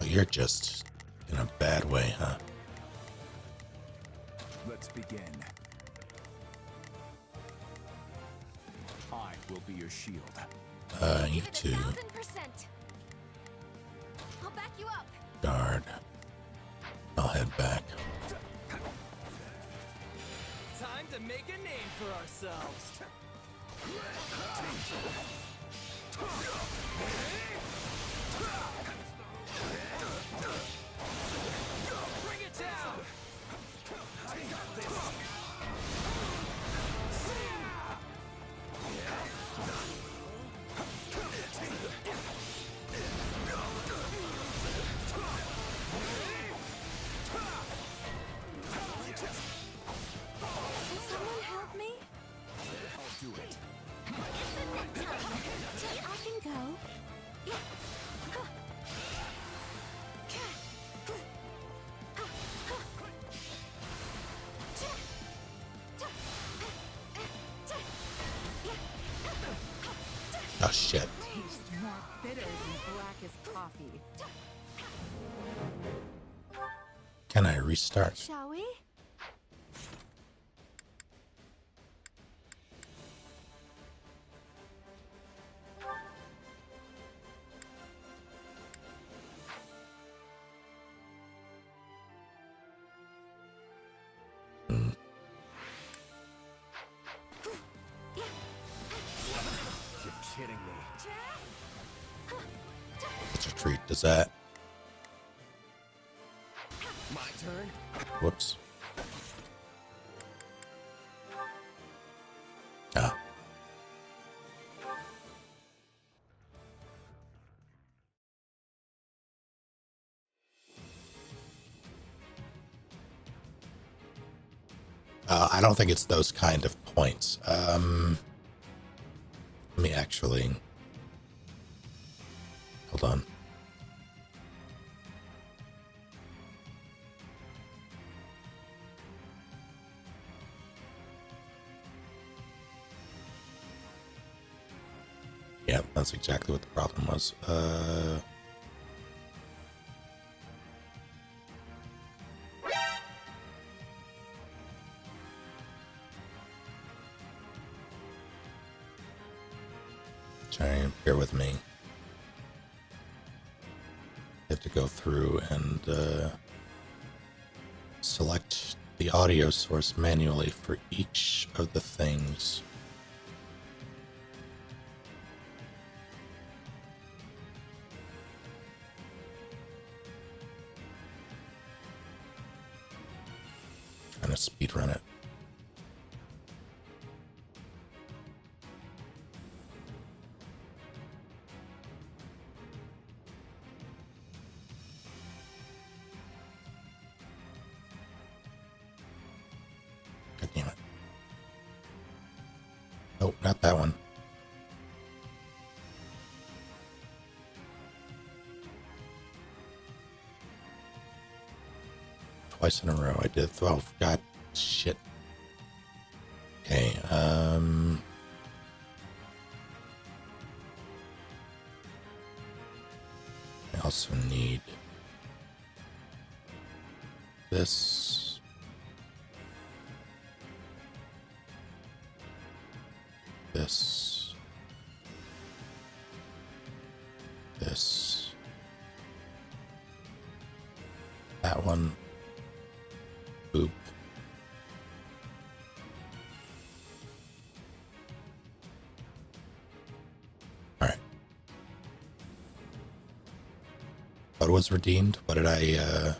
Oh, you're just in a bad way, huh? Let's begin. I will be your shield. You two 1000%. I'll back you up. guard. I'll head back. Time to make a name for ourselves. Bring it down. I got this. Can someone help me? I'll do it. I can go. Oh, shit. Tastes more bitter than black as coffee. Can I restart? Shall we? You're kidding me. Let's retreat. Does that? My turn. Whoops. Ah. I don't think it's those kind of points. Let me actually... Hold on. Yeah, that's exactly what the problem was. Try and bear with me. You have to go through and select the audio source manually for each of the things. Trying to speedrun it. God damn it. Oh, not that one. twice in a row. I did. Oh, God. Shit. Okay, I also need this. This. This. That one. Boop. Alright. What was redeemed? What did I,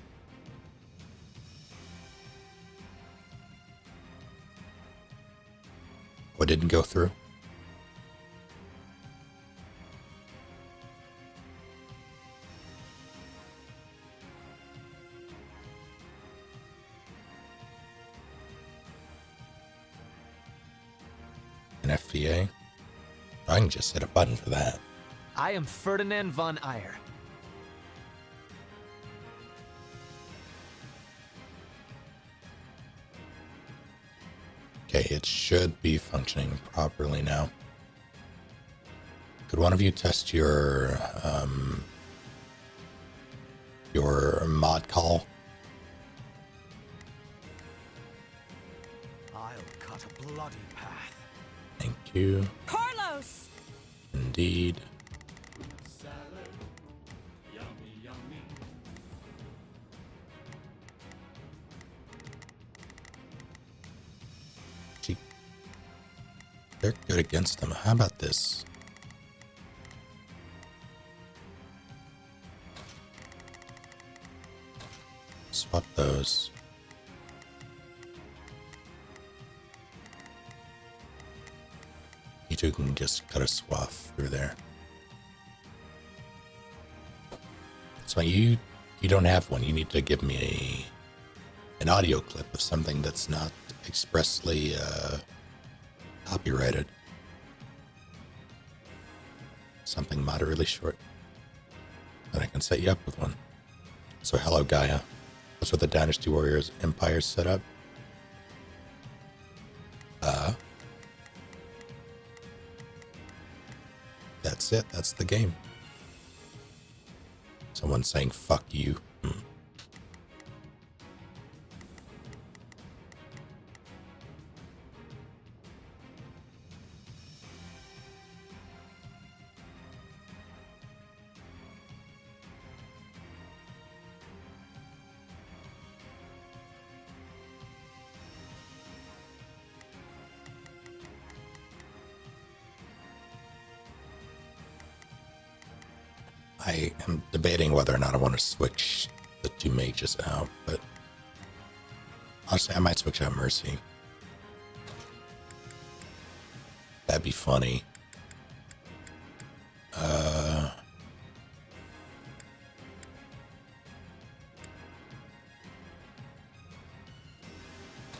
what didn't go through? An FVA? I can just hit a button for that. I am Ferdinand von Eyre. Okay, it should be functioning properly now. Could one of you test your mod call? I'll cut a bloody path. Thank you. Carlos! Indeed. Salad. Yummy, yummy. Gee. They're good against them. How about this? Swap those. You two can just cut a swath through there. So you don't have one. You need to give me an audio clip of something that's not expressly copyrighted. Something moderately short. Then I can set you up with one. So hello Gaia. That's what the Dynasty Warriors Empire set up. That's it. That's the game. Someone saying fuck you. I am debating whether or not I want to switch the two mages out, but honestly, I might switch out Mercy. That'd be funny.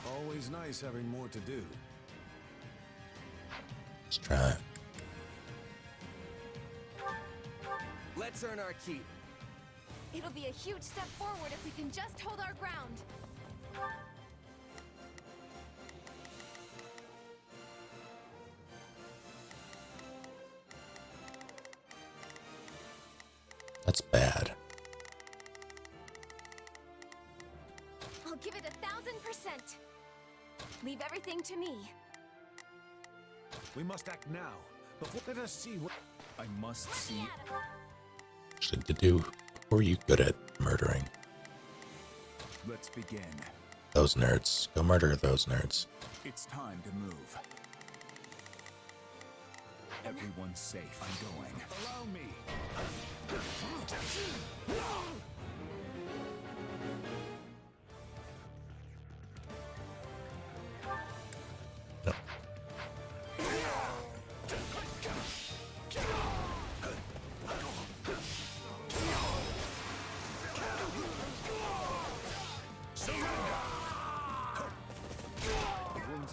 Always nice having more to do. Let's try it. Let's earn our keep. It'll be a huge step forward if we can just hold our ground. That's bad. I'll give it 1,000%. Leave everything to me. We must act now. Before let us see what I must see. Actually, who are you good at murdering? Let's begin. Those nerds. Go murder those nerds. It's time to move. Everyone's safe. I'm going. allow me.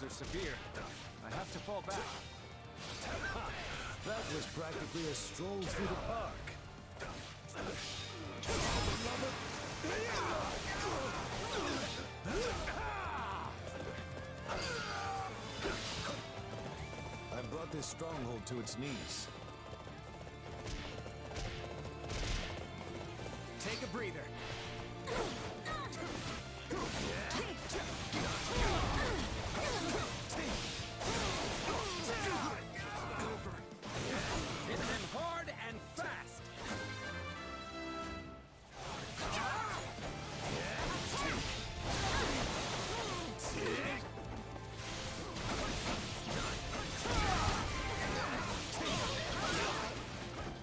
Are severe. I have to fall back. That was practically a stroll through the park. crumbled to its knees. Take a breather. Hit them hard and fast.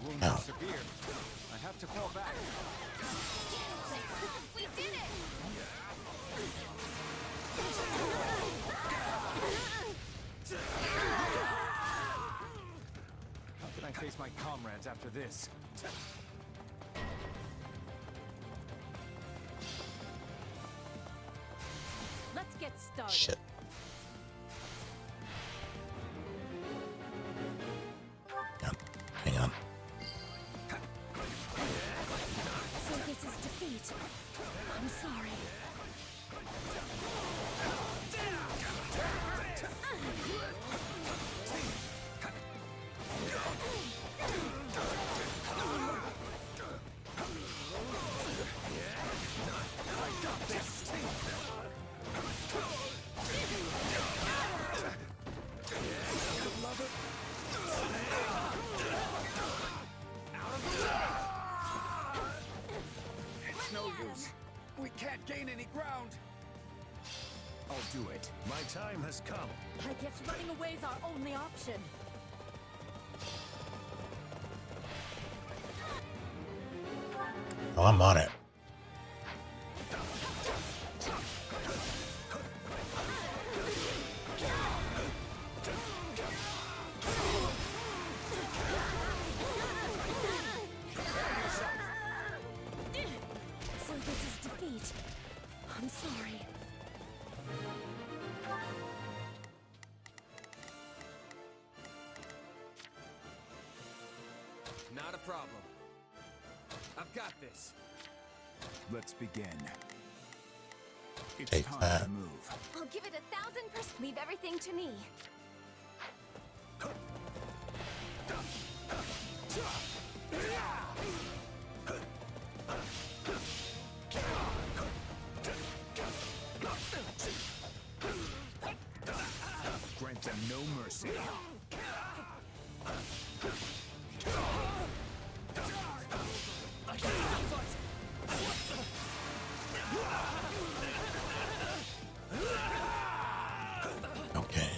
Wounds are severe. I have to fall back. We did it! How can I face my comrades after this? Let's get started. Shit. Hang on. So this is defeat. I'm sorry. It's no use. We can't gain any ground. I'll do it. My time has come. I guess running away is our only option. Oh, I'm on it. So this is defeat. I'm sorry. Not a problem. I've got this. Let's begin. It's Take time that. to move. I'll give it 1,000%. Leave everything to me. Grant them no mercy. Okay.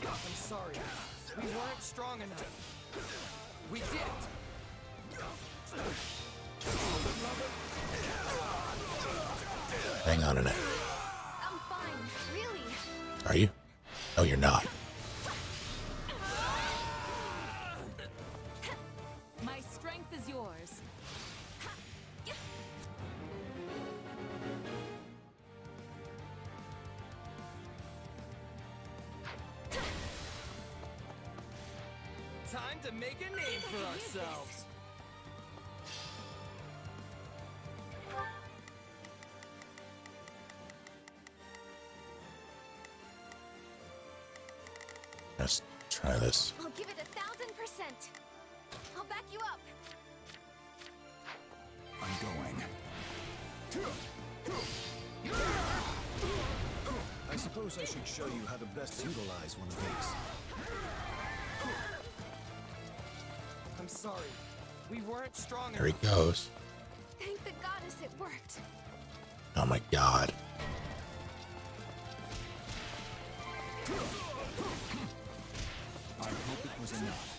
I'm sorry. We weren't strong enough. We did it. Hang on a minute. I'm fine. Really. Are you? No, you're not. My strength is yours. Time to make a name for ourselves. Let's try this. I'll give it 1,000%. I'll back you up. I'm going. I suppose I should show you how to best utilize one of these. I'm sorry. We weren't strong There he enough. goes. Thank the goddess it worked. Oh my god. I hope it was enough.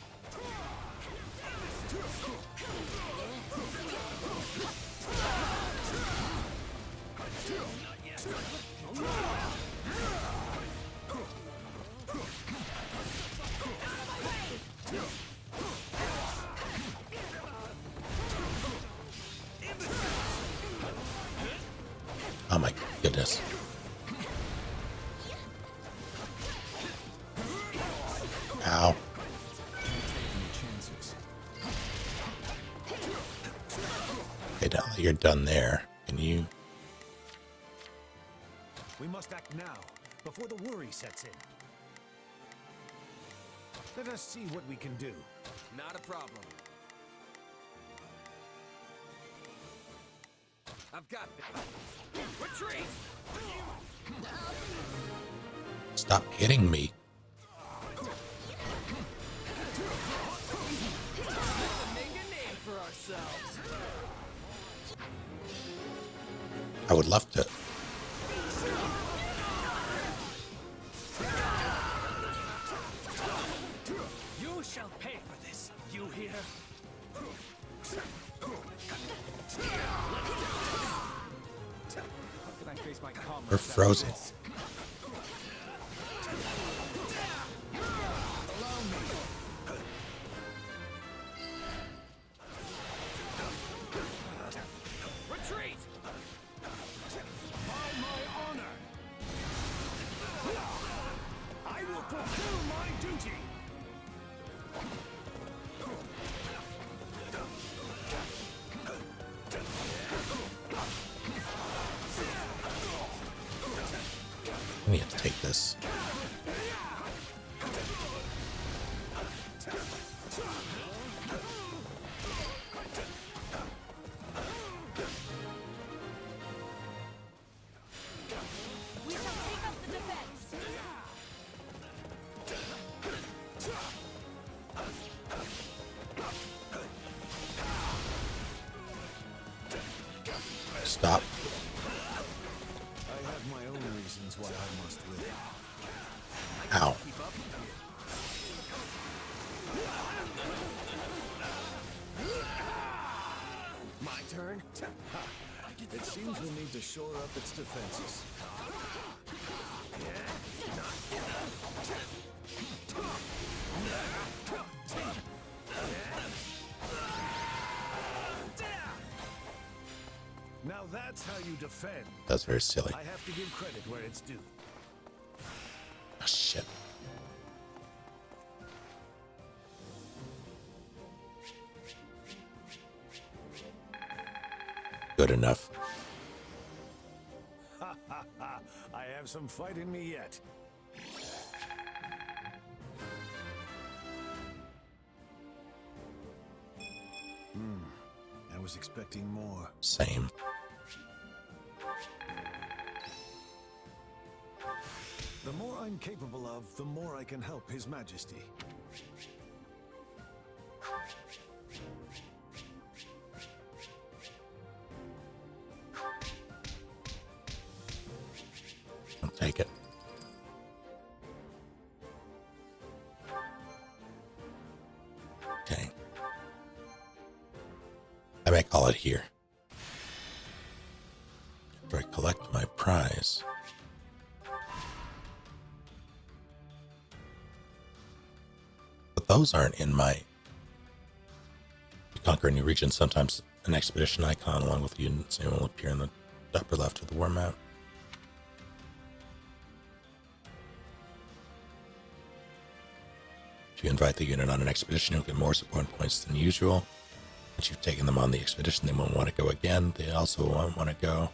Oh my goodness. Ow. Taking chances. you're done there. Can you? We must act now, before the worry sets in. Let us see what we can do. Not a problem. I've got this. Retreat! Stop hitting me. Make a name for ourselves. I would love to. You shall pay for this. You hear? How can I face my comrades? We're frozen. Retreat! By my honor, I will fulfill my duty. I need to take this. We shall take up the defense. Stop. I have my own reasons why I must live. Ow. My turn? It seems we'll need to shore up its defenses. Now that's how you defend. That's very silly. I have to give credit where it's due. Oh, shit. Good enough. Ha ha ha! I have some fight in me yet. I was expecting more. Same. The more I'm capable of, the more I can help His Majesty. I'll take it. Okay. I may call it here. After I collect my prize. But those aren't in my... You conquer a new region, sometimes an expedition icon along with the unit's name will appear in the upper left of the war map. If you invite the unit on an expedition, you'll get more support points than usual. Once you've taken them on the expedition, they won't want to go again. They also won't want to go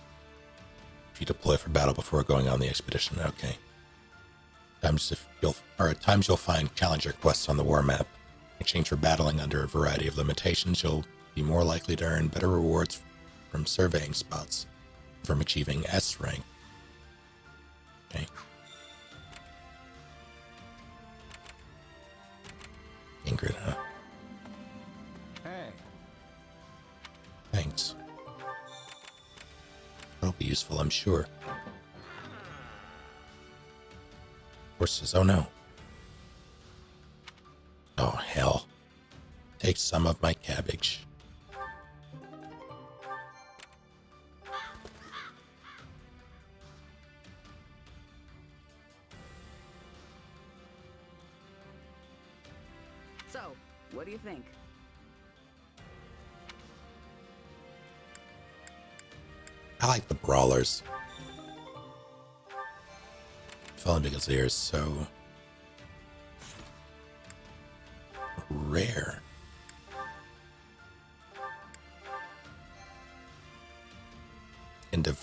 if you deploy for battle before going on the expedition. Okay. At times you'll find challenger quests on the war map. In exchange for battling under a variety of limitations, you'll be more likely to earn better rewards from surveying spots, from achieving S rank. Okay. Ingrid, huh? Hey. Thanks. That'll be useful, I'm sure. Horses, oh no. Oh, hell. Take some of my cabbage. So, what do you think? I like the brawlers. Felon because they are so rare.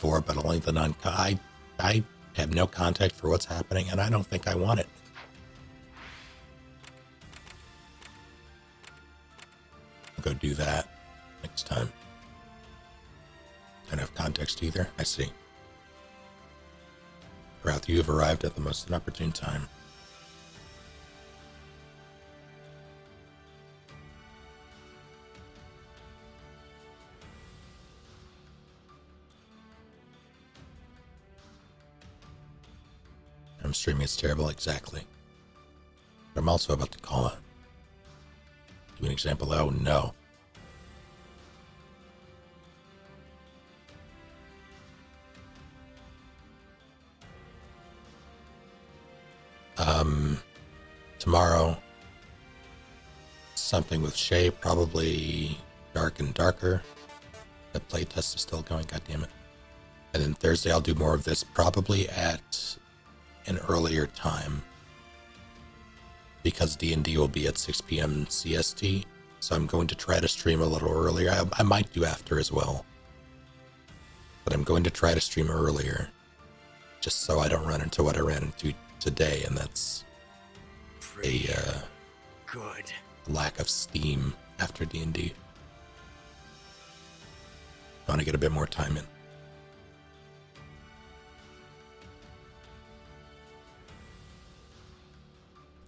before, but only the I have no context for what's happening, and I don't think I want it. I'll go do that next time. I don't have context either. I see. Wrath, you have arrived at the most inopportune time. I'm streaming, it's terrible, exactly. But I'm also about to call it. Give me an example. Oh, no. Tomorrow, something with Shay, probably Dark and Darker. The playtest is still going, goddammit. And then Thursday I'll do more of this, probably at an earlier time. Because D&D will be at 6 p.m. CST, so I'm going to try to stream a little earlier. I might do after as well. But I'm going to try to stream earlier, just so I don't run into what I ran into today, and that's a good lack of steam after D&D. I want to get a bit more time in.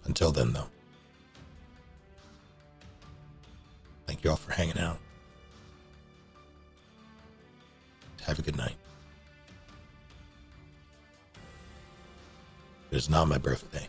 Until then, though, thank you all for hanging out. Have a good night. It is not my birthday.